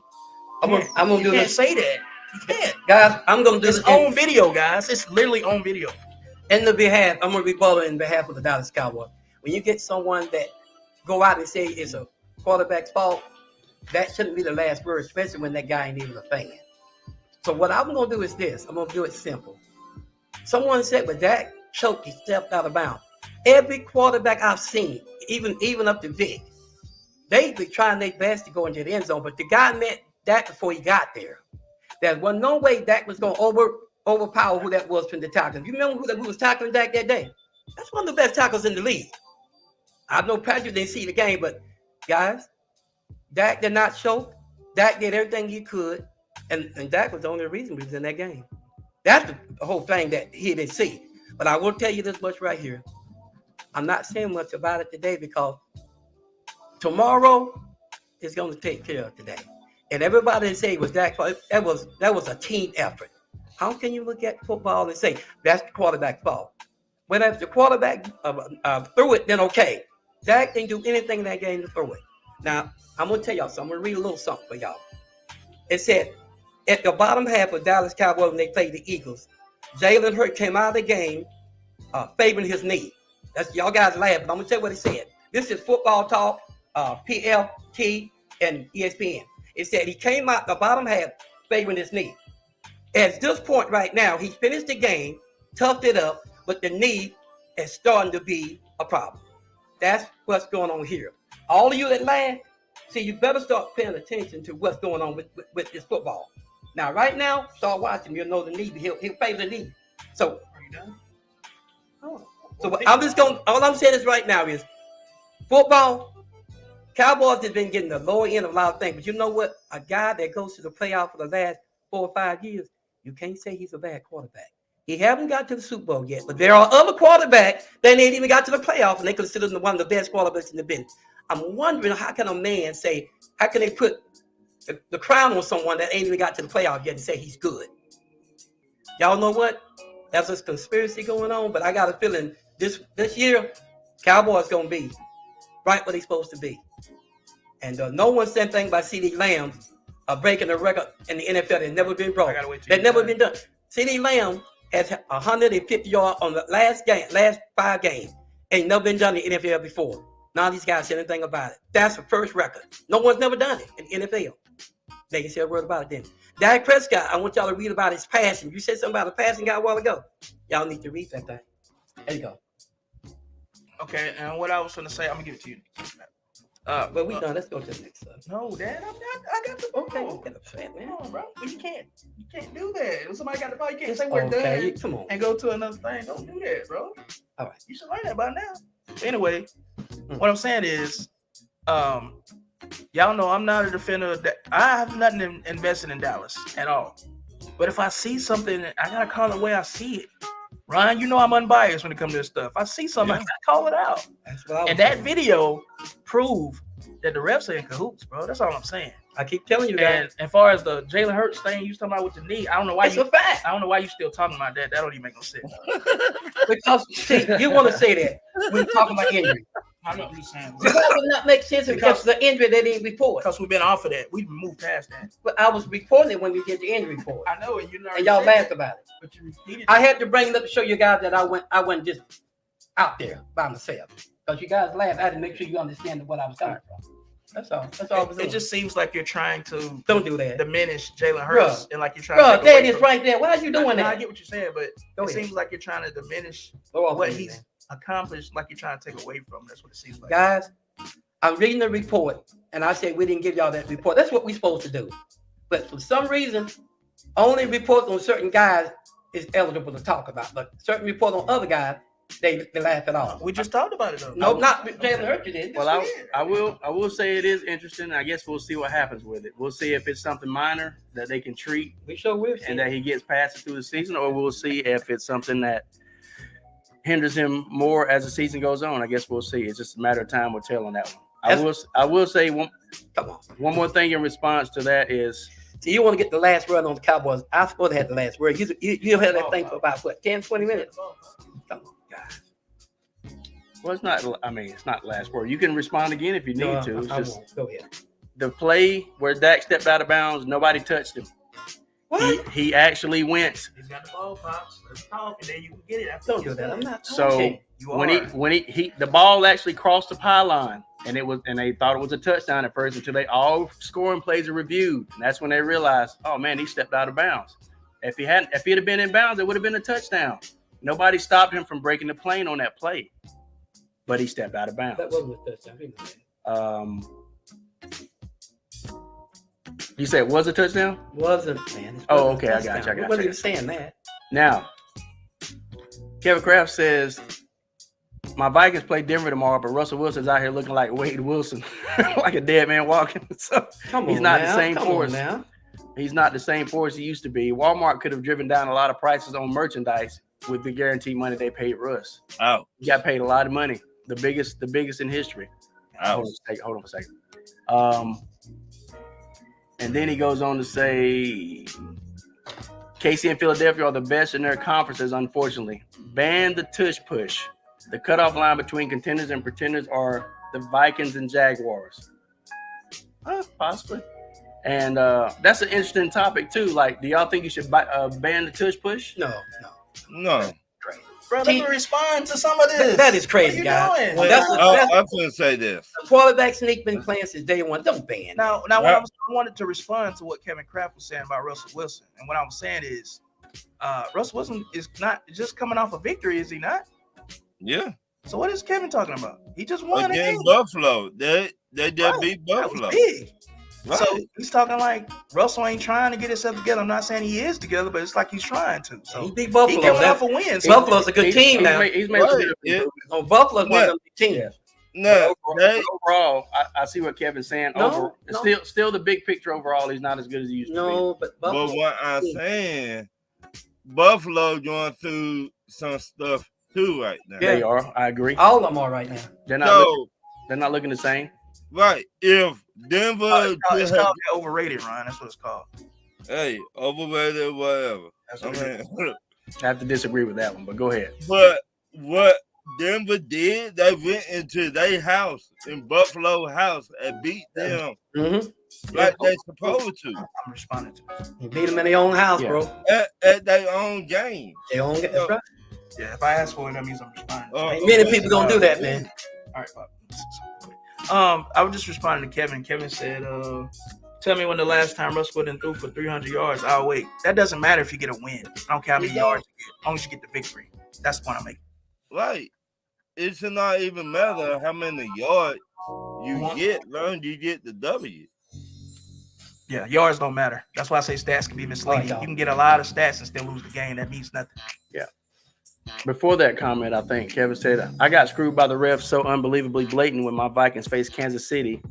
I'm gonna do this. Say that. You can't, guys. I'm gonna do this on video, guys. It's literally on video. I'm gonna rebuttal in behalf of the Dallas Cowboys. When you get someone that go out and say it's a quarterback's fault, that shouldn't be the last word, especially when that guy ain't even a fan. So what I'm gonna do is this. I'm gonna do it simple. Someone said, "But Dak choked, he stepped out of bounds." Every quarterback I've seen, even up to Vic, they be trying their best to go into the end zone, but the guy met Dak before he got there. There was no way Dak was going to overpower who that was from the tackle. You remember who was tackling Dak that day? That's one of the best tackles in the league. I know Patrick didn't see the game, but guys, Dak did not choke. Dak did everything he could, and Dak was the only reason he was in that game. That's the whole thing that he didn't see. But I will tell you this much right here. I'm not saying much about it today because tomorrow is going to take care of today. And everybody say it was Dak. That was a team effort. How can you look at football and say that's the quarterback's fault? When if the quarterback threw it, then okay. Dak didn't do anything in that game to throw it. Now, I'm going to tell y'all something. I'm going to read a little something for y'all. It said, at the bottom half of Dallas Cowboys when they played the Eagles, Jalen Hurts came out of the game favoring his knee. That's y'all guys laugh, but I'm going to tell you what it said. This is Football Talk, PLT, and ESPN. It said he came out the bottom half favoring his knee. At this point right now, he finished the game, toughed it up, but the knee is starting to be a problem. That's what's going on here. All of you that laugh, see, you better start paying attention to what's going on with this football. Now, right now, start watching. You'll know the knee. He'll favor the knee. So, are you done? Oh. So I'm just going. All I'm saying is right now is football. Cowboys have been getting the lower end of a lot of things, but you know what? A guy that goes to the playoff for the last 4 or 5 years, you can't say he's a bad quarterback. He haven't got to the Super Bowl yet, but there are other quarterbacks that ain't even got to the playoff, and they consider him one of the best quarterbacks in the business. I'm wondering how can a man say, how can they put the crown on someone that ain't even got to the playoff yet and say he's good? Y'all know what? There's this conspiracy going on, but I got a feeling this year, Cowboys going to be right where they're supposed to be. And no one said anything about C.D. Lamb breaking the record in the NFL that never been broken. That never been done. C.D. Lamb has 150 yards on the last 5 games. Ain't never been done in the NFL before. None of these guys said anything about it. That's the first record. No one's never done it in the NFL. They can say a word about it then. Dak Prescott, I want y'all to read about his passing. You said something about a passing guy a while ago. Y'all need to read that thing. There you go. Okay, and what I was going to say, I'm going to give it to you. But we done. Let's go to the next subject. No, Dad, I got the ball. Okay, don't get upset, man. Come on, bro. But you can't do that. If somebody got the ball, you can't It's say we're okay. done Come on. and go to another thing. Don't do that, bro. All right. You should learn that by now. Anyway, what I'm saying is, y'all know I'm not a defender of that. I have nothing invested in Dallas at all. But if I see something, I gotta call it the way I see it. Ryan, you know I'm unbiased when it comes to this stuff. I see something, I gotta call it out. That's what I was And that saying. video proved that the refs are in cahoots, bro. That's all I'm saying. I keep telling you that. And as far as the Jalen Hurts thing you was talking about with the knee, I don't know why It's a fact. I don't know why you still talking about that. That don't even make no sense. Because see, you want to say that when you're talking about injury. I'm not just saying That would not make sense if it's the injury they didn't report. because we've been off of that. We've moved past that. But I was reporting it when we did the injury report. I know, and you know, And y'all laughed about it. but you repeated. I had to bring it up to show you guys that I wasn't just out there by myself. Because you guys laughed. I had to make sure you understand what I was coming from. That's all. That's all I was It doing. just seems like you're trying to Don't do that. diminish Jalen Hurts and like you're trying Bro, to. there it is right there. Why are you doing I that? get what you're saying, but Go it ahead. seems like you're trying to diminish Go off what with it, he's man. accomplished, like you're trying to take away from him. That's what it seems like. Guys, I'm reading the report, and I said we didn't give y'all that report. That's what we're supposed to do. But for some reason, only reports on certain guys is eligible to talk about. But certain reports on other guys, they laugh it off. We just talked about it though. No, not Jalen Hurts, you did. Well, I will say it is interesting. I guess we'll see what happens with it. We'll see if it's something minor that they can treat We sure will. and that he gets past it through the season, or we'll see if it's something that hinders him more as the season goes on. I guess we'll see. It's just a matter of time will tell on that one. I will say Come on. one more thing in response to that is See, you want to get the last word on the Cowboys. I'm supposed to have the last word. You had that thing for about, what, 10, 20 minutes? Come on, guys. well, it's not. I mean, it's not the last word. You can respond again if you need to. It's I just won't. Go ahead. the play where Dak stepped out of bounds. Nobody touched him. What? He actually went. He's got the ball, pops. Let's talk, and then you can get it. After Don't do that. I'm not So talking. when he the ball actually crossed the pylon, and they thought it was a touchdown at first until they all scoring plays are reviewed, and that's when they realized, oh man, he stepped out of bounds. If he'd have been in bounds, it would have been a touchdown. Nobody stopped him from breaking the plane on that play, but he stepped out of bounds. That wasn't a touchdown. We know that. You said it was a touchdown? Wasn't, man. It Oh, wasn't a okay, I got touchdown. you. We wasn't even saying that. Now, Kevin Kraft says, my Vikings play Denver tomorrow, but Russell Wilson's out here looking like Wade Wilson, like a dead man walking. So Come on, he's not now. the same Come force. on now. He's not the same force he used to be. Walmart could have driven down a lot of prices on merchandise with the guaranteed money they paid Russ. Out. He got paid a lot of money, the biggest in history. Out. Hold on a second. And then he goes on to say, KC and Philadelphia are the best in their conferences, unfortunately. Ban the tush push. The cutoff line between contenders and pretenders are the Vikings and Jaguars. Possibly. And that's an interesting topic, too. Like, do y'all think you should ban the tush push? No. No. Bro, let me respond to some of this. That is crazy, What are guys. you doing? Well, Well, that's I couldn't say this. the quarterback sneak been playing since day one. Don't ban. Now, I wanted to respond to what Kevin Kraft was saying about Russell Wilson, and what I was saying is, Russell Wilson is not just coming off a victory, is he not? Yeah. So what is Kevin talking about? He just won a game. Against Buffalo. They just Right. beat That was Buffalo. big. Right. So he's talking like Russell ain't trying to get himself together. I'm not saying he is together, but it's like he's trying to. He So beat he Buffalo. coming That- off a win. So Buffalo's a good team now. He's made Right. some good Yeah. improvements. Oh, Buffalo's one of them big teams. No, they, Overall, I see what Kevin's saying. No. Still the big picture overall, he's not as good as he used to be. No, but but Buffalo. what I'm saying, Buffalo going through some stuff too right now. Yeah. They are. I agree. All of them are right now. They're not. So, They're not looking the same. right, if Denver it's could have, called overrated, Ryan. That's what it's called. hey, overrated, whatever. That's I what it is. mean, I have to disagree with that one, but go ahead. but what Denver did, they went into their house, in Buffalo house, and beat them Mm-hmm. like they supposed to I'm responding to this. He beat them in their own house, Yeah. bro. at their own game. They own get that's right. Yeah, if I ask for it, that means I'm responding. Ain't many people gonna do that, man. All right, Bob. I was just responding to Kevin. Kevin said, tell me when the last time Russ Wilson threw for 300 yards. I'll wait. That doesn't matter if you get a win. I don't care how many yards you get, as long as you get the victory. That's the point I'm making. Right. It should not even matter how many yards you get the W. Yeah, yards don't matter. That's why I say stats can be misleading. Oh, yeah. You can get a lot of stats and still lose the game. That means nothing. Yeah. Before that comment, I think Kevin said, I got screwed by the refs so unbelievably blatant when my Vikings faced Kansas City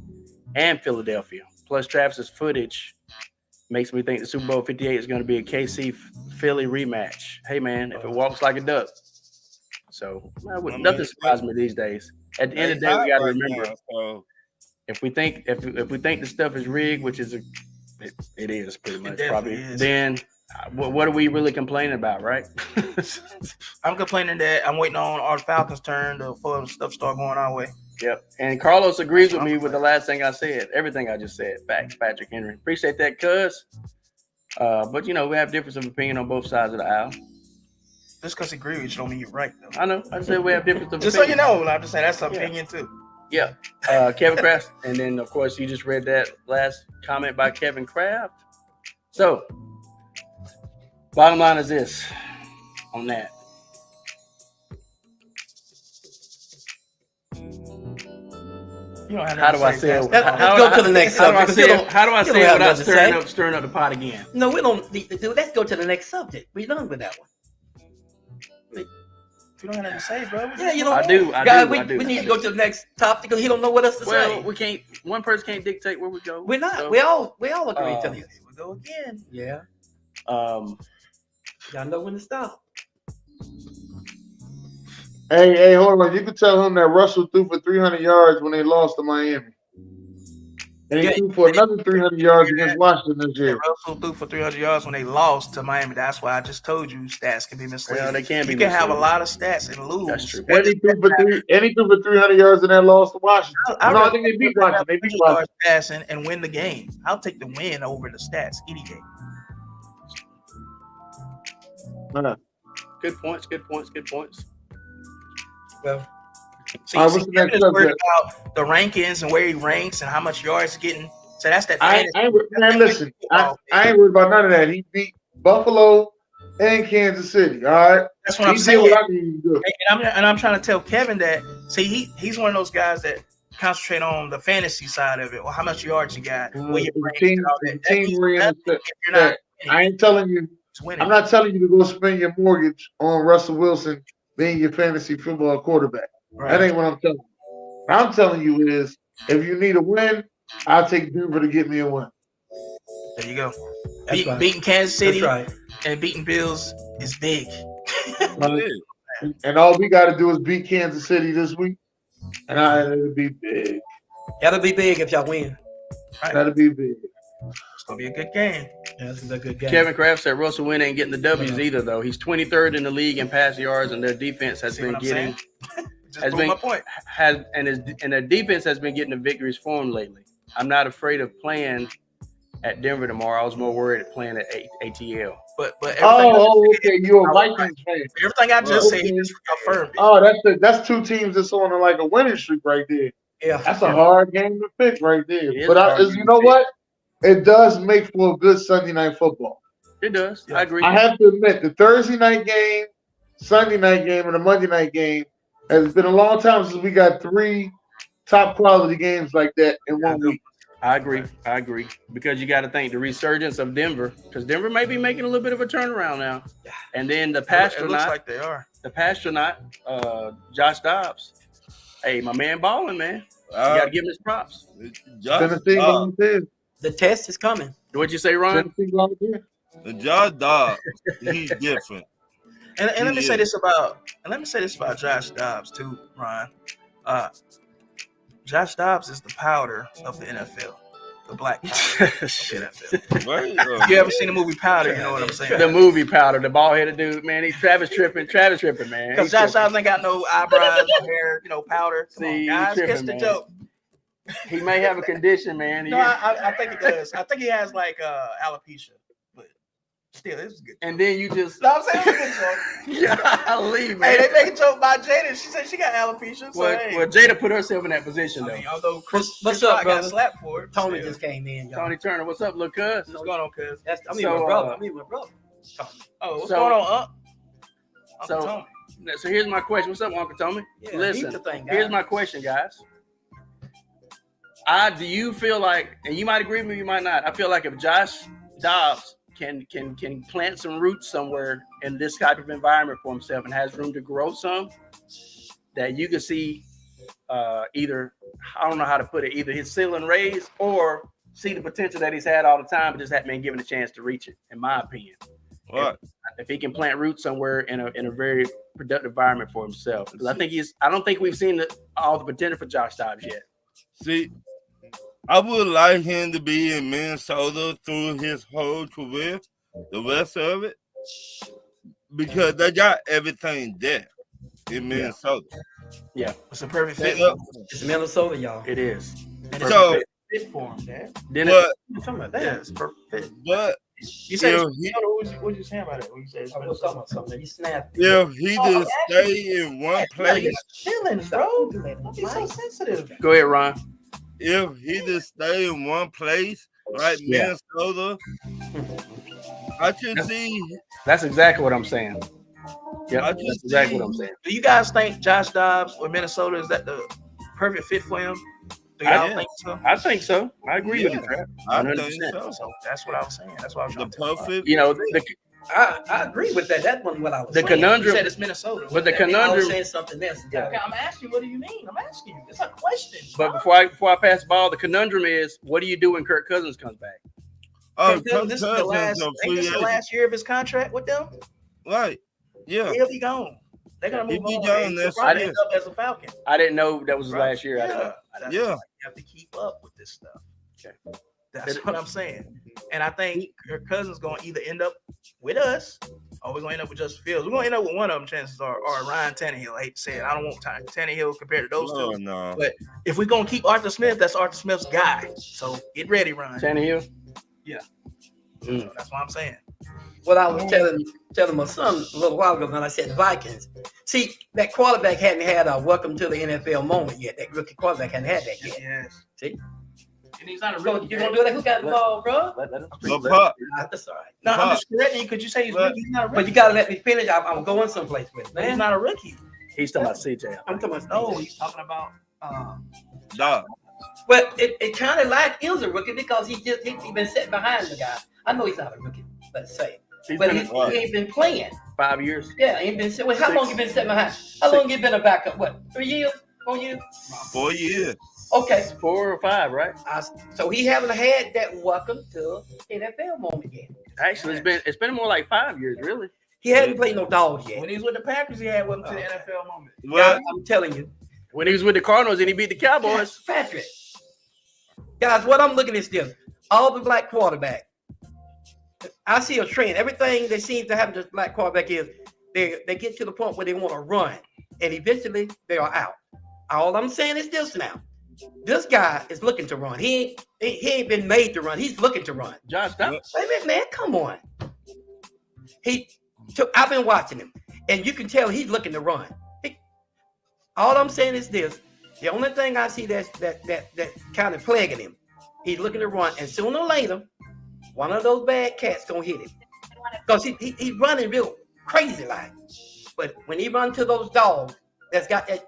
and Philadelphia. Plus, Travis's footage makes me think the Super Bowl 58 is going to be a KC Philly rematch. Hey, man, if it walks like a duck. So, nothing surprises me these days. At the end of the day, we got to remember, if we think the stuff is rigged, which is it is pretty much probably, then what are we really complaining about, right? I'm complaining that I'm waiting on our Falcons' turn before stuff start going our way. Yep. And Carlos agrees with me with the last thing I said. Everything I just said. Facts, Patrick Henry. Appreciate that, cuz. But, we have difference of opinion on both sides of the aisle. Just because you agree with you don't mean you're right, though. I know. I said we have difference of just opinion. So you know, I'm just saying that's an opinion, too. Yeah. Kevin Kraft. And then, of course, you just read that last comment by Kevin Kraft. So, bottom line is this on that. You don't have How do I say it? Let's go to the next subject. How do I say it without stirring up the pot again? No, we don't need to do. Let's go to the next subject. We're done with that one. You don't have nothing to say, bro. Yeah, you know. I do. We need to go to the next topic because he don't know what else to say. Well, we can't. One person can't dictate where we go. We're not. So, we all agree to this. We go again. Yeah. Y'all know when to stop. Hey, hold on. You can tell him that Russell threw for 300 yards when they lost to Miami. And he threw for another 300 yards against Washington this year. Russell threw for 300 yards when they lost to Miami. That's why I just told you stats can be misleading. Well, they can be. You can have a lot of stats and lose. That's true. And he threw for 300 yards in that loss to Washington. I think they beat Washington. They beat Washington. Passing and win the game. I'll take the win over the stats any day. Good points. Well, see, Kevin is worried about the rankings and where he ranks and how much yards he's getting. So that's that. I ain't worried about none of that. He beat Buffalo and Kansas City. All right, that's what I'm saying. What I need to do. And I'm trying to tell Kevin that. See, he's one of those guys that concentrate on the fantasy side of it, or how much yards you got, where you I ain't telling you. I'm not telling you to go spend your mortgage on Russell Wilson being your fantasy football quarterback. Right. That ain't what I'm telling you. What I'm telling you is, if you need a win, I'll take Denver to get me a win. There you go. Beating Kansas City and beating Bills is big. And all we got to do is beat Kansas City this week, and it'll be big. That'll be big if y'all win. Right. That'll be big. It's gonna be a good game. Yeah, it's a good game. Kevin Kraft said Russell Wynn ain't getting the W's either, though. He's 23rd in the league in pass yards, and their defense has been getting and their defense has been getting the victories for him lately. I'm not afraid of playing at Denver tomorrow. I was more worried at playing at ATL. But okay, you're a Vikings fan. Everything I just said, he just confirmed. Oh, that's two teams that's on like a winning streak right there. Yeah, that's a hard game to pick right there. But you know what? It does make for a good Sunday night football. It does. Yeah. I agree. I have to admit, the Thursday night game, Sunday night game, and the Monday night game has been a long time since we got 3 top quality games like that in 1 week. I agree. Because you got to think the resurgence of Denver, because Denver may be making a little bit of a turnaround now. And then the Pastronaut. It looks like they are. The Pastronaut, Josh Dobbs. Hey, my man balling, man. You got to give him his props. The test is coming. What'd you say, Ron? The Josh Dobbs, he's different. And let me say this about Josh Dobbs too, Ron. Josh Dobbs is the powder of the NFL. The black powder of the NFL. You ever seen the movie Powder, you know what I'm saying? The movie Powder, the bald-headed dude, man. He's Travis tripping, man. Because Josh Dobbs ain't got no eyebrows, no hair, powder. Come on, guys, catch the joke. He may have a condition, man. No, I think he does. I think he has like alopecia, but still, it was good. And then you just. No, I'm saying it was a good joke. Yeah, I'll leave, man. Hey, they make a joke about Jada. She said she got alopecia. So well, Jada put herself in that position, though. Although what's up, brother? Got slapped for it. Tony just came in. Y'all. Tony Turner, what's up, little cuz? What's going on, cuz? I mean, my brother. Tony. Oh, what's going on, Uncle Tommy? So here's my question. What's up, Uncle Tommy? Yeah, listen, here's my question, guys. Do you feel like, and you might agree with me, you might not. I feel like if Josh Dobbs can plant some roots somewhere in this type of environment for himself and has room to grow some, that you can see either, I don't know how to put it, either his ceiling raised or see the potential that he's had all the time, but just hadn't been given a chance to reach it, in my opinion. What? If he can plant roots somewhere in a very productive environment for himself, because I don't think we've seen all the potential for Josh Dobbs yet. See, I would like him to be in Minnesota through his whole career, the rest of it, because they got everything there in Minnesota. Yeah, It's a perfect fit. It's Minnesota, y'all. it is. And So, it's a fit for him, Dad. Then but, Something like that. Yeah, it's a perfect fit. but You said Yeah, what you saying about it? When you said it's I was talking about something. You snapped. if he just stay in one place, feelings, bro. Don't be so sensitive. go ahead, Ron. if he just stay in one place, like Yeah. Minnesota, I can see. That's exactly what I'm saying. Yeah, I that's just exactly see- what I'm saying. Do you guys think Josh Dobbs with Minnesota is that the perfect fit for him? Do y'all Yeah. think so? I think so. I agree with you, Trap. I 100%. think so. So that's what I was saying. That's what I was The trying to tell you. perfect. You know, I agree with that. That wasn't what I was The saying. conundrum- You said it's Minnesota. but the I was conundrum. saying something else. Okay, I'm asking you, what do you mean? I'm asking you. It's a question. But before I pass the ball, the conundrum is, what do you do when Kirk Cousins comes back? Oh, This is the last. Ain't this the last year of his contract with them? Right. Yeah. He'll be gone. They're gonna He'll move be on. gone and next he'll probably year. end up as a Falcon. I didn't know that was his Right. last year. I didn't know. That's Yeah. why you have to keep up with this stuff. Okay. That's what I'm saying. And I think Kirk Cousins gonna either end up with us or we're gonna end up with Justin Fields. We're gonna end up with one of them, chances are, or Ryan Tannehill. I hate to say it. I don't want Tannehill compared to those Oh two. no. But if we're gonna keep Arthur Smith, that's Arthur Smith's guy. So get ready, Ryan. Tannehill? So that's what I'm saying. What I was telling my son a little while ago when I said the Vikings. See, that quarterback hadn't had a welcome to the NFL moment yet. That rookie quarterback hadn't had that yet. Yes. See? And he's not a So rookie. you gonna do that? Who got the ball, bro? Let him But speak. Pop, That's all right. No, I'm But- just correcting you because you say he's rookie. He's not a rookie. But you gotta let me finish. I'm going someplace with it, But he's man. not a rookie. He's talking about CJ. I'm talking about No, he's talking about dog. Well, it kind of like is a rookie because he been sitting behind the guy. I know he's not a rookie, let's say, He's but been he ain't been playing. 5 years. Yeah, he ain't been. Well, how long you been sitting behind? How long you been a backup? What, 3 years? 4 years? 4 years. Okay, 4 or 5, right? so he haven't had that welcome to NFL moment yet. Actually, it's been more like 5 years, really. He hadn't played no dogs yet. when he was with the Packers, he had with him to the NFL moment. Guys, What? I'm telling you, When he was with the Cardinals and he beat the Cowboys. Patrick. Guys, what I'm looking at is this: all the black quarterback. I see a trend. Everything that seems to happen to black quarterback is they get to the point where they want to run, and eventually they are out. All I'm saying is this now: this guy is looking to run. He ain't been made to run. He's looking to run. Josh Dobbs. Wait a minute, man. Come on. I've been watching him, and you can tell he's looking to run. All I'm saying is this: the only thing I see that kind of plaguing him, he's looking to run, and sooner or later, one of those bad cats gonna hit him because he's running real crazy like. But when he run to those dogs that's got that,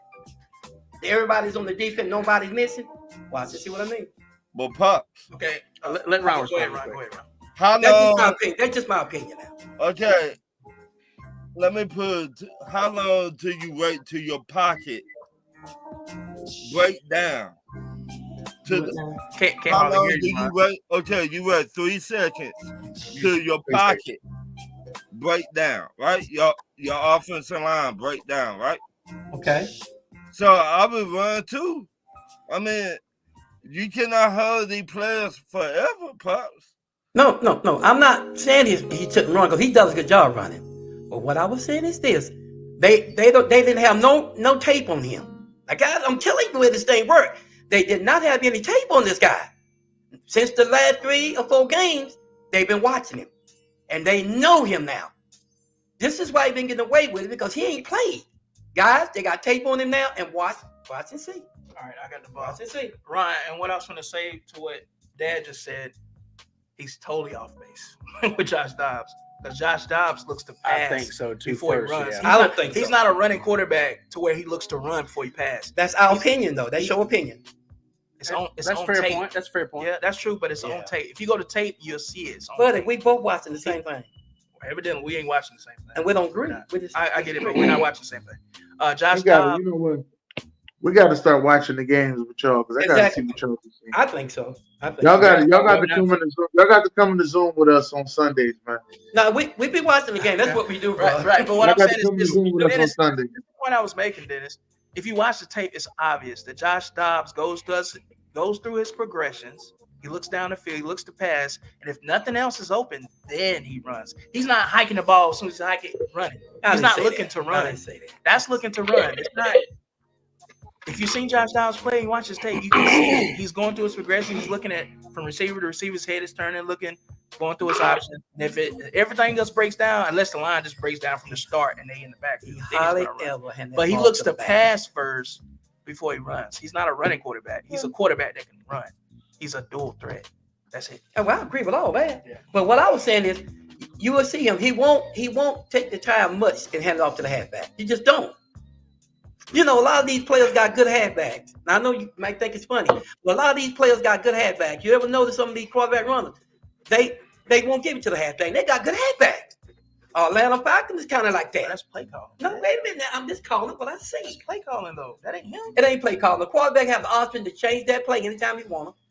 everybody's on the defense, nobody's missing. Watch and see what I mean. But Pop, Okay. Let Ron Go ahead, respond. Ron. Go ahead, Ron. how That's just my long? opinion. That's just my opinion now. Okay. Let me put. How long till you wait till your pocket break down? To the, Can't how hardly long hear do you, you Ron. wait? Okay, you wait 3 seconds till your pocket break down, right? Your offensive line break down, right? Okay. So I would run too. I mean, you cannot hold these players forever, Pops. No. I'm not saying he shouldn't run because he does a good job running. But what I was saying is this: they didn't have no tape on him. Like guys, I'm telling you where this thing worked. They did not have any tape on this guy. Since the last 3 or 4 games, they've been watching him, and they know him now. This is why he's been getting away with it because he ain't played. Guys, they got tape on him now, and watch and see. All right, I got the ball. Watch and see. Ryan, and what I was going to say to what Dad just said, he's totally off base with Josh Dobbs. Because Josh Dobbs looks to pass I think so too. before First, he runs. yeah. I don't think He's so. not a running quarterback to where he looks to run before he passes. That's our opinion, though. That's your opinion. It's on That's fair tape. point. That's a fair point. Yeah, that's true, but it's on tape. If you go to tape, you'll see it. It's on But tape. we both watching the same thing. Evidently, we ain't watching the same thing. And we don't agree. I get it, but we're not watching the same thing. Josh You got Dobbs. you know what? We got to start watching the games with y'all because I got to see what y'all can see. I think so. Y'all got to come in the Zoom. Y'all got to come in the Zoom with us on Sundays, man. No, we be watching the game. That's what we do, bro. Right. But what Y'all I'm got saying to come in the is, Zoom with us on Dennis, Sunday. the point I was making, Dennis. If you watch the tape, it's obvious that Josh Dobbs goes through his progressions. He looks down the field, he looks to pass, and if nothing else is open, then he runs. He's not hiking the ball as soon as he's running. He's not looking to run. That's looking to run. It's not. If you've seen Josh Dobbs play and watch his tape, you can see it. He's going through his progression. He's looking at from receiver to receiver. His head is turning, going through his options. And if everything else breaks down, unless the line just breaks down from the start and they in the back, but he looks to pass first before he runs. He's not a running quarterback. He's a quarterback that can run. He's a dual threat. That's it. Oh, well, I agree with all that. Yeah. But what I was saying is, you will see him. He won't take the time much and hand it off to the halfback. He just don't. You know, a lot of these players got good halfbacks. Now, I know you might think it's funny, but a lot of these players got good halfbacks. You ever notice some of these quarterback runners? They won't give it to the halfback. They got good halfbacks. Atlanta Falcons is kind of like that. That's play calling. No, wait a minute. I'm just calling what I say. That's play calling, though. That ain't him. It ain't play calling. The quarterback have the option to change that play anytime he want to.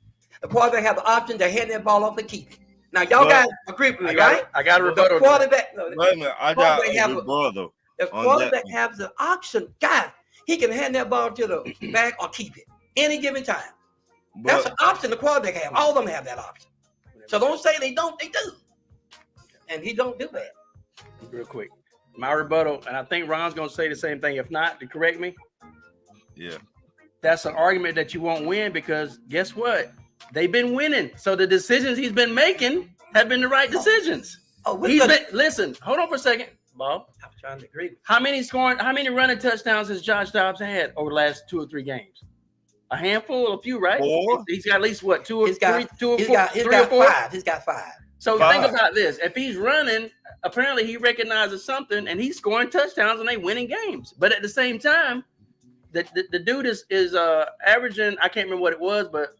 The quarterback have the option to hand that ball off and keep it. Now, y'all guys agree with me, right? I got a rebuttal. The quarterback. No, Wait a minute, I got a brother. the quarterback has the option. God, he can hand that ball to the back or keep it any given time. That's an option the quarterback have. All of them have that option. So don't say they don't. They do. And he don't do that. Real quick. My rebuttal, and I think Ron's going to say the same thing. If not, to correct me. Yeah. That's an argument that you won't win because guess what? They've been winning. So the decisions he's been making have been the right decisions. Listen, hold on for a second, Bob. I'm trying to agree. How many running touchdowns has Josh Dobbs had over the last 2 or 3 games? A handful, a few, right? 4. He's got at least what, 2 or 3 or 4? He's got 5. He's got 5. So think about this. If he's running, apparently he recognizes something and he's scoring touchdowns and they winning games. But at the same time, the dude is averaging, I can't remember what it was, but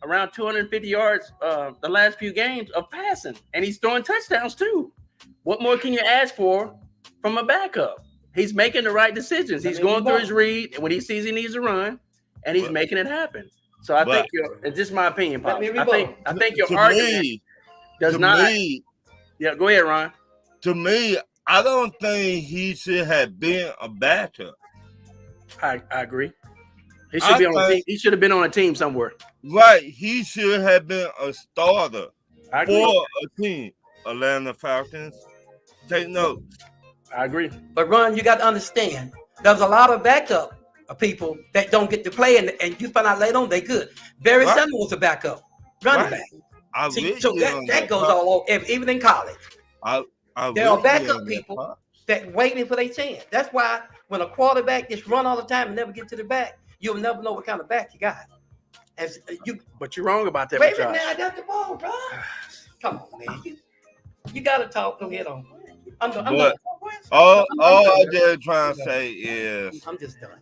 around 250 yards the last few games of passing. And he's throwing touchdowns too. What more can you ask for from a backup? He's making the right decisions. He's going through his read when he sees he needs to run, and he's making it happen. So I think it's just my opinion, Pop. I think your argument does not. Yeah, go ahead, Ron. To me, I don't think he should have been a backup. I agree. He should be on a team. He should have been on a team somewhere. Right. He should have been a starter I agree. for a team. Atlanta Falcons. Take notes. I agree. But Ron, you got to understand, there's a lot of backup of people that don't get to play, and you find out later on they good. Barry Sanders was a backup running back. So that goes all over, even in college. There are backup people that waiting for their chance. That's why when a quarterback just run all the time and never get to the back, you'll never know what kind of back you got. But you're wrong about that. Wait a minute, now I got the ball, bro. Come on, man. You got to talk. Go ahead on. All I just trying to say is, I'm just done.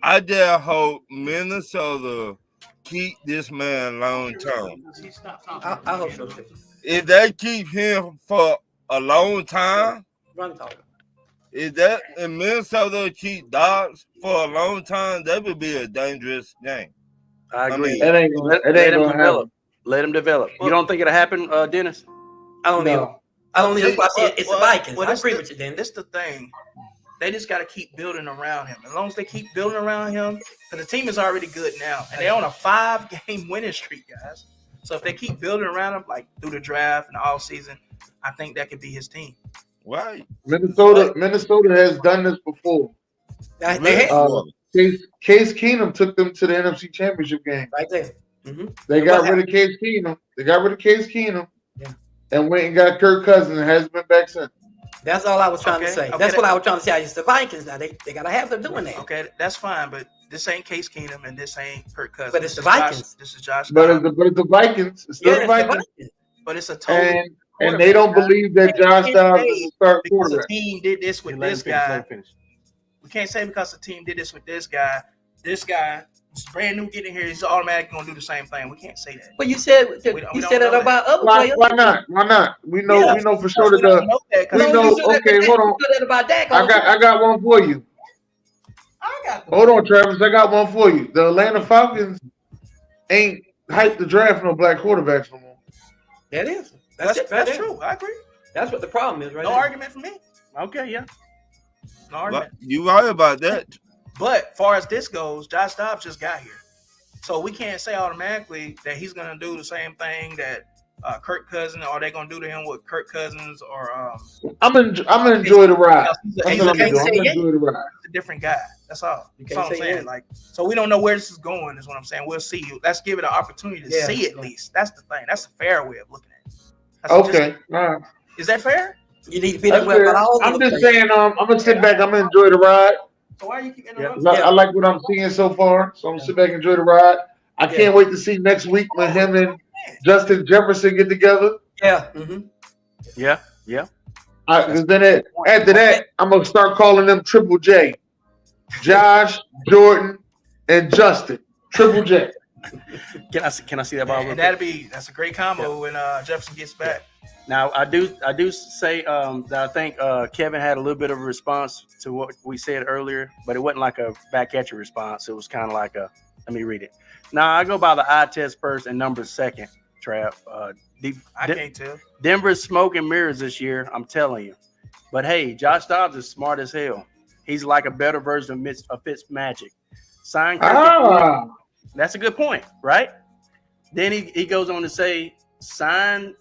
I just hope Minnesota keep this man long term. I hope so too. If they keep him for a long time, Run talk. if Minnesota keep Dobbs for a long time, that would be a dangerous game. I agree. It ain't gonna happen. Let him develop. You don't think it'll happen, Dennis? I don't know. I don't know. It's the Vikings. I agree with you, Dennis. This is the thing. They just got to keep building around him. As long as they keep building around him, because the team is already good now, and they're on a 5-game winning streak, guys. So if they keep building around him, like through the draft and the offseason, I think that could be his team. Right. Minnesota has done this before. Case Keenum took them to the NFC Championship game. Right there. Mm-hmm. They got rid of Case Keenum. Yeah. And went and got Kirk Cousins and hasn't been back since. That's all I was trying to say. That's what I was trying to say. It's the Vikings now. They got to have them doing that. Okay, that's fine, but this ain't Case Keenum and this ain't Kirk Cousins. But it's the Vikings. This is Josh. But it's the Vikings. It's still the Vikings. But it's a total. And they don't believe that Josh Dobbs is a start quarterback. The team did this with this guy. We can't say because the team did this with this guy It's brand new getting here. He's automatically gonna do the same thing. We can't say that. But you said We you don't said know that about other Why, players. why not? Why not? We know Yeah. we know for sure We that don't know that we because No, know. you said that Okay, about hold Dak. on. You said that about Dak. all the time. I got one for you. I got the Hold on, Travis. I got one for you. The Atlanta Falcons ain't hyped the draft no black quarterbacks no more. That is. That's it right there. true. I agree. That's what the problem is, right? No there. argument for me. Okay, yeah. No argument. You right about that. But far as this goes, Josh Dobbs just got here. So we can't say automatically that he's going to do the same thing that Kirk Cousins, or they going to do to him with Kirk Cousins, or I'm gonna enjoy the ride. That's he's what I'm a, gonna do. I'm gonna enjoy the ride. a different guy. That's all. You That's can't all I'm say saying. that. Like, so we don't know where this is going. Is what I'm saying. We'll see. Let's give it an opportunity to Yeah. see at least. That's the thing. That's a fair way of looking at it. That's Okay. All right. Is that fair? You need to be That's that way fair. about all I'm of the just players. saying. I'm gonna sit back. I'm gonna enjoy the ride. So why you keep interrupting? Yeah. I like what I'm seeing so far. So I'm gonna sit back and enjoy the ride. I Yeah. can't wait to see next week when him and Justin Jefferson get together. Yeah. Mm-hmm. Yeah, yeah. Because then after that, I'm gonna start calling them Triple J, Josh, Jordan, and Justin. Triple J. Can I see that ball? real And quick? that's a great combo when Jefferson gets back. Now I do say that I think Kevin had a little bit of a response to what we said earlier, but it wasn't like a back at you response. It was kind of like a, let me read it. Now I go by the eye test first and numbers second. Trap. I can't tell. Denver's smoke and mirrors this year. I'm telling you. But hey, Josh Dobbs is smart as hell. He's like a better version of Fitzmagic. Sign Kirk. That's a good point, right? Then he goes on to say, sign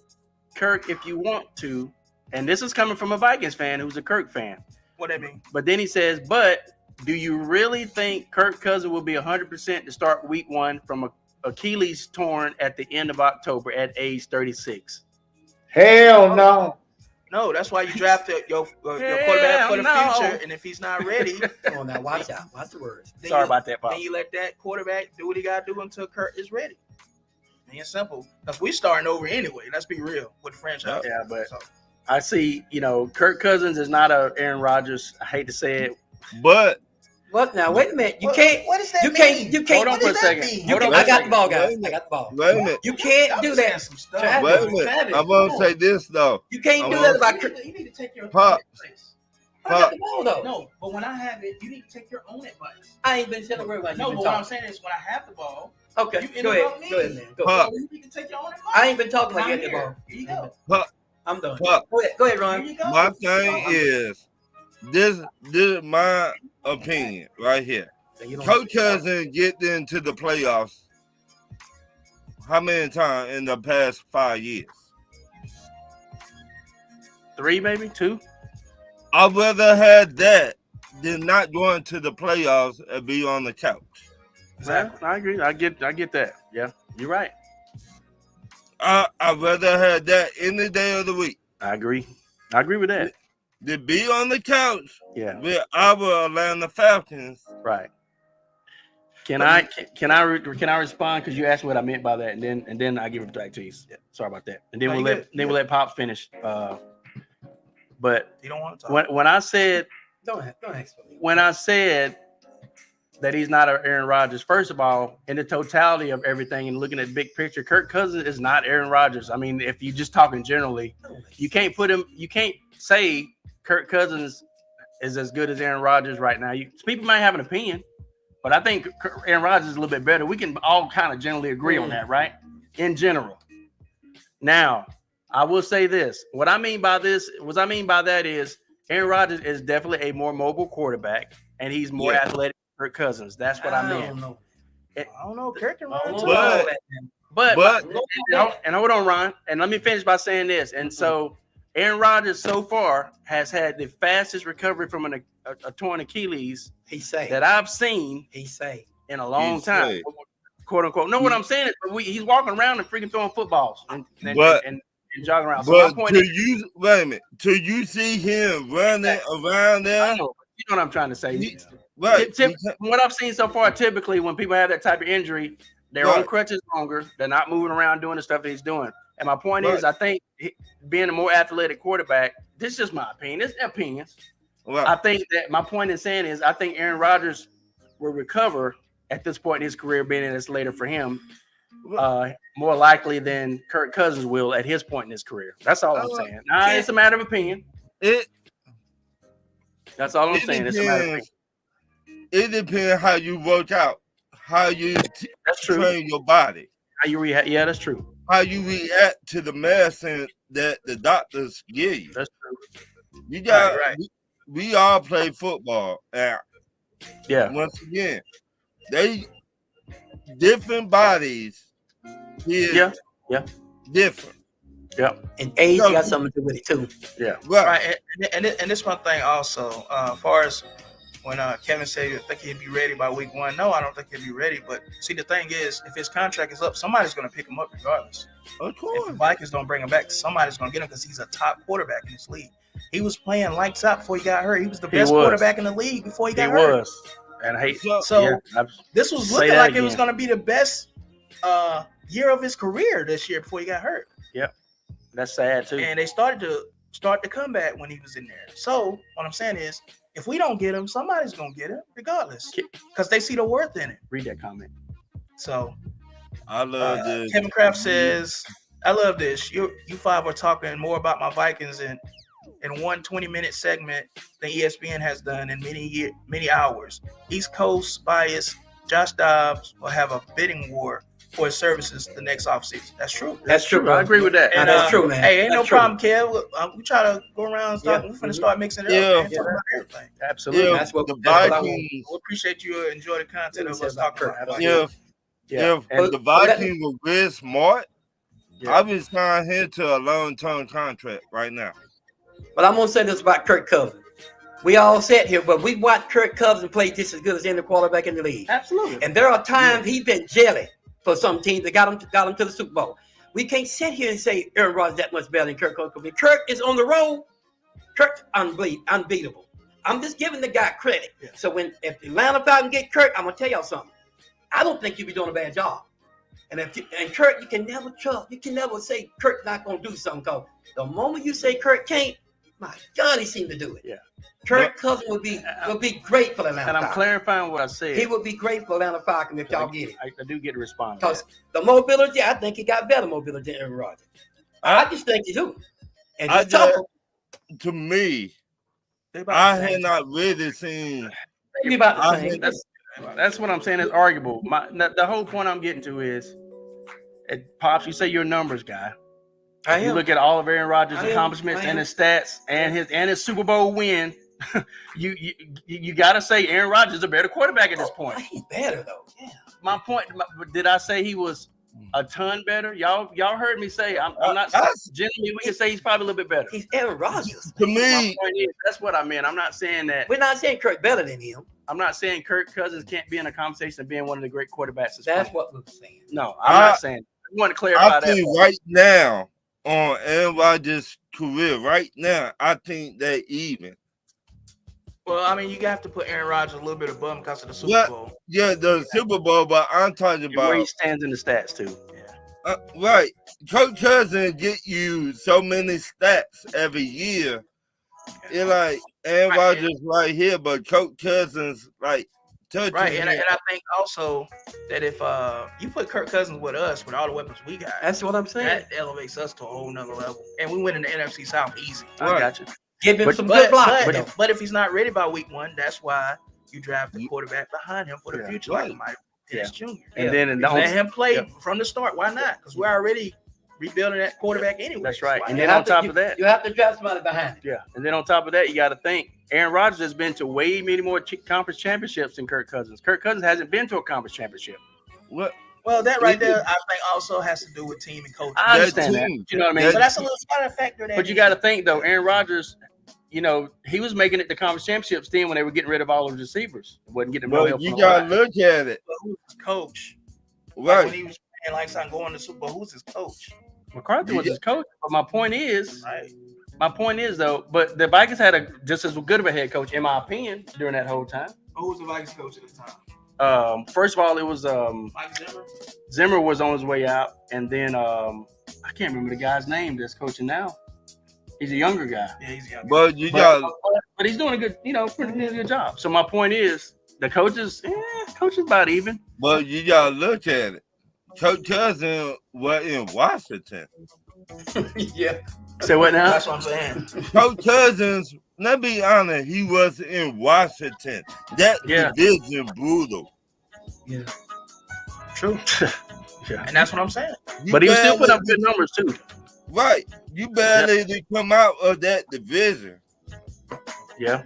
Kirk if you want to. And this is coming from a Vikings fan who's a Kirk fan. What that mean? But then he says, but do you really think Kirk Cousins will be 100% to start week one from Achilles torn at the end of October at age 36? Hell no. No, that's why you drafted your quarterback for the future. And if he's not ready, Come on now, watch out. Watch the words. Sorry about that, Bob. then you let that quarterback do what he got to do until Kirk is ready. And it's simple. Because we starting over anyway. Let's be real with the franchise. Yeah, but So, I see, Kirk Cousins is not a Aaron Rodgers. I hate to say it. But What now? Wait a minute. You can't. What does that You mean? can't. You can't. Hold on for a second. You Hold on can, for I a got the second. ball, guys. Wait a minute. I got the ball. wait a minute. You can't do that. Some stuff. Travis. Wait a minute. Travis, I'm gonna come say on. this though. You can't do I'm that on- about. You need to take your Pop. advice. I got the ball though. No, but when I have it, you need to take your own advice. I ain't been saying a word about No, you. but what I'm saying is when I have the ball, Okay, you go ahead. interrupt me. Go ahead, man. Go. Pop. you need to take your own advice. I ain't been talking about I'm you at the here. ball. Here you go. Pop. I'm done. Pop. Go ahead, Here Ron. you go. My thing is this is my opinion right here. You don't- Coach Cousins get into the playoffs how many times in the past 5 years? 3, maybe 2. I'd rather have that than not going to the playoffs and be on the couch. Yeah, I agree. I get that. Yeah, you're right. I'd rather have that any day of the week I agree. I agree with that. than be on the couch Yeah, with our Atlanta Falcons. right. Can I respond because you asked what I meant by that, and then I give it back to you. Yeah, sorry about that. And then No, we'll you let good. we'll let Pops finish. But You don't want to talk. when I said Don't ask for me. when I said that he's not Aaron Rodgers, first of all, in the totality of everything and looking at the big picture, Kirk Cousins is not Aaron Rodgers. I mean, if you just talking generally, you can't say Kirk Cousins is as good as Aaron Rodgers right now. People might have an opinion, but I think Aaron Rodgers is a little bit better. We can all kind of generally agree on that, right? In general. Now, I will say this. What I mean by that is Aaron Rodgers is definitely a more mobile quarterback, and he's more athletic than Kirk Cousins. That's what I meant. I don't know. Kirk and Ryan. But and hold on, Ron, and let me finish by saying this. And so Aaron Rodgers so far has had the fastest recovery from a torn Achilles that I've seen in a long time, quote unquote. No, what I'm saying is he's walking around and freaking throwing footballs and jogging around. So my But point is, wait a minute, till you see him running around there, I know, you know what I'm trying to say. right? From what I've seen so far, typically when people have that type of injury, they're on crutches longer. They're not moving around doing the stuff that he's doing. And my point is, I think being a more athletic quarterback, this is just my opinion. It's opinions. Right. I think that my point in saying is I think Aaron Rodgers will recover at this point in his career, being in this later for him, more likely than Kirk Cousins will at his point in his career. That's all I'm saying. Nah, it's a matter of opinion. That's all I'm saying. It's a matter of opinion. It depends how you work out, how you That's true. train your body, How you react? Yeah, that's true. how you react to the medicine that the doctors give you. That's true. You got Right. we all play football, and Yeah. once again, they different bodies is Yeah. different. Yeah. And age So- got something to do with it too. Yeah. Right, and this one thing also, as far as when Kevin said you think he'd be ready by week 1, no, I don't think he'd be ready. But see, the thing is, if his contract is up, somebody's going to pick him up regardless. Of If the course. Vikings don't bring him back, somebody's going to get him because he's a top quarterback in this league. He was playing lights out before he got hurt. He was the best quarterback in the league before he got hurt. was. And I hate So this was Say looking that like it was again. going to be the best year of his career this year before he got hurt. that's sad too. And they started the comeback when he was in there. So what I'm saying is, if we don't get him, somebody's gonna get him regardless, because they see the worth in it. Read that comment. So I love this. Kevin Kraft says, "I love this. You five are talking more about my Vikings in one 20-minute segment than ESPN has done in many hours. East Coast bias. Josh Dobbs will have a bidding war for his services the next offseason." That's true. That's true. I agree with that. And, That's true, man. Hey, ain't That's no true. problem, Kev. We try to go around and start. Yeah. We're finna start mixing it Yeah. up, man. Talk about everything. Absolutely. If That's what- the that's what I Vikings, We appreciate you enjoy the content of us About talking Kirk. about it. if Yeah. if And the Vikings were real smart, Yeah. I would sign him to a long-term contract right now. But I'm gonna say this about Kirk Cousins. We all sat here, but we watched Kirk Cousins play just as good as any quarterback in the league. Absolutely. And there are times he's been jelly for some teams that got him to the Super Bowl. We can't sit here and say Aaron Rodgers that much better than Kirk Cousins. Kirk is on the road. Kirk's unbeatable. I'm just giving the guy credit. Yeah. So if the Atlanta Falcons get Kirk, I'm gonna tell y'all something. I don't think you'll be doing a bad job. And Kirk, you can never trust. You can never say Kirk's not gonna do something. Cause the moment you say Kirk can't, my God, he seemed to do it. Yeah. Kirk Cousins would be great for the Atlanta And I'm Falcons. clarifying what I said. He would be great for Atlanta Falcons if y'all get it. I do get a response. Because the mobility, I think he got better mobility than Aaron Rodgers. I just think he do. And I he's tougher. To me, They about I the same. had not really seen. Maybe about the I same. think That's what I'm saying. It's arguable. The whole point I'm getting to is, Pops, you say you're a numbers guy. I You am. look at all of Aaron Rodgers' I am. accomplishments I and am. his stats and his Super Bowl win. you got to say Aaron Rodgers is a better quarterback at this point. He's better though. Yeah. My point. Did I say he was a ton better? Y'all heard me say I'm not. Generally, we can say he's probably a little bit better. He's Aaron Rodgers. To My me, point is, that's what I meant. I'm not saying that. We're not saying Kirk better than him. I'm not saying Kirk Cousins can't be in a conversation of being one of the great quarterbacks. That's what we're saying. No, I'm not saying. I want to clarify I that. think part. right now on Aaron Rodgers' career, right now, I think they're even. Well, I mean, you have to put Aaron Rodgers a little bit above him because of the Super Yeah. Bowl. Yeah, the Super Bowl, but I'm talking Where he about stands in the stats too. right. Kirk Cousins get you so many stats every year. It's like Aaron Right. Rodgers right here, but Kirk Cousins like touching Right, and it. I think also that if you put Kirk Cousins with us, with all the weapons we got, That's what I'm saying. that elevates us to a whole nother level. And we win in the NFC South easy. I got you. Give him But- some good blocks. But if he's not ready by week 1, that's why you draft the quarterback behind him for the Yeah. future, Right. like Mike Penix Jr. And then Let him play Yeah. from the start. Why not? Because we're already rebuilding that quarterback anyway. That's right. Why And not? then on top of that, you have to draft somebody behind him. yeah. And then on top of that, you got to think Aaron Rodgers has been to way many more conference championships than Kirk Cousins. Kirk Cousins hasn't been to a conference championship. What? Well, that right there, I think also has to do with team and coaching. I understand that. team. You know what I mean? So that's a little kind of factor that. But you got to think though, Aaron Rodgers, he was making it to conference championships then when they were getting rid of all those receivers. Wasn't getting no help But you from the gotta line. look at it. But who's his coach? Like Right. when he was playing like something going to Super Bowl, who's his coach? McCarthy was his coach. But my point is, Right. though, but the Vikings had just as good of a head coach, in my opinion, during that whole time. Who was the Vikings coach at the time? First of all, it was Mike Zimmer. Zimmer was on his way out, and then I can't remember the guy's name that's coaching now. He's a younger guy, Yeah, he's young. But you but, got but he's doing a good, pretty good job. So my point is, The coaches about even. But you gotta look at it. Coach Cousins was in Washington. Yeah. Say what now? That's what I'm saying. Coach Cousins, let's be honest, he was in Washington. That division brutal. Yeah. True. Yeah. And that's what I'm saying. But he was still putting up good numbers too. Right. You barely to come out of that division. Yeah.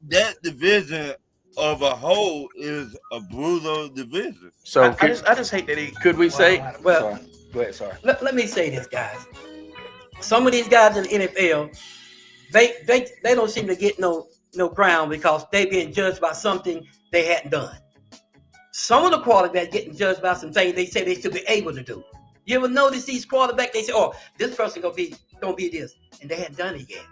That division of a whole is a brutal division. So I just hate that he. could we say? Well, Sorry. Go ahead. Sorry. let me say this, guys. Some of these guys in the NFL, they don't seem to get no ground because they being judged by something they hadn't done. Some of the quarterbacks getting judged by some things they say they should be able to do. You ever notice these quarterbacks? They say, "Oh, this person gonna be this," and they hadn't done it yet.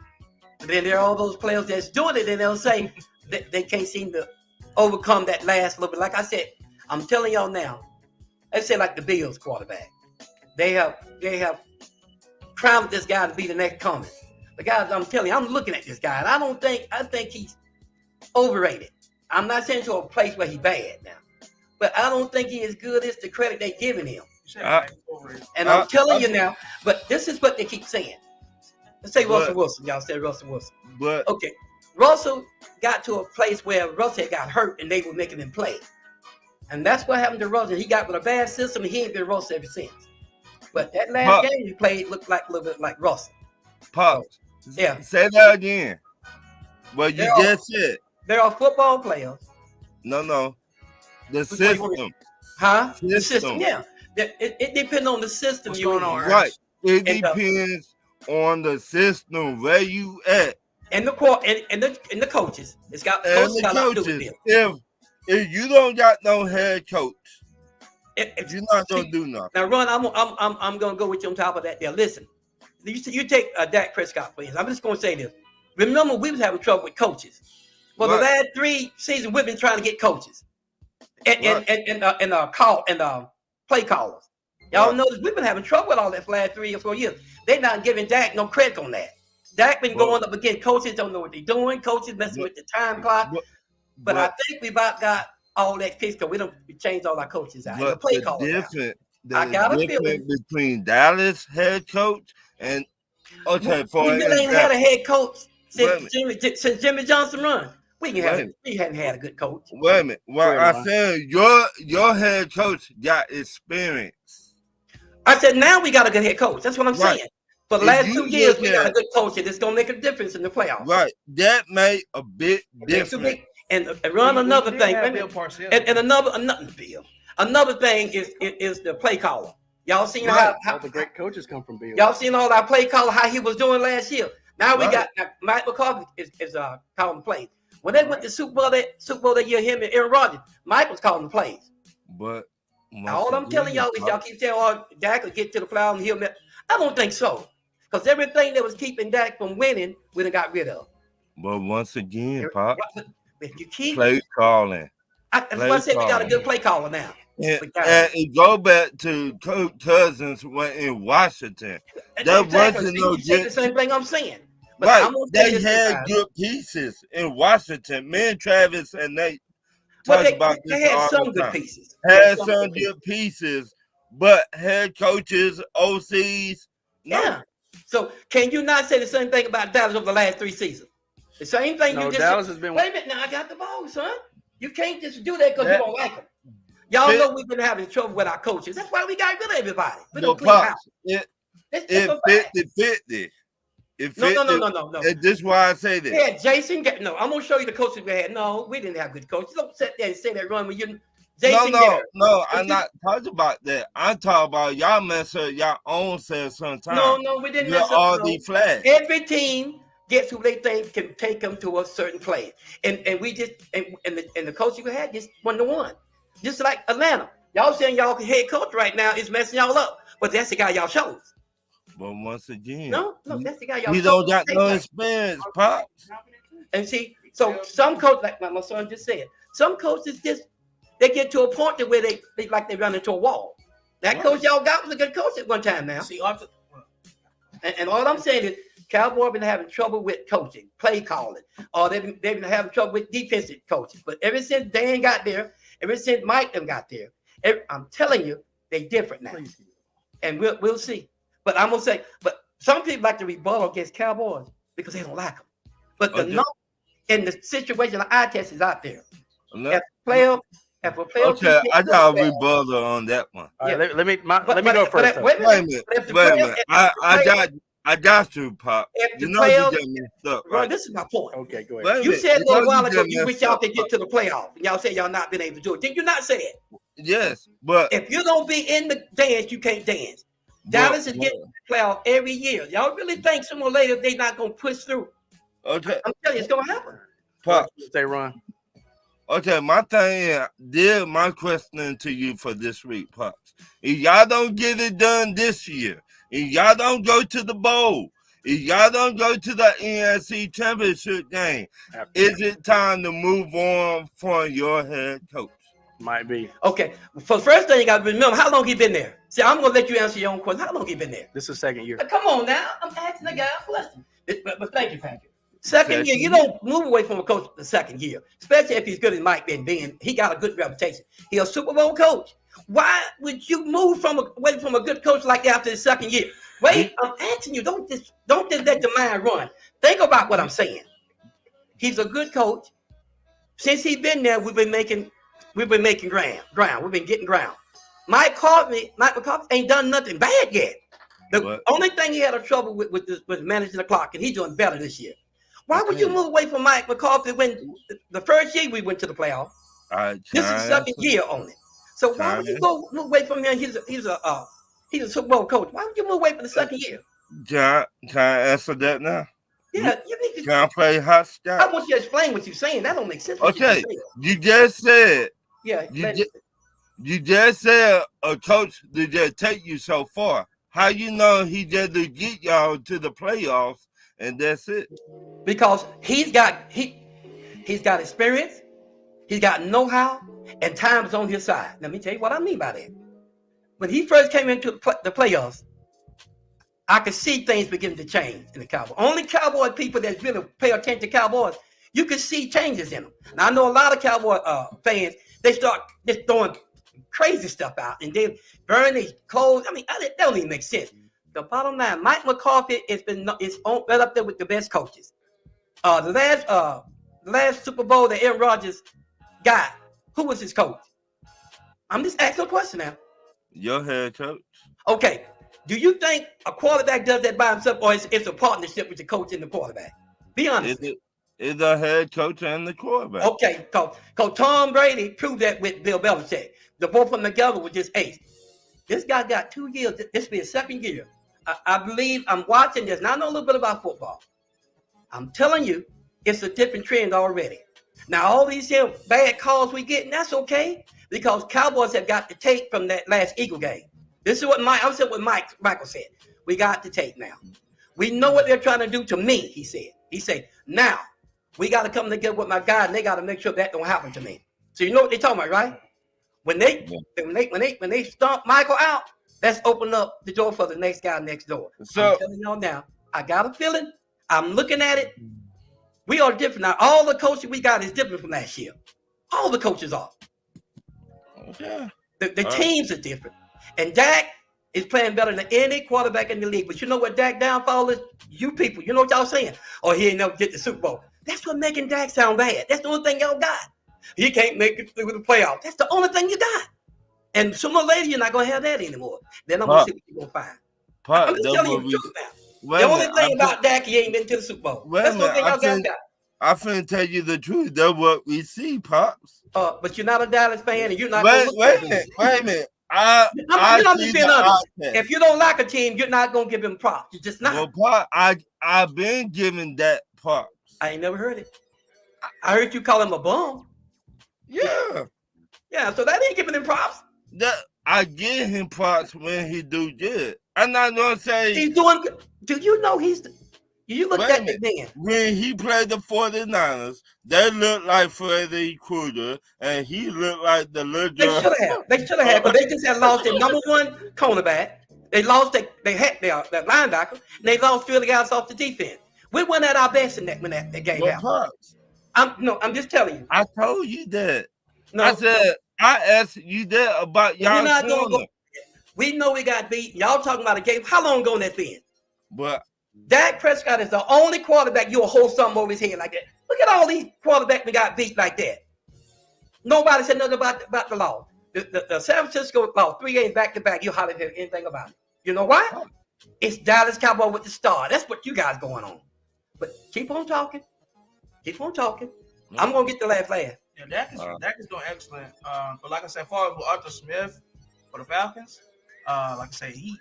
But then there are all those players that's doing it, and they'll say that they can't seem to overcome that last little bit. Like I said, I'm telling y'all now. Let's say like the Bills quarterback, they have crowned this guy to be the next coming. The guys, I'm telling you, I'm looking at this guy, and I think he's overrated. I'm not saying to a place where he's bad now, but I don't think he is good as the credit they're giving him. And I'm telling you now, but this is what they keep saying. Let's say Russell Wilson. Y'all said Russell Wilson. But Okay. Russell got to a place where Russell had got hurt and they were making him play. And that's what happened to Russell. He got with a bad system and he ain't been Russell ever since. But that last game he played looked like a little bit like Russell. Pops, Yeah. say that again. Well, you just said. There are football players. No. The system. Huh? The system, yeah. It depends on the system What's you're going on, in. Right. It And, depends on the system where you at. And the coaches. It's got And coaches the got a lot to do with coaches. them. If you don't got no head coach, If you're not gonna do nothing. Now, Ron, I'm gonna go with you on top of that. There, listen. You take Dak Prescott, please. I'm just gonna say this. Remember, we was having trouble with coaches. For the last 3 seasons, we've been trying to get coaches and play callers. Y'all notice we've been having trouble with all that for the last 3 or 4 years. They're not giving Dak no credit on that. Dak been going up against coaches, don't know what they're doing. Coaches messing with the time clock. But I think we about got all that fixed because we changed all our coaches out. But play the callers difference between Dallas head coach and we really ain't had a head coach since Jimmy Johnson run. We hadn't had a good coach. Wait a minute. Well, I said your head coach got experience. I said now we got a good head coach. That's what I'm saying. For the last 2 years, we got a good coach, and it's gonna make a difference in the playoffs. Right. That made a big difference. And run another thing. And another thing is the play caller. Y'all seen how the great coaches come from Bill. Y'all seen all our play caller how he was doing last year. Now we got Mike McCarthy is calling the plays. When they went to Super Bowl that year, him and Aaron Rodgers, Mike was calling the plays. But all I'm telling y'all is y'all keep saying, "Oh, Dak will get to the playoffs and he'll." I don't think so, because everything that was keeping Dak from winning, we done got rid of. But once again, Pop, if you keep play calling. That's why I said we got a good play caller now. And it go back to Coach Cousins when in Washington. That wasn't no good. The same thing I'm saying. But Right, they had good pieces in Washington. Me and Travis and they talked about this. They had some good pieces. Had some good pieces, but head coaches, OCs, no. Yeah. So can you not say the same thing about Dallas over the last 3 seasons? The same thing you just Dallas said. has been. Wait a minute, now I got the ball, son. You can't just do that because you don't like them. Y'all know we've been having trouble with our coaches. That's why we got rid of everybody. We don't clean house. It 50-50. No. And this is why I say this. Yeah, Jason. No, I'm gonna show you the coaches we had. No, we didn't have good coaches. Don't sit there and say that run when you. Jason No, I'm not talking about that. I'm talking about y'all mess up y'all own self sometimes. No, we didn't mess up. All these flags. Every team gets who they think can take them to a certain place, and we just and the coach you had just 1-1, just like Atlanta. Y'all saying y'all head coach right now is messing y'all up, but that's the guy y'all chose. But once again, no, that's the guy y'all. He don't got no experience, Pops. And see, so some coaches, like my son just said, some coaches they get to a point to where they like they run into a wall. That coach y'all got was a good coach at one time now. See, and all I'm saying is Cowboys been having trouble with coaching, play calling, or they've been having trouble with defensive coaches. But ever since Dan got there, ever since Mike them got there, I'm telling you, they different now. And we'll see. But I'm gonna say, but some people like to rebuttal against Cowboys because they don't like them. But the number in the situation of eye test is out there. If a player, Okay, I got a rebuttal on that one. All right, let me go first. Wait a minute. I got you, Pop. You know you got messed up. Right, this is my point. Okay, go ahead. You said a little while ago you wish y'all could get to the playoff. And y'all said y'all not been able to do it. Did you not say it? Yes, but if you don't be in the dance, you can't dance. Dallas is getting to the playoff every year. Y'all really think sooner or later they're not gonna push through? Okay, I'm telling you, it's gonna happen. Pop, say Ron. Okay, my thing is, my question to you for this week, Pops. If y'all don't get it done this year, if y'all don't go to the bowl, if y'all don't go to the NFC Championship game, is it time to move on from your head coach? Might be. Okay, for the first thing you got to remember, how long he been there? See, I'm going to let you answer your own question. How long he been there? This is second year. Come on now. I'm asking the guy a question. But thank you, Patrick. Second year, you don't move away from a coach the second year, especially if he's good as Mike been being. He got a good reputation. He's a Super Bowl coach. Why would you move away from a good coach like that after the second year? Wait, I'm asking you, don't just let your mind run. Think about what I'm saying. He's a good coach. Since he's been there, we've been making ground. We've been getting ground. Mike McCarthy ain't done nothing bad yet. The only thing he had a trouble with was managing the clock, and he's doing better this year. Why would you move away from Mike McCarthy when the first year we went to the playoffs? This is the second year on it. So why would you move away from him? He's a Super Bowl coach. Why would you move away from the second year? Can I answer that now? Yeah, you need to. Can I play hot scotch? I want you to explain what you're saying. That don't make sense. Okay, you just said. Yeah. You just said a coach to just take you so far. How you know he just to get y'all to the playoffs and that's it? Because he's got experience, he's got know-how, and time's on his side. Let me tell you what I mean by that. When he first came into the playoffs, I could see things beginning to change in the Cowboys. Only Cowboy people that really pay attention to Cowboys, you can see changes in them. Now I know a lot of Cowboy fans, they start just throwing crazy stuff out and they burn their clothes. I mean, that don't even make sense. The bottom line, Mike McCarthy is right up there with the best coaches. The last Super Bowl that Aaron Rodgers got, who was his coach? I'm just asking a question now. Your head coach. Okay. Do you think a quarterback does that by himself, or it's a partnership with the coach and the quarterback? Be honest. It's the head coach and the quarterback. Okay, because Tom Brady proved that with Bill Belichick. The both of them together were just ace. This guy got 2 years. This will be his second year. I believe I'm watching this. Now I know a little bit about football. I'm telling you, it's a different trend already. Now all these here bad calls we get, that's okay, because Cowboys have got the tape from that last Eagle game. This is what Michael said. We got the tape now. We know what they're trying to do to me, he said. He said, now we got to come together with my guy, and they got to make sure that don't happen to me. So you know what they're talking about, right? When they stomp Michael out, let's open up the door for the next guy next door. So I'm telling y'all now, I got a feeling. I'm looking at it. We are different now. All the coaching we got is different from last year. All the coaches are. Okay. The teams are different. And Dak is playing better than any quarterback in the league. But you know what Dak downfall is? You people, you know what y'all saying? Oh, he ain't never get the Super Bowl. That's what making Dak sound bad. That's the only thing y'all got. He can't make it through the playoffs. That's the only thing you got. And sooner or later, you're not going to have that anymore. Then I'm going to see what you're going to find. I'm just telling you the truth now. The only thing about Dak, he ain't been to the Super Bowl. That's the only thing y'all got. I'm finna tell you the truth. That's what we see, Pops. But you're not a Dallas fan, and you're not. Wait a minute. I'm just being honest. If you don't like a team, you're not gonna give him props. You're just not. Well, Pop, I've been giving that props. I ain't never heard it. I heard you call him a bum. Yeah. Yeah. So that ain't giving him props. I give him props when he do good. I'm not gonna say he's doing good. Do you know you look at it then. When he played the 49ers, they looked like Freddy Krueger, and he looked like the little girl. They should have, but they just had lost their number one cornerback. They lost they had their linebacker, and they lost 3 guys off the defense. We went at our best in that when that game But happened. Pops, I'm just telling you. I told you that. No, I said I asked you that about you're y'all not gonna corner. go. We know we got beat. Y'all talking about a game. How long ago that been? But Dak Prescott is the only quarterback you'll hold something over his head like that. Look at all these quarterbacks that got beat like that. Nobody said nothing about the law. The San Francisco lost 3 games back to back. You hardly hear anything about it. You know why? It's Dallas Cowboy with the star. That's what you guys going on. But keep on talking. Keep on talking. I'm gonna get the last laugh. Yeah, Dak is doing excellent. But like I said, as far as with Arthur Smith for the Falcons, like I said, he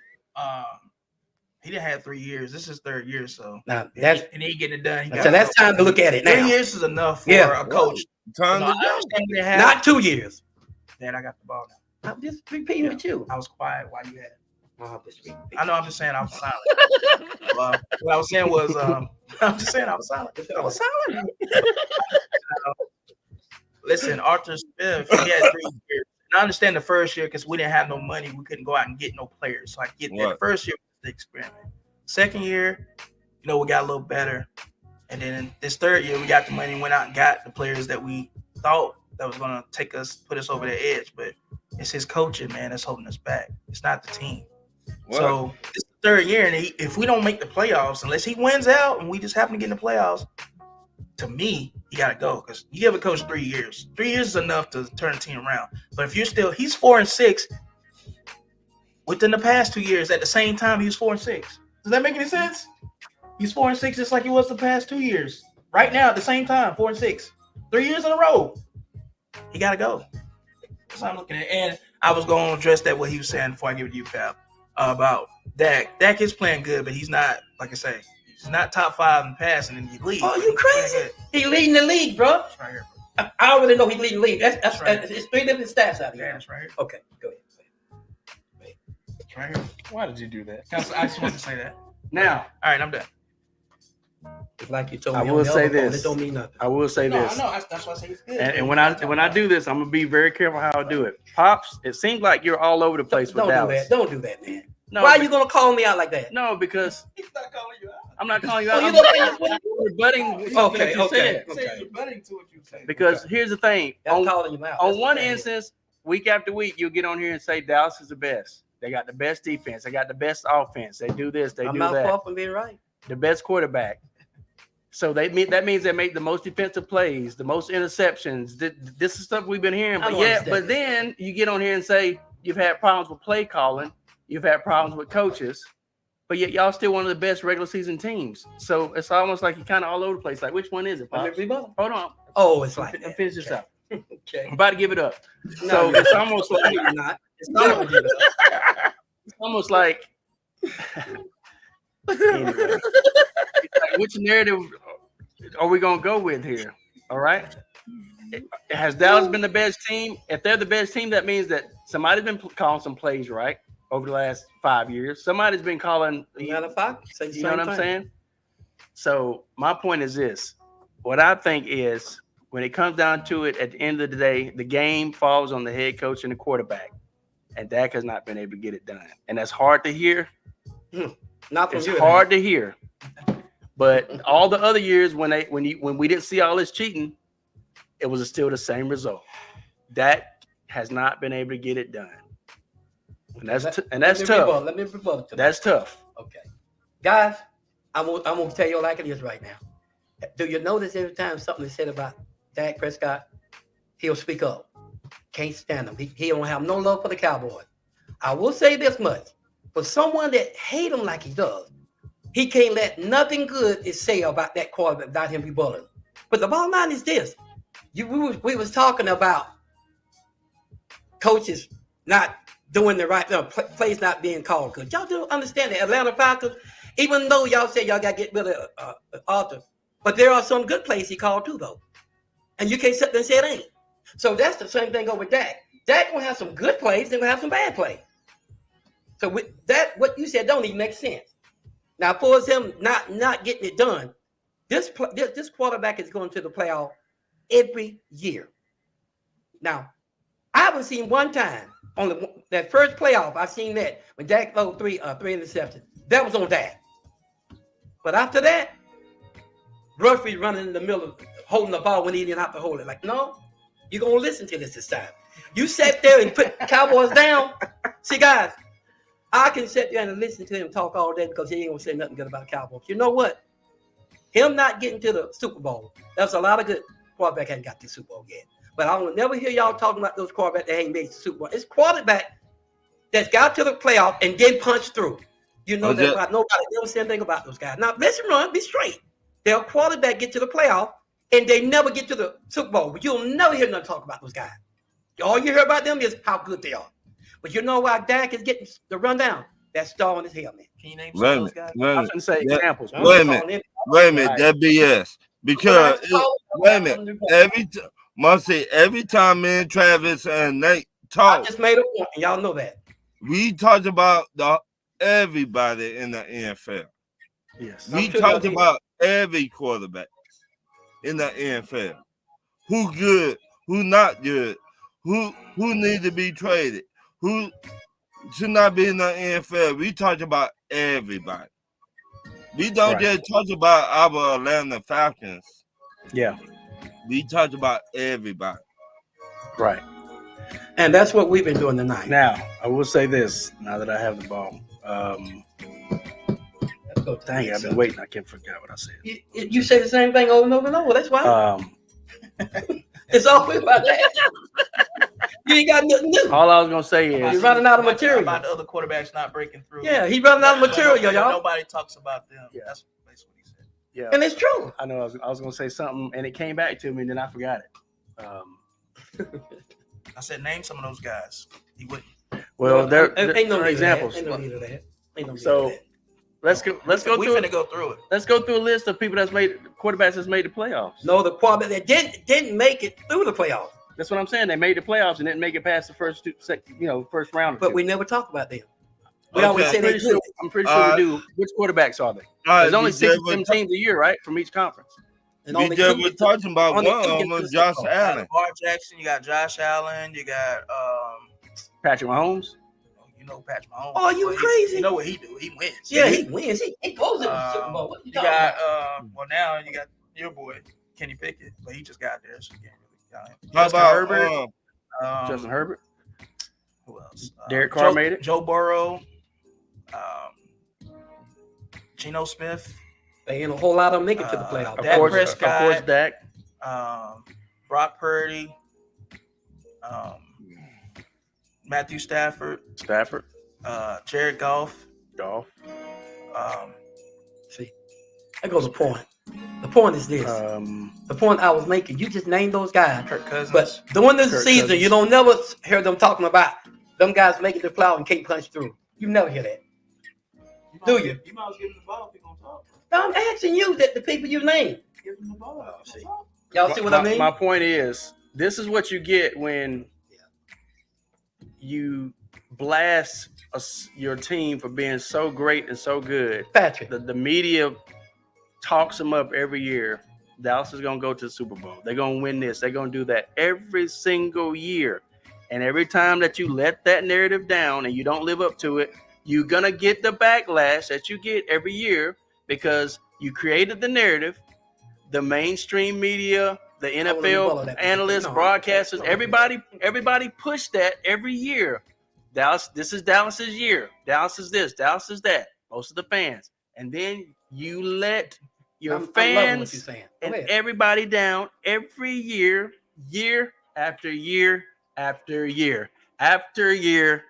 didn't have 3 years. This is his 3rd year, so Now and he getting it done. so that's time to look at it 3 now. years is enough for Yeah. a coach. time No, to I go. understand they have. Not 2 years. Dad, I got the ball now. I'm just repeating with you. I was quiet while you had it. Oh, just repeat. I know. I'm just saying I was silent. What I was saying was, I'm just saying I was silent. I was silent. Listen, Arthur Smith, he had 3 years. And I understand the first year because we didn't have no money. We couldn't go out and get no players. So I get that. The Right. first year was the experiment. Second year, we got a little better. And then this 3rd year, we got the money, went out and got the players that we thought that was going to put us over the edge. But it's his coaching, man, that's holding us back. It's not the team. What? So it's the 3rd year, and if we don't make the playoffs, unless he wins out and we just happen to get in the playoffs, to me, he got to go because you give a coach 3 years. 3 years is enough to turn the team around. But if he's 4-6 within the past 2 years. At the same time, he was 4-6. Does that make any sense? He's 4-6 just like he was the past 2 years. Right now, at the same time, 4-6, 3 years in a row. He got to go. That's what I'm looking at. And I was going to address that what he was saying before I give it to you, Pal, about Dak. Dak is playing good, but he's not, like I say, he's not top 5 in passing in the league. Oh, you crazy? He leading the league, bro. That's right here. I already know he's leading the league. That's Right. It's 3 different stats out Yeah, here. that's right here. Okay, go ahead. That's right here. Why did you do that? I just wanted to say that. Now, All right, I'm done. It's like you told me. I on will the say other phone, this. It don't mean nothing. I will say No, this. I know. That's why I say he's good. And when I do this, I'm gonna be very careful how I do it. Pops, it seems like you're all over the place with Don't do Dallas. that. Don't do that, man. No, Why are you gonna call me out like that? No, because He's not calling you out. I'm not calling you Oh, out. you I'm don't think that's what I'm rebutting something Okay, that you okay. said. Say you're rebutting to what you say. Because here's the thing. I'm On, calling you out. on That's one what that is. instance, week after week, you'll get on here and say Dallas is the best. They got the best defense. They got the best offense. They do this. They I'm do not that. far from being right. The best quarterback. So that means they make the most defensive plays, the most interceptions. This is stuff we've been hearing. I But don't yeah, understand but this. then you get on here and say you've had problems with play calling, you've had problems with coaches, but yet y'all still one of the best regular season teams. So it's almost like you're kind of all over the place. Like, which one is it, I'm Pops? everybody. Hold on. Oh, it's like Let me that. finish this out. Okay. I'm about to give it up. No, So you're it's not. almost No, like you're not. It's not gonna give it up. it's almost like anyway. It's like, which narrative are we gonna go with here? All right. Has Dallas been the best team? If they're the best team, that means that somebody's been calling some plays right over the last 5 years. Somebody's been calling. Matter of fact, say the You know what same I'm thing. saying? So my point is this: what I think is, when it comes down to it, at the end of the day, the game falls on the head coach and the quarterback, and Dak has not been able to get it done, and that's hard to hear. Not from It's you. hard to hear. But all the other years when we didn't see all this cheating, it was still the same result. Dak has not been able to get it done, and that's tough. Let me rebuttal to that. That's tough. Okay, guys, I'm gonna tell you like it is right now. Do you notice every time something is said about Dak Prescott, he'll speak up. Can't stand him. He don't have no love for the Cowboys. I will say this much: for someone that hate him like he does, he can't let nothing good is say about that quarterback without him rebutting. But the bottom line is this: we was talking about coaches not doing the right plays not being called good. Y'all do understand the Atlanta Falcons, even though y'all say y'all got to get rid of Arthur, but there are some good plays he called too, though. And you can't sit there and say it ain't. So that's the same thing over Dak. Dak gonna have some good plays, they're gonna have some bad plays. So with that, what you said don't even make sense. Now, for him not getting it done, this quarterback is going to the playoff every year. Now, I haven't seen one time that first playoff, I seen that when Dak threw three interceptions. That was on Dak. But after that, Murphy running in the middle, holding the ball when he didn't have to hold it. Like, no, you're gonna listen to this time. You sat there and put Cowboys down. See, guys, I can sit there and listen to him talk all day because he ain't gonna say nothing good about the Cowboys. You know what? Him not getting to the Super Bowl, that's a lot of good quarterback hadn't got to the Super Bowl yet. But I will never hear y'all talking about those quarterbacks that ain't made the Super Bowl. It's quarterback that's got to the playoff and then punched through. You know that nobody never said anything about those guys. Now, let's be straight. Their quarterback get to the playoff and they never get to the Super Bowl. But you'll never hear nothing talk about those guys. All you hear about them is how good they are. But you know why Dak is getting the rundown? That's stalling his helmet. Can you name some of those guys? I was going to say examples. Wait a minute. That BS. Because wait a minute. Every time me and Travis and Nate talk, I just made a point, and y'all know that. We talked about everybody in the NFL. Yes. We talked about every quarterback in the NFL. Who good, who not good, who need to be traded, who should not be in the NFL. We talked about everybody. We don't just talk about our Atlanta Falcons. Yeah. We talked about everybody. Right. And that's what we've been doing tonight. Now, I will say this, now that I have the ball. Let's go. Dang, I've been waiting. I can't forget what I said. You say the same thing over and over and over. That's why. It's always about that. You ain't got nothing new. All I was going to say is you're running out of material. About the other quarterbacks not breaking through. Yeah, he's running out of material, y'all. Nobody talks about them. Yeah. That's basically what he said. Yeah. And it's true. I know I was going to say something, and it came back to me, and then I forgot it. I said, name some of those guys. He wouldn't. Well, there ain't no are examples. Ain't no need of that. Ain't no need So of that. let's go We through finna go through it. Let's go through a list of people quarterbacks that's made the playoffs. No, the quarterback that didn't make it through the playoffs. That's what I'm saying. They made the playoffs and didn't make it past the first round. But we never talk about them. We Okay. always say they're good. I'm pretty sure we do. Which quarterbacks are they? There's only 16 teams a year, right, from each conference. And We only just two were get talking about only one two of get them, to the Josh Super Bowl. Allen. Lamar Jackson, you got Josh Allen, you got Patrick Mahomes. you know Patrick Mahomes. Oh, you But crazy? You know what he do? He wins. Yeah, he wins. He goes to the Super Bowl. What you You talking got about? well now you got your boy Kenny Pickett, but he just got there, so you can't really count him. How Justin about Herbert? Justin Herbert. Who else? Derek Carr made it. Joe Burrow. Geno Smith. They ain't a whole lot of them make it to the playoffs. Dak Prescott. Of course, Dak. Brock Purdy. Matthew Stafford. Jared Goff. See, that goes a point. The point is this. The point I was making, you just named those guys. Kirk Cousins. But during this Kirk season, Cousins. you don't never hear them talking about them guys making the playoff and can't punch through. You never hear that. Do you? You might as well give him the ball if you're going to talk. I'm asking you that the people you name. Give him the ball. Y'all see what I mean? My point is, this is what you get when you blast your team for being so great and so good. Patrick. The media talks them up every year. Dallas is going to go to the Super Bowl. They're going to win this. They're going to do that every single year. And every time that you let that narrative down and you don't live up to it, you're going to get the backlash that you get every year because you created the narrative. The mainstream media, the NFL analysts, broadcasters, everybody pushed that every year. Dallas, this is Dallas's year. Dallas is this, Dallas is that. Most of the fans. And then you let your fans and everybody down every year, year after year after year after year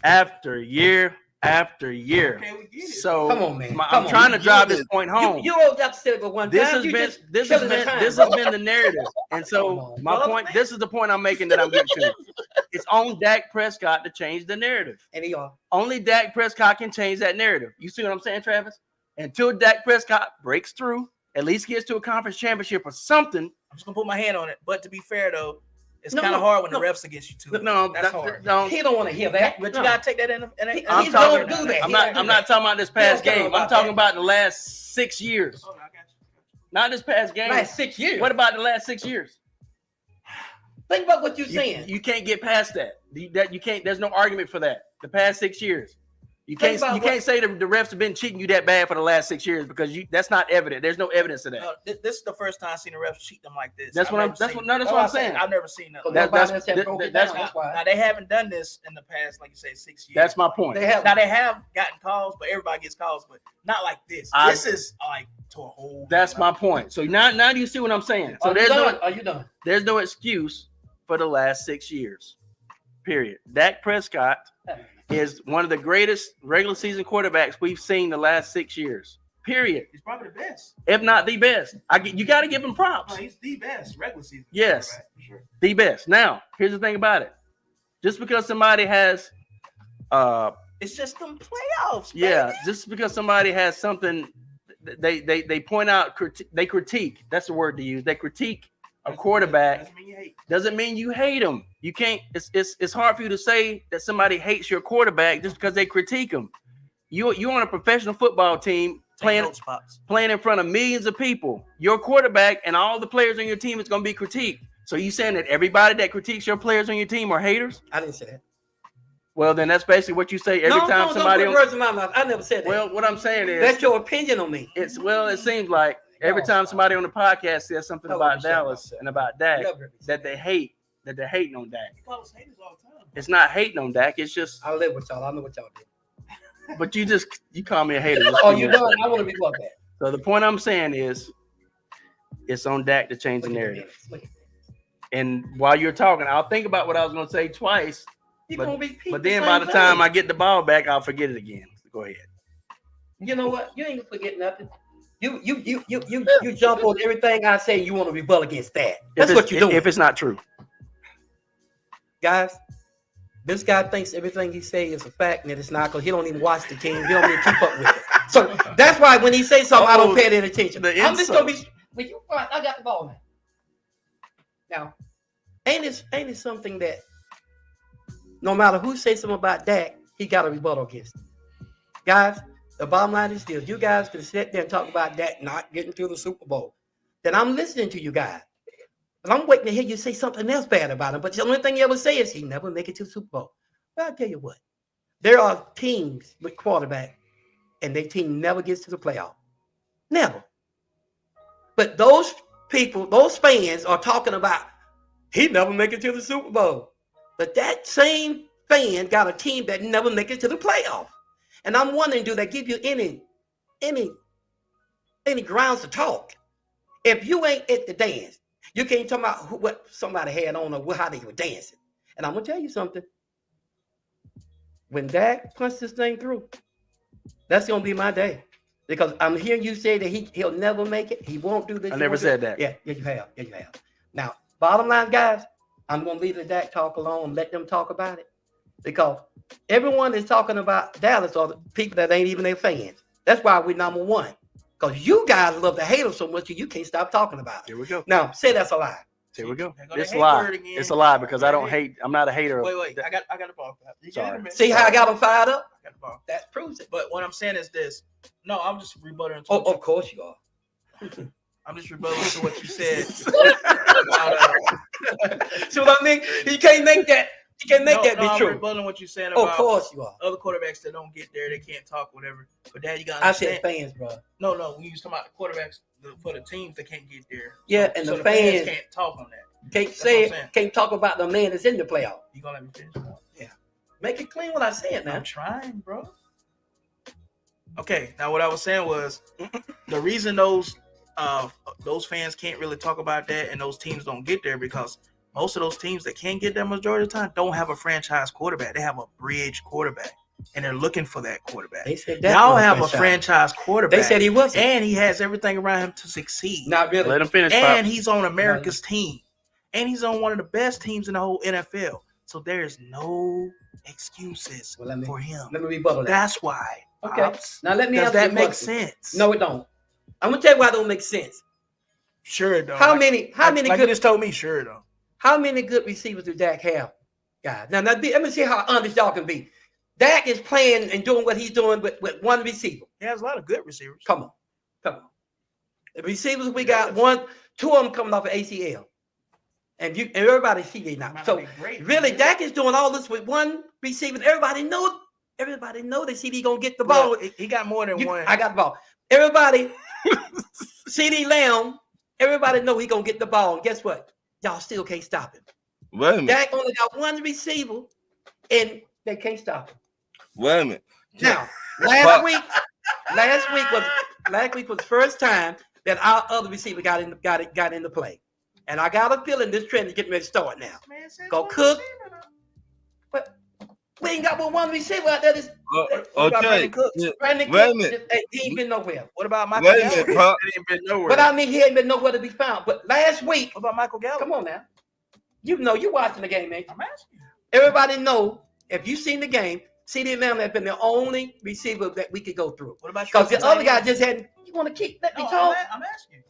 after year after year. Okay, we get it. So Come on, man. I'm trying to drive this point home. You always have to say it for one This time. has been the narrative. And so my point, this is the point I'm making that I'm getting to. It's on Dak Prescott to change the narrative. And he are. Only Dak Prescott can change that narrative. You see what I'm saying, Travis? Until Dak Prescott breaks through, at least gets to a conference championship or something. I'm just gonna put my hand on it. But to be fair though, it's kind of hard when the refs against you too. That's hard. He don't want to hear that. But you gotta take that in. He's going to do that. I'm not talking about this past game. I'm talking about the last 6 years. Oh, I got you. Not this past game. Last 6 years. What about the last 6 years? Think about what you're saying. You can't get past that. You can't. There's no argument for that. The past 6 years, you can't say the refs have been cheating you that bad for the last 6 years because that's not evident. There's no evidence to that. No, this is the first time I've seen the refs cheat them like this. That's what I'm saying. I've never seen that. That's why. Now they haven't done this in the past, like you say, 6 years. That's my point. They have gotten calls, but everybody gets calls, but not like this. This is like to a whole. That's my point. So now you see what I'm saying. So Are you done? There's no excuse for the last 6 years. Period. Dak Prescott is one of the greatest regular season quarterbacks we've seen the last 6 years. Period. He's probably the best, if not the best. You got to give him props. No, he's the best regular season. Yes, for sure. The best. Now, here's the thing about it. Just because somebody has, it's just them playoffs. Yeah, baby. just because somebody has something, they point out, they critique. That's the word to use. They critique a quarterback. Doesn't mean you hate him. You can't. It's hard for you to say that somebody hates your quarterback just because they critique him. You're on a professional football team playing in front of millions of people. Your quarterback and all the players on your team is going to be critiqued. So you saying that everybody that critiques your players on your team are haters? I didn't say that. Well, then that's basically what you say every time somebody. Don't put words in my mouth. I never said that. Well, what I'm saying is that's your opinion on me. It seems like every time somebody on the podcast says something about Dallas and about Dak that they're hating on Dak. It's not hating on Dak. It's just I live with y'all. I know what y'all do. But you call me a hater. Oh, you done? I want to be like that. So the point I'm saying is, it's on Dak to change the narrative. And while you're talking, I'll think about what I was going to say twice. But then by the time I get the ball back, I'll forget it again. Go ahead. You know what? You ain't gonna forget nothing. You jump on everything I say. You want to rebel against that. That's what you're doing. If it's not true, guys, this guy thinks everything he say is a fact, and that it's not, because he don't even watch the team. He don't even keep up with it. So that's why when he says something, I don't pay any attention. I'm just gonna be. But you, I got the ball now. Now, ain't it something that no matter who says something about Dak, he got a rebuttal against it. Guys, the bottom line is still, you guys can sit there and talk about Dak not getting to the Super Bowl. Then I'm listening to you guys. And I'm waiting to hear you say something else bad about him. But the only thing you ever say is he never make it to the Super Bowl. Well, I'll tell you what. There are teams with quarterback, and their team never gets to the playoff. Never. But those people, those fans are talking about he never make it to the Super Bowl. But that same fan got a team that never make it to the playoff. And I'm wondering, do they give you any grounds to talk? If you ain't at the dance, you can't talk about what somebody had on or how they were dancing. And I'm gonna tell you something. When Dak punches this thing through, that's gonna be my day. Because I'm hearing you say that he'll never make it. He won't do this. I never said that. Yeah, you have. Yeah, you have. Now, bottom line, guys, I'm gonna leave the Dak talk alone and let them talk about it. Because everyone is talking about Dallas are the people that ain't even their fans. That's why we're number one. Because you guys love to hate them so much you can't stop talking about it. Here we go. Now, say that's a lie. Here we go. It's a lie. It's a lie because I don't hate. I'm not a hater. Wait. I got the ball. Sorry. See how I got them fired up? I got the ball. That proves it. But what I'm saying is this. No, I'm just rebutting. Oh, of course you are. I'm just rebutting to what you said. See what I mean? You can't make that. You can't make that be I'm true. rebutting what you're saying about Of course you are. other quarterbacks that don't get there, they can't talk, whatever. But Dad, you got to I understand. said fans, bro. No, when you was talking about the quarterbacks for the teams that can't get there. Yeah, and so the fans can't talk on that. Can't That's say what I'm saying. can't talk about the man that's in the playoff. You gonna let me finish? Yeah. Make it clean what I said now. I'm trying, bro. Okay, now what I was saying was the reason those fans can't really talk about that and those teams don't get there because most of those teams that can get there majority of the time don't have a franchise quarterback. They have a bridge quarterback, and they're looking for that quarterback. They said that y'all have a franchise quarterback. They said he wasn't. And he has everything around him to succeed. Not really. Let him finish. And he's on America's team. And he's on one of the best teams in the whole NFL. So there's no excuses for him. Let me rebuttal that. That's why. Okay. Now let me Does ask that you a make question. sense? No, it don't. I'm gonna tell you why it don't make sense. Sure it don't. How many like good? You just told me sure it don't. How many good receivers do Dak have? Guys, now let me see how honest y'all can be. Dak is playing and doing what he's doing with one receiver. He has a lot of good receivers. Come on. The receivers we got, two of them coming off of ACL. And everybody see they now. Might So not be great. really, Dak is doing all this with one receiver. Everybody know they CD gonna get the ball. Well, he got more than one. I got the ball. Everybody, CD Lamb. Everybody know he gonna get the ball. And guess what? Y'all still can't stop him. Wait a minute. Dak only got one receiver, and they can't stop him. Wait a minute. Now, last week was the first time that our other receiver got into play. And I got a feeling this trend is getting ready to start now. Man said Go one Cook. receiver, though. But we ain't got but one receiver out there. What about Okay. Brandon Cooks? Yeah. Brandon Wait a Cook, minute. he ain't been nowhere. What about Michael Wait a Gallup? minute, Pop. It ain't been nowhere. But I mean, he ain't been nowhere to be found. But last week, What about Michael Gallup? come on now. You know, you watching the game, man. I'm asking you. Everybody know, if you seen the game, CD Lamb has been the only receiver that we could go through. What about Because the Tristan other guy Taylor? just had, you want to keep, let me No, talk. I'm asking you.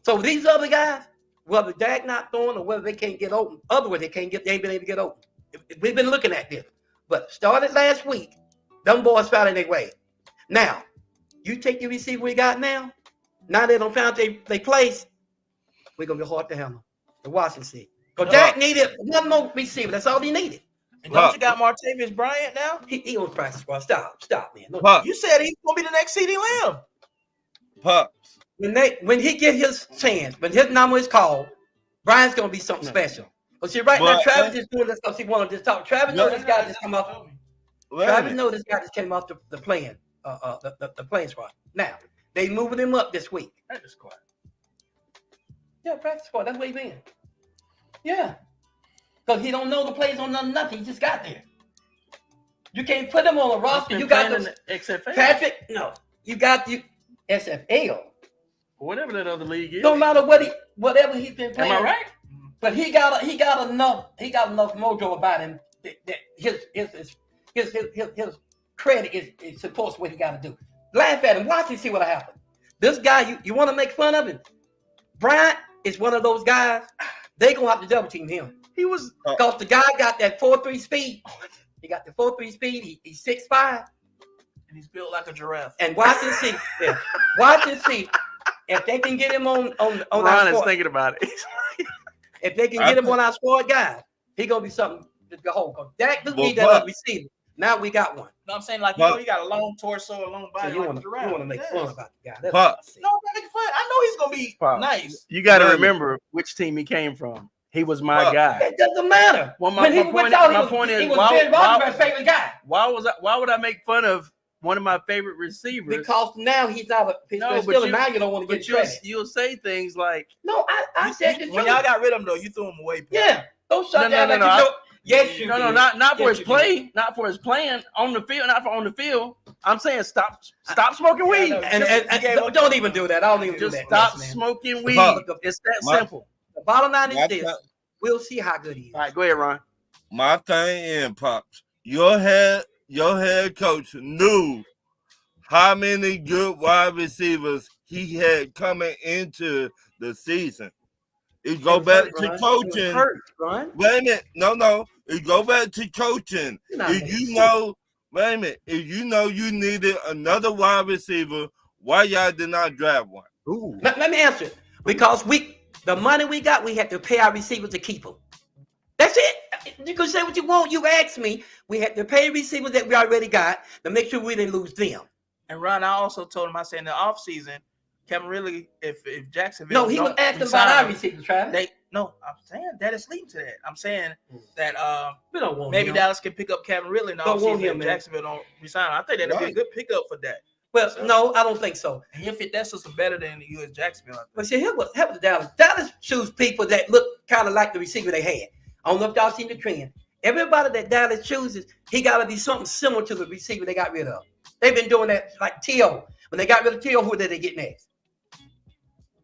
So these other guys, whether Dak not throwing or whether they can't get open, otherwise they ain't been able to get open. We've been looking at this. But started last week, them boys found their way. Now, you take the receiver we got now they don't found they place, we're going to be hard to handle. The Washington see. Because Dak needed one more receiver. That's all he needed. And don't you got Martavius Bryant now? He on practice squad. Stop, man. No, Pop. You said he's gonna be the next CD Lamb. Pop. when he get his chance, when his number is called, Brian's gonna be something special. But see, right now, But- Travis is doing this because he wanted to talk. Travis knows this guy just come off. Wait a Travis minute. knows this guy just came off the playing, the playing squad. Now they moving him up this week. Practice squad. Yeah, practice squad. That's where he been. Yeah, because he don't know the plays on nothing. He just got there. You can't put him on a roster. You got the XFL. Patrick. No, you got the SFL. Whatever that other league is. Don't matter whatever he's been playing. Am I right? But he got enough mojo about him that his credit is supposed to what he got to do. Laugh at him, watch him, see what happens. This guy, you want to make fun of him? Bryant is one of those guys. They gonna have to double team him He was. because the guy got that 4.3 speed. He got the 4.3 speed. He's 6'5", And he's built like a giraffe. and watch and see. Yeah. Watch and see if they can get him on Ron our is squad. thinking about it. If they can get him on our squad guy, he gonna be something to behold. Because Dak do need that But- other receiver. Now we got one. No, I'm saying like But- he got a long torso, a long So body, you like want a to giraffe. make Yes. fun about the guy. That's Pop. what I see. No, I'm not making fun. I know he's gonna be Pop. nice. You got to Right. remember which team he came from. He was my Pop. guy. It doesn't matter. Well, When he went out, he was Ben Roethlisberger's favorite guy. Why would I make fun of one of my favorite receivers? Because now he's not a No, but still you- now you don't want to but get credit. you'll say things like, No, I said the When truth. y'all got rid of him though, you threw him away. Yeah. Don't shut No, down no, like no, you I- know. Yes, you no, did. not for Yes, his you play, not for his playing on the field, not for on the field. I'm saying stop smoking weed. no, And You gave up- don't even do that. I don't even do Just that. stop man. smoking weed. Pop. It's that My- simple. The bottom line My is this. th- We'll see how good he is. All right, go ahead, Ron. My thing in Pops. Your head coach knew how many good wide receivers he had coming into the season. It go was back hurt, to Ron. He was coaching. hurt, Ron. Wait a minute. No. It go back to coaching. You're not If making you sense. know, wait a minute. If you know you needed another wide receiver, why y'all did not draft one? Ooh. Let me answer it. Because the money we got, we had to pay our receivers to keep them. That's it. You can say what you want. You asked me. We had to pay receivers that we already got to make sure we didn't lose them. And Ron, I also told him, I said in the offseason, Kevin really, if Jacksonville No, he was don't asking resign about our him, receivers, Travis. I'm saying that is leading to that. I'm saying that We don't want maybe him. Dallas can pick up Kevin Ridley in the Don't want offseason him, if man. Jacksonville don't resign him. I think that'd be a Right. good pickup for that. Well, no, I don't think so. And he'll fit that system better than you as Jacksonville. I think. But see, here was Dallas. Dallas choose people that look kind of like the receiver they had. I don't know if y'all seen the trend. Everybody that Dallas chooses, he got to be something similar to the receiver they got rid of. They've been doing that like T.O. When they got rid of T.O., who did they get next?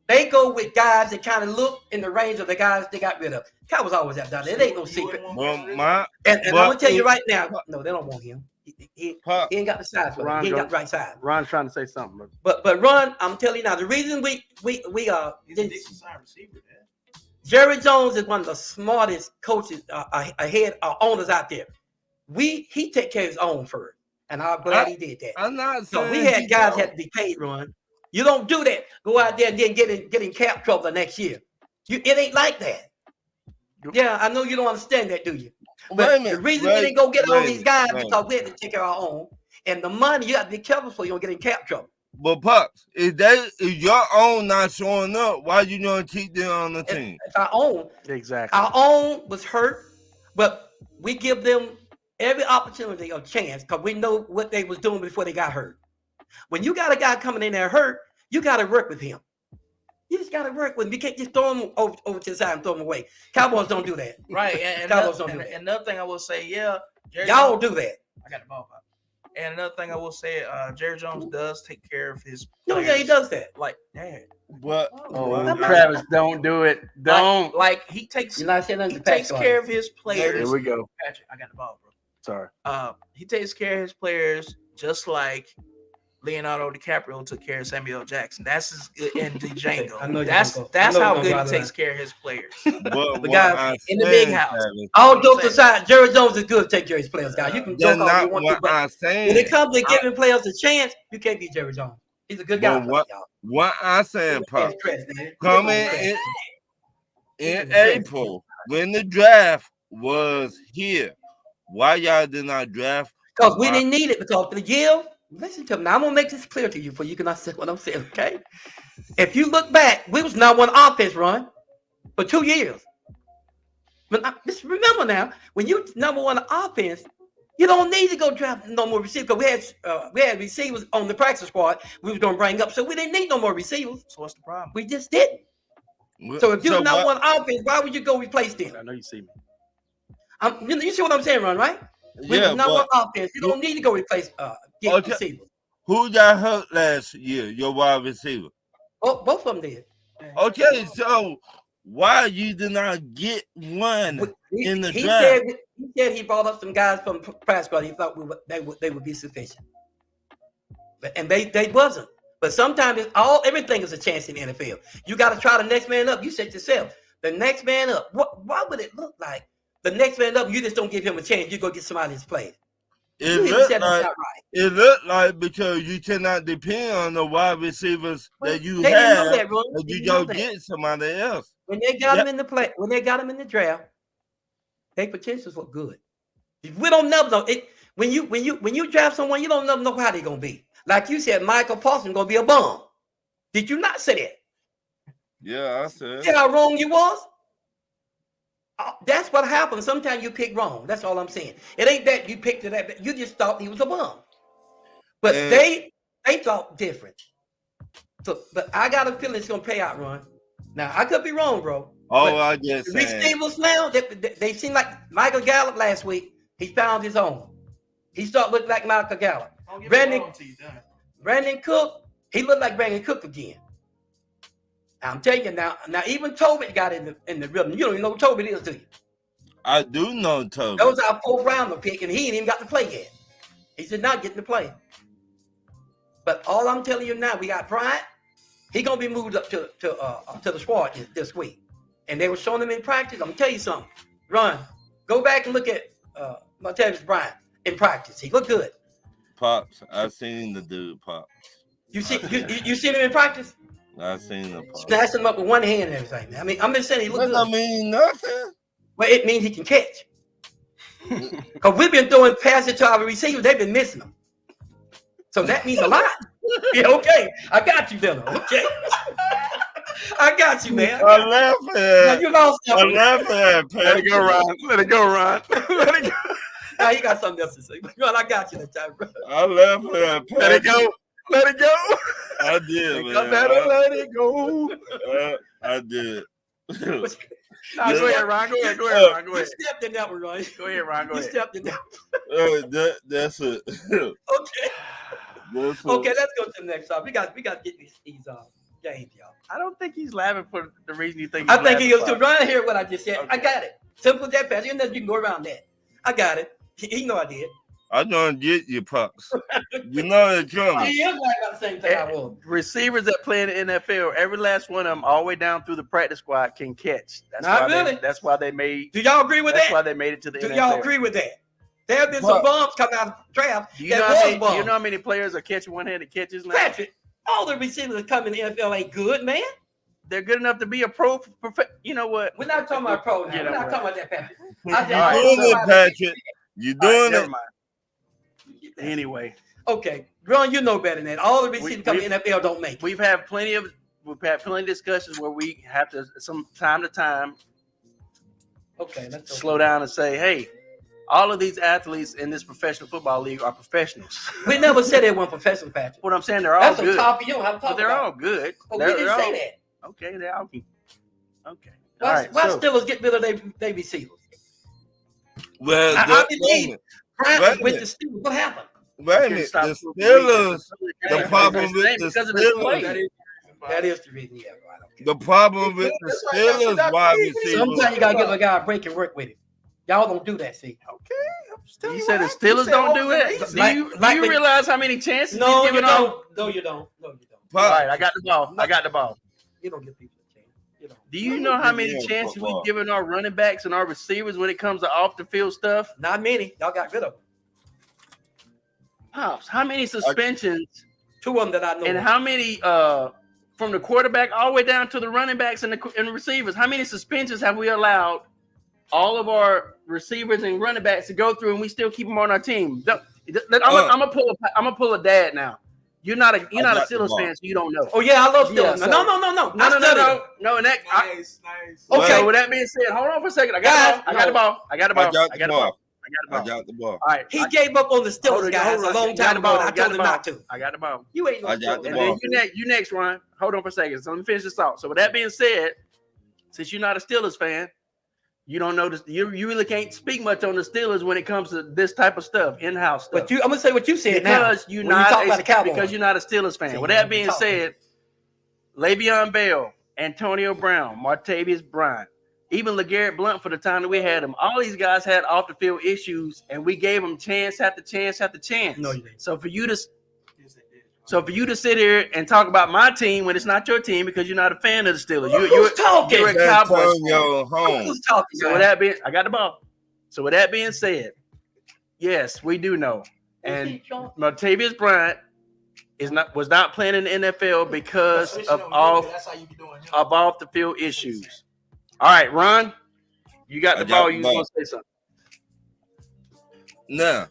They go with guys that kind of look in the range of the guys they got rid of. That was always that down there. It ain't no You secret. wouldn't want Well, Kevin Ridley? my And I'm But- going to tell you right now, no, they don't want him. He Pop. ain't got the size for Ron, him. He ain't go- got the right size. Ron's trying to say something. But Ron, I'm telling you now, the reason we He's a decent size receiver, man. Jerry Jones is one of the smartest coaches owners out there. He take care of his own first, and I'm glad he did that. I'm not So saying we had he guys don't. had to be paid, Ron. You don't do that. Go out there and then get in cap trouble the next year. It ain't like that. Yeah, I know you don't understand that, do you? Wait a But minute, the reason we didn't go get all these guys wait. because we had to take care of our own. And the money, you got to be careful so you don't get in cap trouble. But Pops, if your own not showing up, why you gonna keep them on the team? It's our own. Exactly. Our own was hurt, but we give them every opportunity or chance because we know what they was doing before they got hurt. When you got a guy coming in there hurt, you got to work with him. You just got to work with him. You can't just throw him over to the side and throw him away. Cowboys don't do that. Right. And Cowboys don't do that. another thing I will say, Jerry Y'all Jones, do that. I got the ball back. And another thing I will say, Jerry Jones does take care of his No, players. yeah, he does that. Like, dad. But Travis, don't do it. Don't. Like he takes You're not saying nothing he to Pat takes Clark. care of his players. Here we go. Patrick, I got the ball, bro. Sorry. He takes care of his players just like Leonardo DiCaprio took care of Samuel Jackson. That's his and Django. I know you're That's gonna go. I know how you're good gonna he go takes care of his players. but The guy in the big house. All jokes aside, Jerry Jones is good to take care of his players, guys. You can That's joke all you not want what to, but I'm saying. when it comes to giving players a chance, you can't be Jerry Jones. He's a good guy. But what I'm saying, Pops, coming in April when the draft was here, why y'all did not draft? Because we didn't need it. Because the year, listen to me. Now I'm gonna make this clear to you, for you can understand what I'm saying. Okay? If you look back, we was not one offense run for 2 years. But just remember now, when you number one offense, you don't need to go draft no more receivers. Because we had receivers on the practice squad we was gonna bring up, so we didn't need no more receivers. So what's the problem? We just didn't. So if you're not one offense, why would you go replace them? I know you see me. You see what I'm saying, Ron? Right? We was not one offense. You don't need to go replace receivers. Who got hurt last year? Your wide receiver. Oh, both of them did. Okay, so why you did not get one in the he draft? He said he brought up some guys from practice squad. He thought they would be sufficient, and they wasn't. But sometimes everything is a chance in the NFL. You got to try the next man up. You said yourself, the next man up. Why would it look like the next man up? You just don't give him a chance. You go get somebody that's played. It looked like because you cannot depend on the wide receivers that you have, and you go get somebody else. When they got him in the play, when they got him in the draft, their potentials look good. We don't never know it. When you draft someone, you don't never know how they're gonna be. Like you said, Michael Paulson gonna be a bum. Did you not say that? Yeah, I said. See how wrong you was? That's what happens. Sometimes you pick wrong. That's all I'm saying. It ain't that you picked it that you just thought he was a bum. But they thought different. So, but I got a feeling it's gonna pay out, Ron. Now I could be wrong, bro. Oh, I just receivers now. They seem like Michael Gallup last week. He found his own. He started looking like Michael Gallup. Brandon Cook. He looked like Brandon Cook again. I'm telling you now. Now even Toby got in the rhythm. You don't even know who Toby is, do you? I do know Toby. That was our 4th rounder pick, and he ain't even got to play yet. He did not get to play. But all I'm telling you now, we got Bryant. He gonna be moved up to the squad this week, and they were showing him in practice. I'm gonna tell you something. Ron, go back and look at Martavis Bryant in practice. He looked good. Pops, I seen the dude. Pops. You see him in practice? I seen the Pops. Snatched him up with one hand and everything. I mean, I'm just saying he looked good. That mean nothing. Well, it means he can catch. Because we've been throwing passes to our receivers, they've been missing them. So that means a lot. Yeah, okay. I got you, Dylan. Okay. I got you, man. I laugh at. You lost I laugh at. Let it go, Ron. Let it go, Ron. Let it go. Now you got something else to say. Ron, I got you that time, bro. I laugh at. Let it go. Let it go. I did, man. Let it go. I did. Go ahead, Ron. Go ahead, Ron. Go ahead. You stepped in that one, Ron. Go ahead, Ron. Go ahead. You stepped in that one. That's it. Okay. That's okay, let's go to the next topic. We got to get these games, y'all. I don't think he's laughing for the reason you think. I think he is too. Ron, hear what I just said. Okay. I got it. Simple as that, fast. You can go around that. I got it. He know I did. I'm gonna get you, Pops. You know it's coming. He is like the same thing I was. Receivers that play in the NFL, every last one of them, all the way down through the practice squad, can catch. That's why they made. Do y'all agree with that? That's why they made it to the NFL. Do y'all agree with that? There have been some bumps coming out of the draft. You know how many players are catching one-handed catches now? Patrick, all the receivers that come in the NFL ain't good, man. they're good enough to be a pro. You know what? We're not talking about pro now. Yeah, We're not right. talking about that, Patrick. You I just All right, doing know it, somebody- Patrick. You All right, doing never it. mind. Anyway, Okay, Ron, you know better than that. All the We- receivers coming we- in the NFL don't make it. we've had plenty of discussions where we have to, some time to time, Okay, let's go. slow down and say, hey, all of these athletes in this professional football league are professionals. We never said they weren't professional, Patrick. What I'm saying, they're all That's a good. topic you don't have to But talk they're about. all good. But we They're didn't all, say that. Okay, they're all okay. All Why, right. why So, Steelers get rid of they receivers? Well, I wait believe a minute. Brown Wait a with the minute. Steelers. What happened? Wait a couldn't minute. stop The for a week. Steelers. The Hey, problem it's with the because of his play. Steelers. That is the reason. Yeah, I don't care. The problem with the That's why y'all should Steelers not wide be- receivers. Sometimes you gotta give a guy a break and work with him. Y'all don't do that, see? Okay, I'm just telling You you said the what happened. You Steelers said don't what do was the it. reason? Do you when- realize how many chances No, he's you giving up? don't. No, you don't. No, you don't. All right, I got the ball. I got the ball. You don't give people a chance. You don't. Do you know how many Yeah, chances football. we've given our running backs and our receivers when it comes to off the field stuff? Not many. Y'all got rid of them. Pops, how many suspensions Two of them that I know. and of. how many from the quarterback all the way down to the running backs and the receivers? How many suspensions have we allowed all of our receivers and running backs to go through, and we still keep them on our team? I'm gonna pull a dad now. You're not a got the Steelers ball. fan, so you don't know. Oh yeah, I love Yeah, Steelers. so- No. No. And that, Nice. Okay. So with that being said, hold on for a second. I got the ball. I got the ball. I got the ball. I All got the ball. right. He gave up on the Steelers guys a long time ago. I told him not to. I got the ball. You ain't no I got the Steelers And guy. then ball. you next, Ron. Hold on for a second. So let me finish this thought. So with that being said, since you're not a Steelers fan, you don't know this. You really can't speak much on the Steelers when it comes to this type of stuff, in-house stuff. But I'm gonna say what you said now. because you're when you not talk about the Cowboys. because you're not a Steelers fan. See, With that we being talk- said, Le'Veon Bell, Antonio Brown, Martavius Bryant, even LeGarrette Blount for the time that we had him, all these guys had off the field issues, and we gave them chance after chance after chance. No, you didn't. So for you to sit here and talk about my team when it's not your team because you're not a fan of the Steelers, Who's talking? you're a Cowboys fan. Antonio Holmes. Who's talking? So with that being, I got the ball. So with that being said, yes, we do know. And Martavius Bryant was not playing in the NFL because of off the field issues. All right, Ron, you got I the got ball. the You ball. want to say something? Now,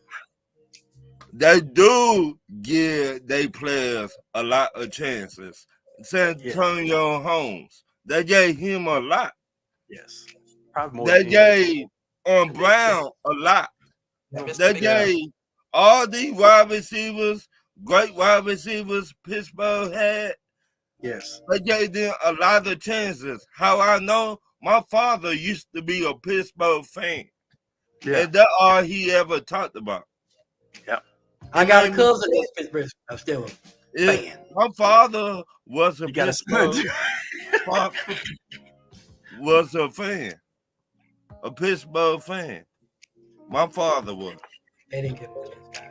they do give their players a lot of chances. Santonio Holmes, they gave him a lot. Yes, probably more. They than gave Brown a lot. They gave all these wide receivers, great wide receivers Pittsburgh had. yes. They gave them a lot of chances. How I know? My father used to be a Pittsburgh fan. Yeah. And that's all he ever talked about. I got a cousin that's Pittsburgh Steelers Yeah, fan. my father was a You got a Pittsburgh sponge. was a fan. A Pittsburgh fan. My father was. They didn't give him a chance, guys.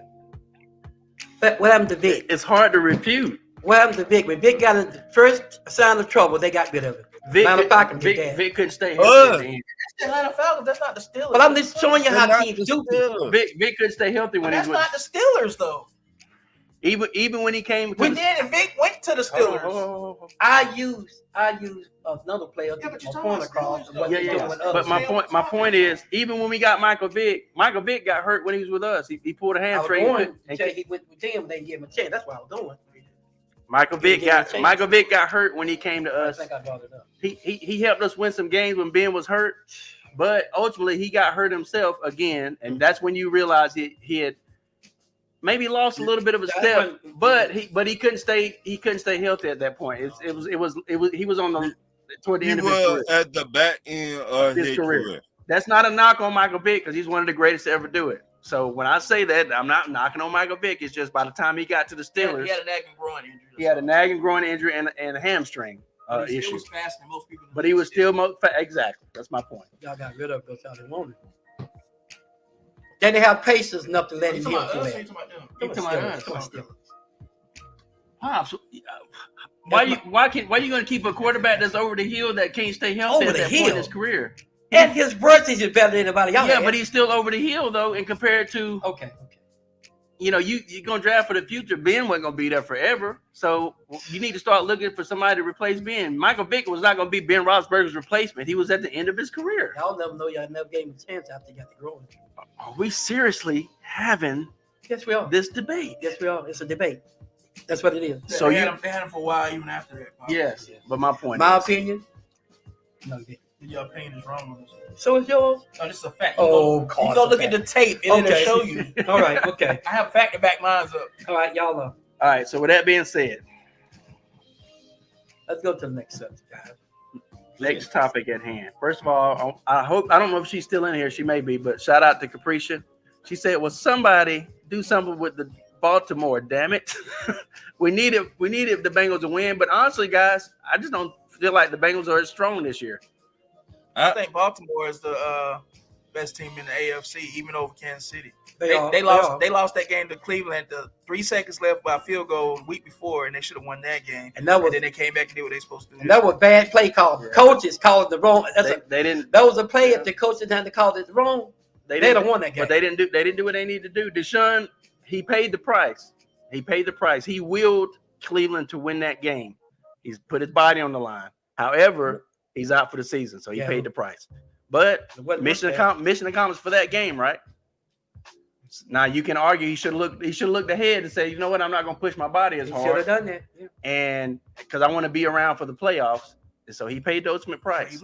But what happened to Vic? It's hard to refute. What happened to Vic? When Vic got in the first sign of trouble, they got rid of him. Atlanta Falcons did that. Vic couldn't stay Uh. healthy. at the end. That's the Atlanta Falcons. That's not the Steelers. But I'm just showing you They're how not teams the do things. Steelers. Vic couldn't stay healthy when That's he was not the Steelers, though. even when he came. We did, and Vic went to the Steelers. I use another player Yeah, to but you're my talking point about across. Steelers, Yeah, yeah. With But others. my point is, even when we got Michael Vick got hurt when he was with us. He pulled a I was hamstring. going and to he went with them. They didn't give him a chance. That's what I was doing. Michael Vick got hurt when he came to I us. think I brought it up. He helped us win some games when Ben was hurt, but ultimately he got hurt himself again, and that's when you realize he had maybe lost a little bit of a step, but he couldn't stay healthy at that point. He was on the toward the He end of his career. was at the back end of his career. That's not a knock on Michael Vick because he's one of the greatest to ever do it. So when I say that, I'm not knocking on Michael Vick. It's just by the time he got to the Steelers, He had a nagging groin injury. he had a nagging groin injury and a hamstring He issue. was faster than most people. But he was still exactly. That's my point. Y'all got rid of it because y'all didn't want it. They didn't have patience enough to let him heal too bad. Come on, Steelers. Pops, why you going to keep a quarterback that's over the hill that can't stay healthy Over at the that point in hill? his career? And his versus is better than anybody. Y'all Yeah, had. but he's still over the hill though, and compared to Okay. you're gonna draft for the future. Ben wasn't gonna be there forever, so you need to start looking for somebody to replace Ben. Michael Vick was not gonna be Ben Roethlisberger's replacement. He was at the end of his career. Y'all never know. Y'all never gave him a chance after he got the growing. Are we seriously having Yes, we are. this debate? Yes, we are. It's a debate. That's what it is. So they had him for a while, even after that. Yes, but my point. My is, opinion. No, Your opinion is wrong on this. so is yours. No, this is a fact. Oh, you God, go it's a look at fact. the tape and it'll Okay. show you. All right. Okay. I have fact to back mine up. All right, y'all. All right. So with that being said, Let's go to the next subject, guys. next topic at hand. First of all, I don't know if she's still in here. She may be, but shout out to Capricia. She said, "Well, somebody do something with the Baltimore. Damn it, we needed the Bengals to win. But honestly, guys, I just don't feel like the Bengals are as strong this year. I think Baltimore is the best team in the AFC, even over Kansas City. They are. lost that game to Cleveland. 3 seconds left by a field goal a week before, and they should have won that game. And that was then they came back and did what they supposed to do. and that was bad play call. Yeah. Coaches called the wrong. They didn't. That was a play. If the coaches hadn't called it wrong, they'd have won that game. But they didn't do what they needed to do. Deshaun, he paid the price. He willed Cleveland to win that game. He's put his body on the line. However, he's out for the season, so he paid the price. But mission accomplished for that game, right? Now you can argue he should have looked ahead and say, you know what, I'm not going to push my body as He hard. should have done that. Yeah. And because I want to be around for the playoffs, and so he paid the ultimate price.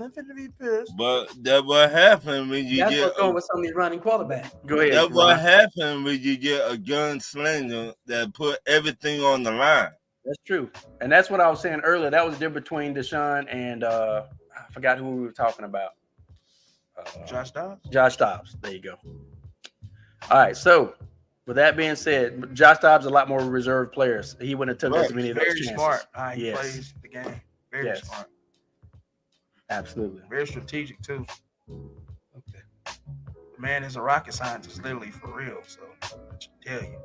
But that what happened when you That's get what's going with some of these running quarterbacks. Go ahead. that what Ron. happened when you get a gunslinger that put everything on the line. That's true, and that's what I was saying earlier. That was the difference between Deshaun and I forgot who we were talking about. Josh Dobbs. Josh Dobbs. There you go. All right. So, with that being said, Josh Dobbs is a lot more reserved players. He wouldn't have took as many of those Very chances. smart. He Yes. plays the game. Very smart. Absolutely. Very strategic too. Okay. The man is a rocket scientist, literally for real. So I should tell you.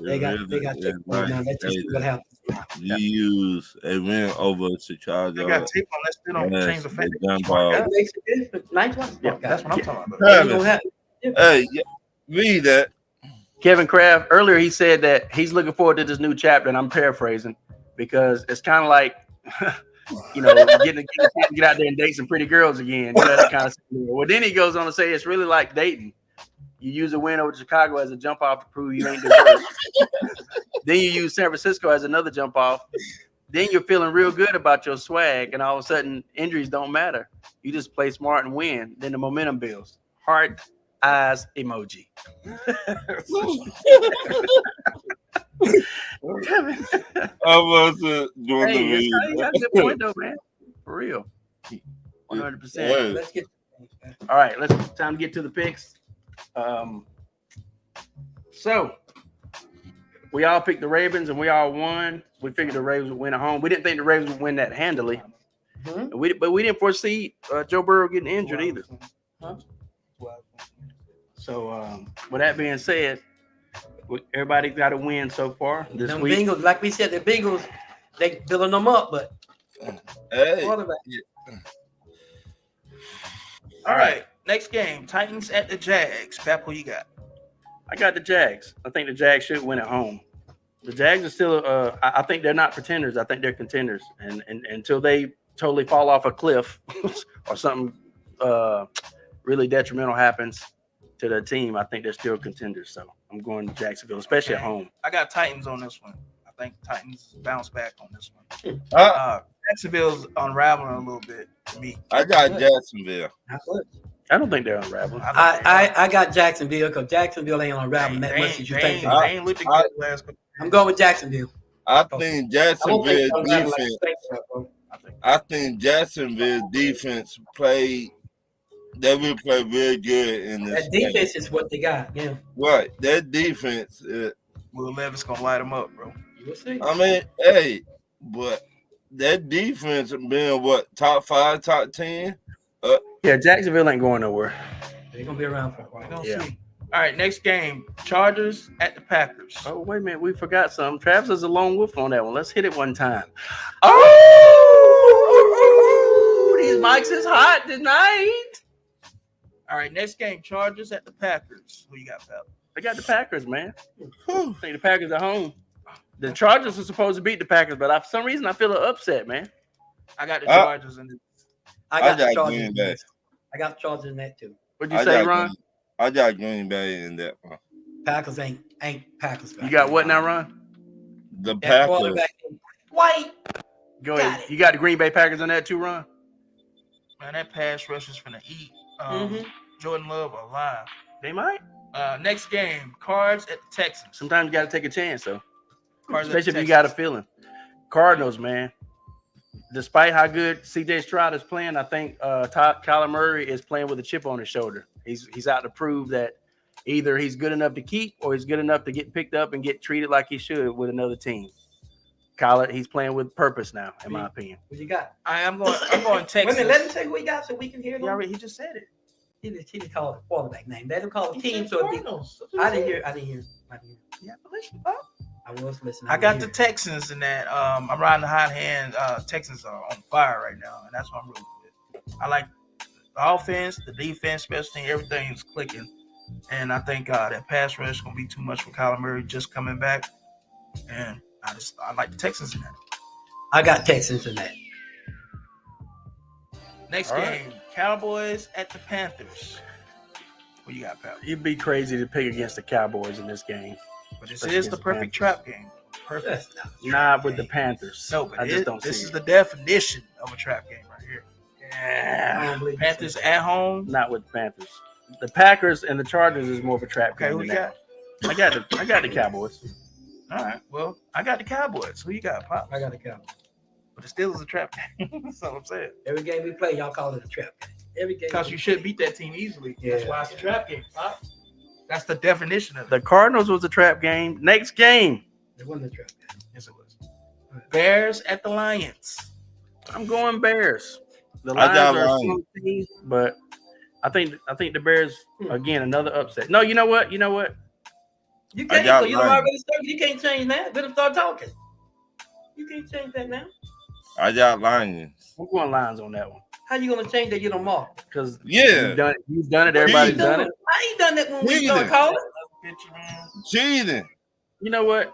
They got tape on now. Let's just see what happens. You use a win over They Chicago. got tape on. Let's still don't change the fact. That makes a difference. Nice one. Yeah, That's what I'm talking about. It's gonna happen. Hey, read that. Kevin Kraft, earlier he said that he's looking forward to this new chapter, and I'm paraphrasing because it's kind of like, getting to get out there and date some pretty girls again. That kind of. Well, then he goes on to say it's really like dating. You use a win over Chicago as a jump off to prove you ain't the worst. Then you use San Francisco as another jump off. Then you're feeling real good about your swag, and all of a sudden injuries don't matter. You just play smart and win. Then the momentum builds. Heart, eyes, emoji. I wasn't doing the read. You got a good point though, man. For real. 100%. Hey. Let's get. All right, time to get to the picks. So we all picked the Ravens and we all won. We figured the Ravens would win at home. We didn't think the Ravens would win that handily. Mm-hmm. But we didn't foresee Joe Burrow getting injured either. Huh? So with that being said, everybody got a win so far this Them week. Bengals, like we said, the Bengals, they building them up, but Hey. quarterback. All right. Next game. Titans at the Jags. Pap, who you got? I got the Jags. I think the Jags should win at home. The Jags are still I think they're not pretenders. I think they're contenders. And until they totally fall off a cliff or something really detrimental happens to their team, I think they're still contenders. So I'm going to Jacksonville, especially at home. I got Titans on this one. I think Titans bounce back on this one. I Jacksonville's unraveling a little bit to me. got Jacksonville. I don't think they're unraveling. I got Jacksonville because Jacksonville ain't unraveling that much as you think. They ain't looked good last couple. I'm going with Jacksonville. I think Jacksonville defense. I I think Jacksonville defense played. They will play real good in this. That defense is what they got. Yeah, Right, that defense. Will Levis gonna light them up, bro. you'll see. I mean, hey, but that defense been what, top 5, top 10? Yeah, Jacksonville ain't going nowhere. They're gonna be around for a We're while. gonna Yeah. see. All right, next game. Chargers at the Packers. Oh, wait a minute. We forgot something. Travis is a lone wolf on that one. Let's hit it one time. Oh, these mics is hot tonight. All right, next game. Chargers at the Packers. Who you got, Pap? They got the Packers, man. Whew. I think the Packers are home. The Chargers are supposed to beat the Packers, but for some reason I feel an upset, man. I got the Chargers in it. I got the got Chargers Green in Bay. this. I got the Chargers in that too. What'd you say, Ron? I got Green Bay in that one. Packers ain't Packers. You got what now, Ron? The That Packers. quarterback ain't White. Go Got ahead. it. You got the Green Bay Packers in that too, Ron? Man, that pass rush is finna eat. Mhm. Jordan Love alive. They might. Next game, Cards at the Texans. Sometimes you got to take a chance, though. Cards at the Especially if you Texans. got a feeling. Cardinals, man. Despite how good C.J. Stroud is playing, I think Kyler Murray is playing with a chip on his shoulder. He's out to prove that either he's good enough to keep or he's good enough to get picked up and get treated like he should with another team. Kyler, he's playing with purpose now, in my opinion. What you got? I'm going Wait Texans. a minute, let him say who he got so we can hear him. He just said it. He just called it quarterback name. Let him call the He team said so it be. Cardinals. I didn't hear. Yeah, but listen, Bob. I was listening. I got the didn't Texans in that. I'm riding the hot hand. Texans are on fire right now, and that's what I'm really with. I like the offense, the defense, special team, everything's clicking. And I think that pass rush is going to be too much for Kyler Murray just coming back. And I like the Texans in that. I got Texans in that. Next All game, Cowboys at the Panthers. What you got, pal? It'd be crazy to pick against the Cowboys in this game. But this Especially is the against perfect the trap game. Perfect. That's not a Not trap with the game. Panthers. No, but I just don't this see is it. the definition of a trap game right here. I don't believe Panthers you. at home. Not with the Panthers. The Packers and the Chargers is more of a trap Okay, game. who than you that got? one. I got the Cowboys. All right. Well, I got the Cowboys. Who you got, Pop? I got the Cowboys. But the Steelers a trap game. That's all I'm saying. Every game we play, y'all call it a trap game. Every game. Because you should beat that team easily. That's Yeah. why it's a trap game, Pop. That's the definition of it. The Cardinals was a trap game. Next game, It wasn't a trap game. Yes, it was. Bears at the Lions. I'm going Bears. The I Lions got are a Lions. strong team, but I think the Bears again another upset. No, you know what? You I can't. got So you don't Lions. already start. You can't change that. Let them start talking. You can't change that now. I got Lions. I'm going Lions on that one How you gonna change that? You don't mark. because Yeah. you've done it. Everybody's Cheating. done it. I ain't done that when we Cheating. start calling. Cheating. You know what?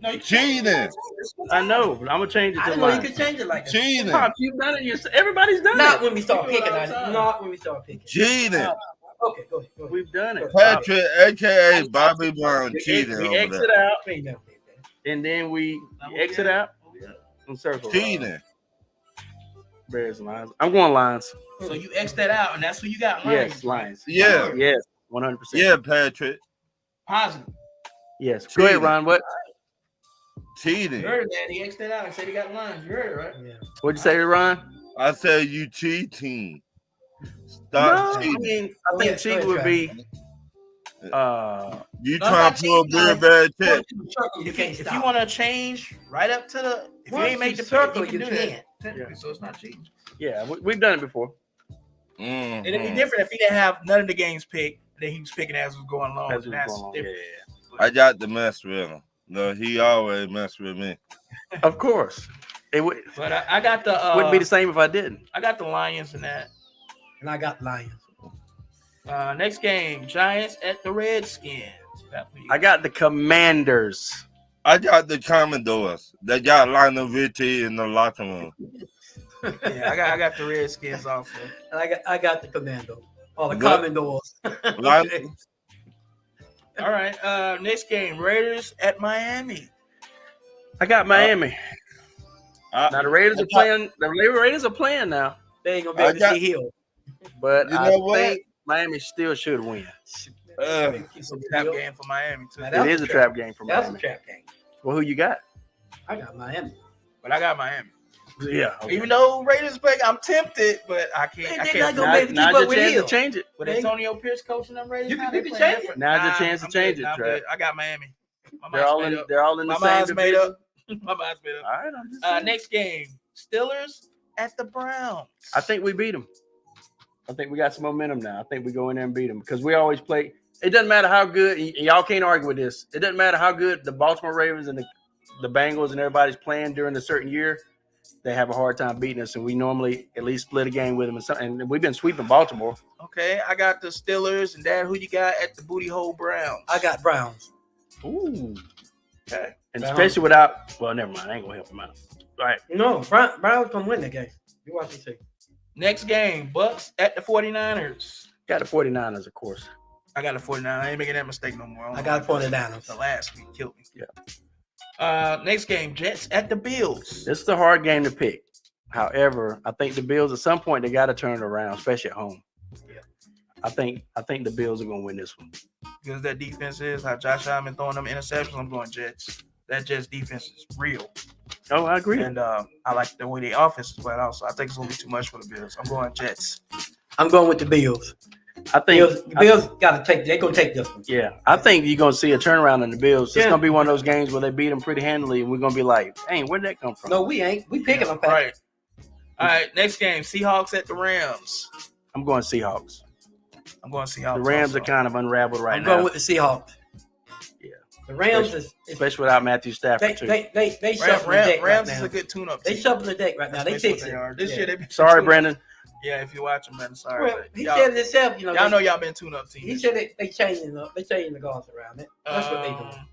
No, you Cheating. I know, but I'm gonna change it I to didn't know you Lions. could change it like that. Cheating. Pop, you've done it. Everybody's done Not it. when we start You do it picking. all the time. Not when we start picking. Cheating. Okay, go ahead. We've done it. Patrick, aka Bobby Brown, cheating We over exit there. out, We ain't never did that. and then we exit out and circle. Cheating. Bears and Lions. I'm going Lions. So you X that out, and that's who you got. Lions. Yes, Lions. Yeah. Yes, 100%. Yeah, Patrick. Positive. Yes. Go ahead, Cheating. Ron. What? Cheating. You heard it, man. He X that out and said he got Lions. You heard it, right? Yeah. What'd you say, Ron? I said you cheating. Stop I cheating. mean, I Go think ahead, cheating go would ahead, be. You No, trying to pull a not very bad check. You can't If stop. you want to change right up to the, if you Once ain't made you the circle, pick, you you can do can't. that. Technically, so it's not cheating. Yeah, we've done it before. Mhm. It'd be different if he didn't have none of the games picked, and then he was picking as it was going along. As it was That's going along. different. I got to mess with him. No, he always mess with me. Of course. It But I got the wouldn't be the same if I didn't. I got the Lions in that. And I got Lions. Next game, Giants at the Redskins. I got the Commanders. I got the Commodores. They got Lionel Richie in the locker room. Yeah, I got the Redskins also. And I got the Commando. Or the What? Commodores. Like- All right. Next game, Raiders at Miami. I got Miami. Now the Raiders I are playing. The Raiders are playing now, They ain't gonna be I able to got- see Hill. but You I know what? think Miami still should win. It's a trap game for Miami too. Now, It is a trap game for That's a Miami. trap game. Well, who you got? I got Miami. But I got Miami. Yeah. Okay. Even though Raiders play, I'm tempted, but I can't. I They're can't. not gonna be able to Now's keep your up with chance Hill. to change it. With Antonio Pierce coaching them Raiders, You can- now they you can playing change it. different. Now's your chance to I'm change good. it, I'm Trey. good. I got Miami. My They're all mind's in. made up. They're all in the My same mind's made division. up. My mind's made up. All right. I'm just saying. Next game, Steelers at the Browns. I think we beat them. I think we got some momentum now. I think we go in there and beat them because we always play. It doesn't matter how good, and y'all can't argue with this. It doesn't matter how good the Baltimore Ravens and the Bengals and everybody's playing during a certain year. They have a hard time beating us, and we normally at least split a game with them. And we've been sweeping Baltimore. Okay, I got the Steelers, and Dad, who you got at the Booty Hole Browns? I got Browns. Ooh. Okay. And Browns. especially without. Well, never mind. I ain't gonna help him out. All right. No, Browns gonna win the game. You watch and see. Next game, Bucks at the 49ers. Got the 49ers, of course. I got the 49ers. I ain't making that mistake no more. I got 49ers. The last week killed me. Yeah. Next game, Jets at the Bills. This is a hard game to pick. However, I think the Bills at some point they got to turn it around, especially at home. Yeah. I think the Bills are gonna win this one. Because that defense is how Josh Allen throwing them interceptions. I'm going Jets. That Jets defense is real. Oh, I agree. And I like the way the offense is playing out. So I think it's gonna be too much for the Bills. I'm going Jets. I'm going with the Bills. I think Bills got to take. They're gonna take this one. Yeah, I think you're gonna see a turnaround in the Bills. It's Yeah. gonna be one of those games where they beat them pretty handily, and we're gonna be like, "Hey, where'd that come from?" No, we ain't. We picking them. Pat. Right. All right. Next game, Seahawks at the Rams. I'm going Seahawks. I'm going Seahawks. The Rams also. are kind of unraveled right I'm now, going with the Seahawks. Yeah. The Rams is especially without Matthew Stafford too. they shuffling the deck Rams right is now. a good tune-up. They team. shuffling the deck right now. They That's what fixing. are. This Yeah. year they been Sorry, tune-up. Brandon. Yeah, if you're watching, man, sorry. Well, but he y'all, said it himself. y'all they- know y'all been tune-up team. He said they changing up. They changing the guards around it. That's what they doing.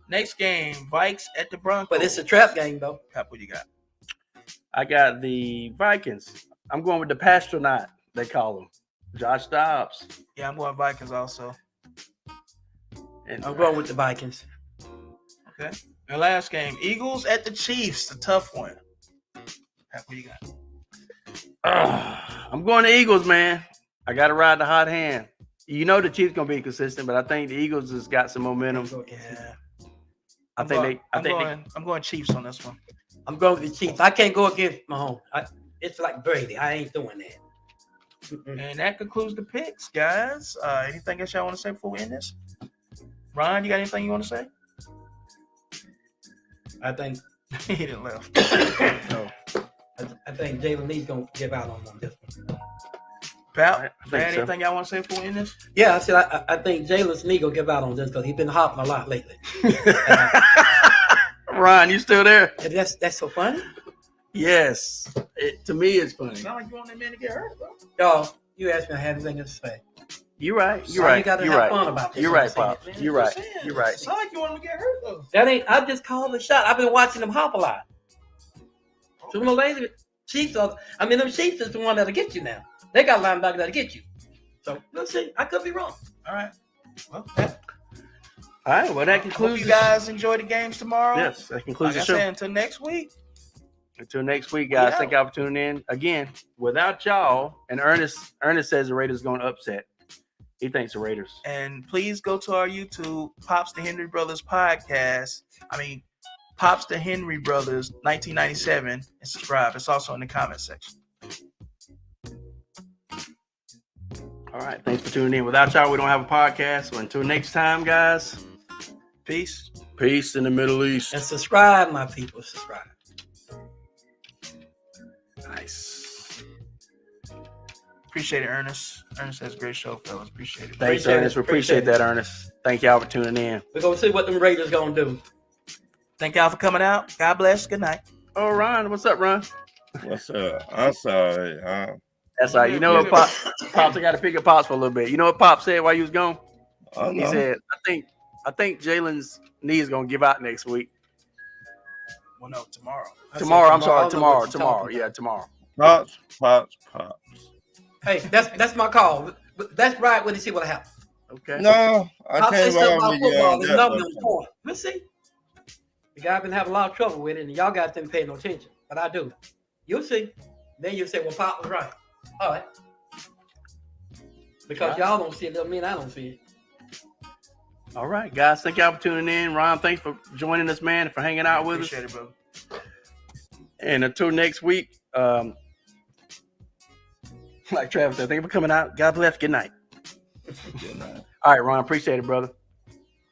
Next game, Vikes at the Broncos. But it's a trap game though. Pep, what you got? I got the Vikings. I'm going with the Pastronaut. They call him Josh Dobbs. Yeah, I'm going Vikings also. And I'm going with the Vikings. Okay. The last game, Eagles at the Chiefs. A tough one. Pep, what you got? I'm going to Eagles, man. I got to ride the hot hand. You know the Chiefs gonna be consistent, but I think the Eagles has got some momentum. Yeah. I think I'm going Chiefs on this one. I'm going with the Chiefs. I can't go against Mahomes. It's like Brady. I ain't doing that. Mm-mm. And that concludes the picks, guys. Anything else y'all want to say before we end this? Ron, you got anything you want to say? I think He didn't left. No. I think Jalen Lee's gonna give out on this one. Pal, I think man, so. anything y'all want to say before we end this? Yeah, I said I think Jalen's knee gonna give out on this because he's been hopping a lot lately. Ron, you still there? And that's so funny. Yes. To me, it's funny. Sound like you want that man to get hurt, bro. Y'all, you asked me, I had anything to say. You're right. You're So right. you gotta You're have right. fun about this. You're You know right, what I'm Pop. saying? Man, You're I'm right. just saying. You're right. Sound like you want him to get hurt, though. That ain't. I just called the shot. I've been watching them hop a lot. Sooner or later, Chiefs are. I mean, them Chiefs is the one that'll get you now. They got linebackers that'll get you. So let's see. I could be wrong. All right. Well, yeah. All right. Well, that Hope concludes you guys enjoy the games tomorrow. Yes, that concludes Like I the show. said, until next week. Until next week, guys. Yeah. Thank y'all for tuning in. Again, without y'all, and Ernest says the Raiders going to upset. He thinks the Raiders. And please go to our YouTube, Pops the Henry Brothers podcast. Pops the Henry Brothers 1997, and subscribe. It's also in the comment section. All right. Thanks for tuning in. Without y'all, we don't have a podcast. So until next time, guys. Peace. Peace in the Middle East. And subscribe, my people. Subscribe. Nice. Appreciate it, Ernest. Ernest has a great show, fellas. Appreciate it. Thanks, Appreciate Ernest. it. We appreciate Appreciate that, Ernest. Thank y'all for tuning in. We're gonna see what them Raiders gonna do. Thank y'all for coming out. God bless. Good night. Oh, Ron. What's up, Ron? What's up? I'm sorry. That's all right. You know what, Pops? I got to pick up Pops for a little bit. You know what Pops said while you was gone? I He know. said, I think Jalen's knee is going to give out next week. Well, no, tomorrow. I said Tomorrow. I'm I sorry. don't know Tomorrow. what you're Tomorrow. talking Yeah, about. tomorrow. Pops. Hey, that's my call. That's right. We'll see what happens. Okay. No, I I'll say can't something ride about with you football. on There's that nothing one. on the court. We'll see. The guy been having a lot of trouble with it, and y'all guys didn't pay no attention. But I do. You'll see. Then you'll say, well, Pop was right. All right. Because y'all don't see it doesn't mean I don't see it. All right, guys. Thank y'all for tuning in. Ron, thanks for joining us, man, and for hanging out with Appreciate us. it, brother. And until next week, like Travis said, thank you for coming out. God bless. Good night. Good night. All right, Ron. Appreciate it, brother.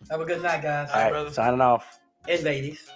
Have a good night, guys. All right, brother. signing off. And ladies.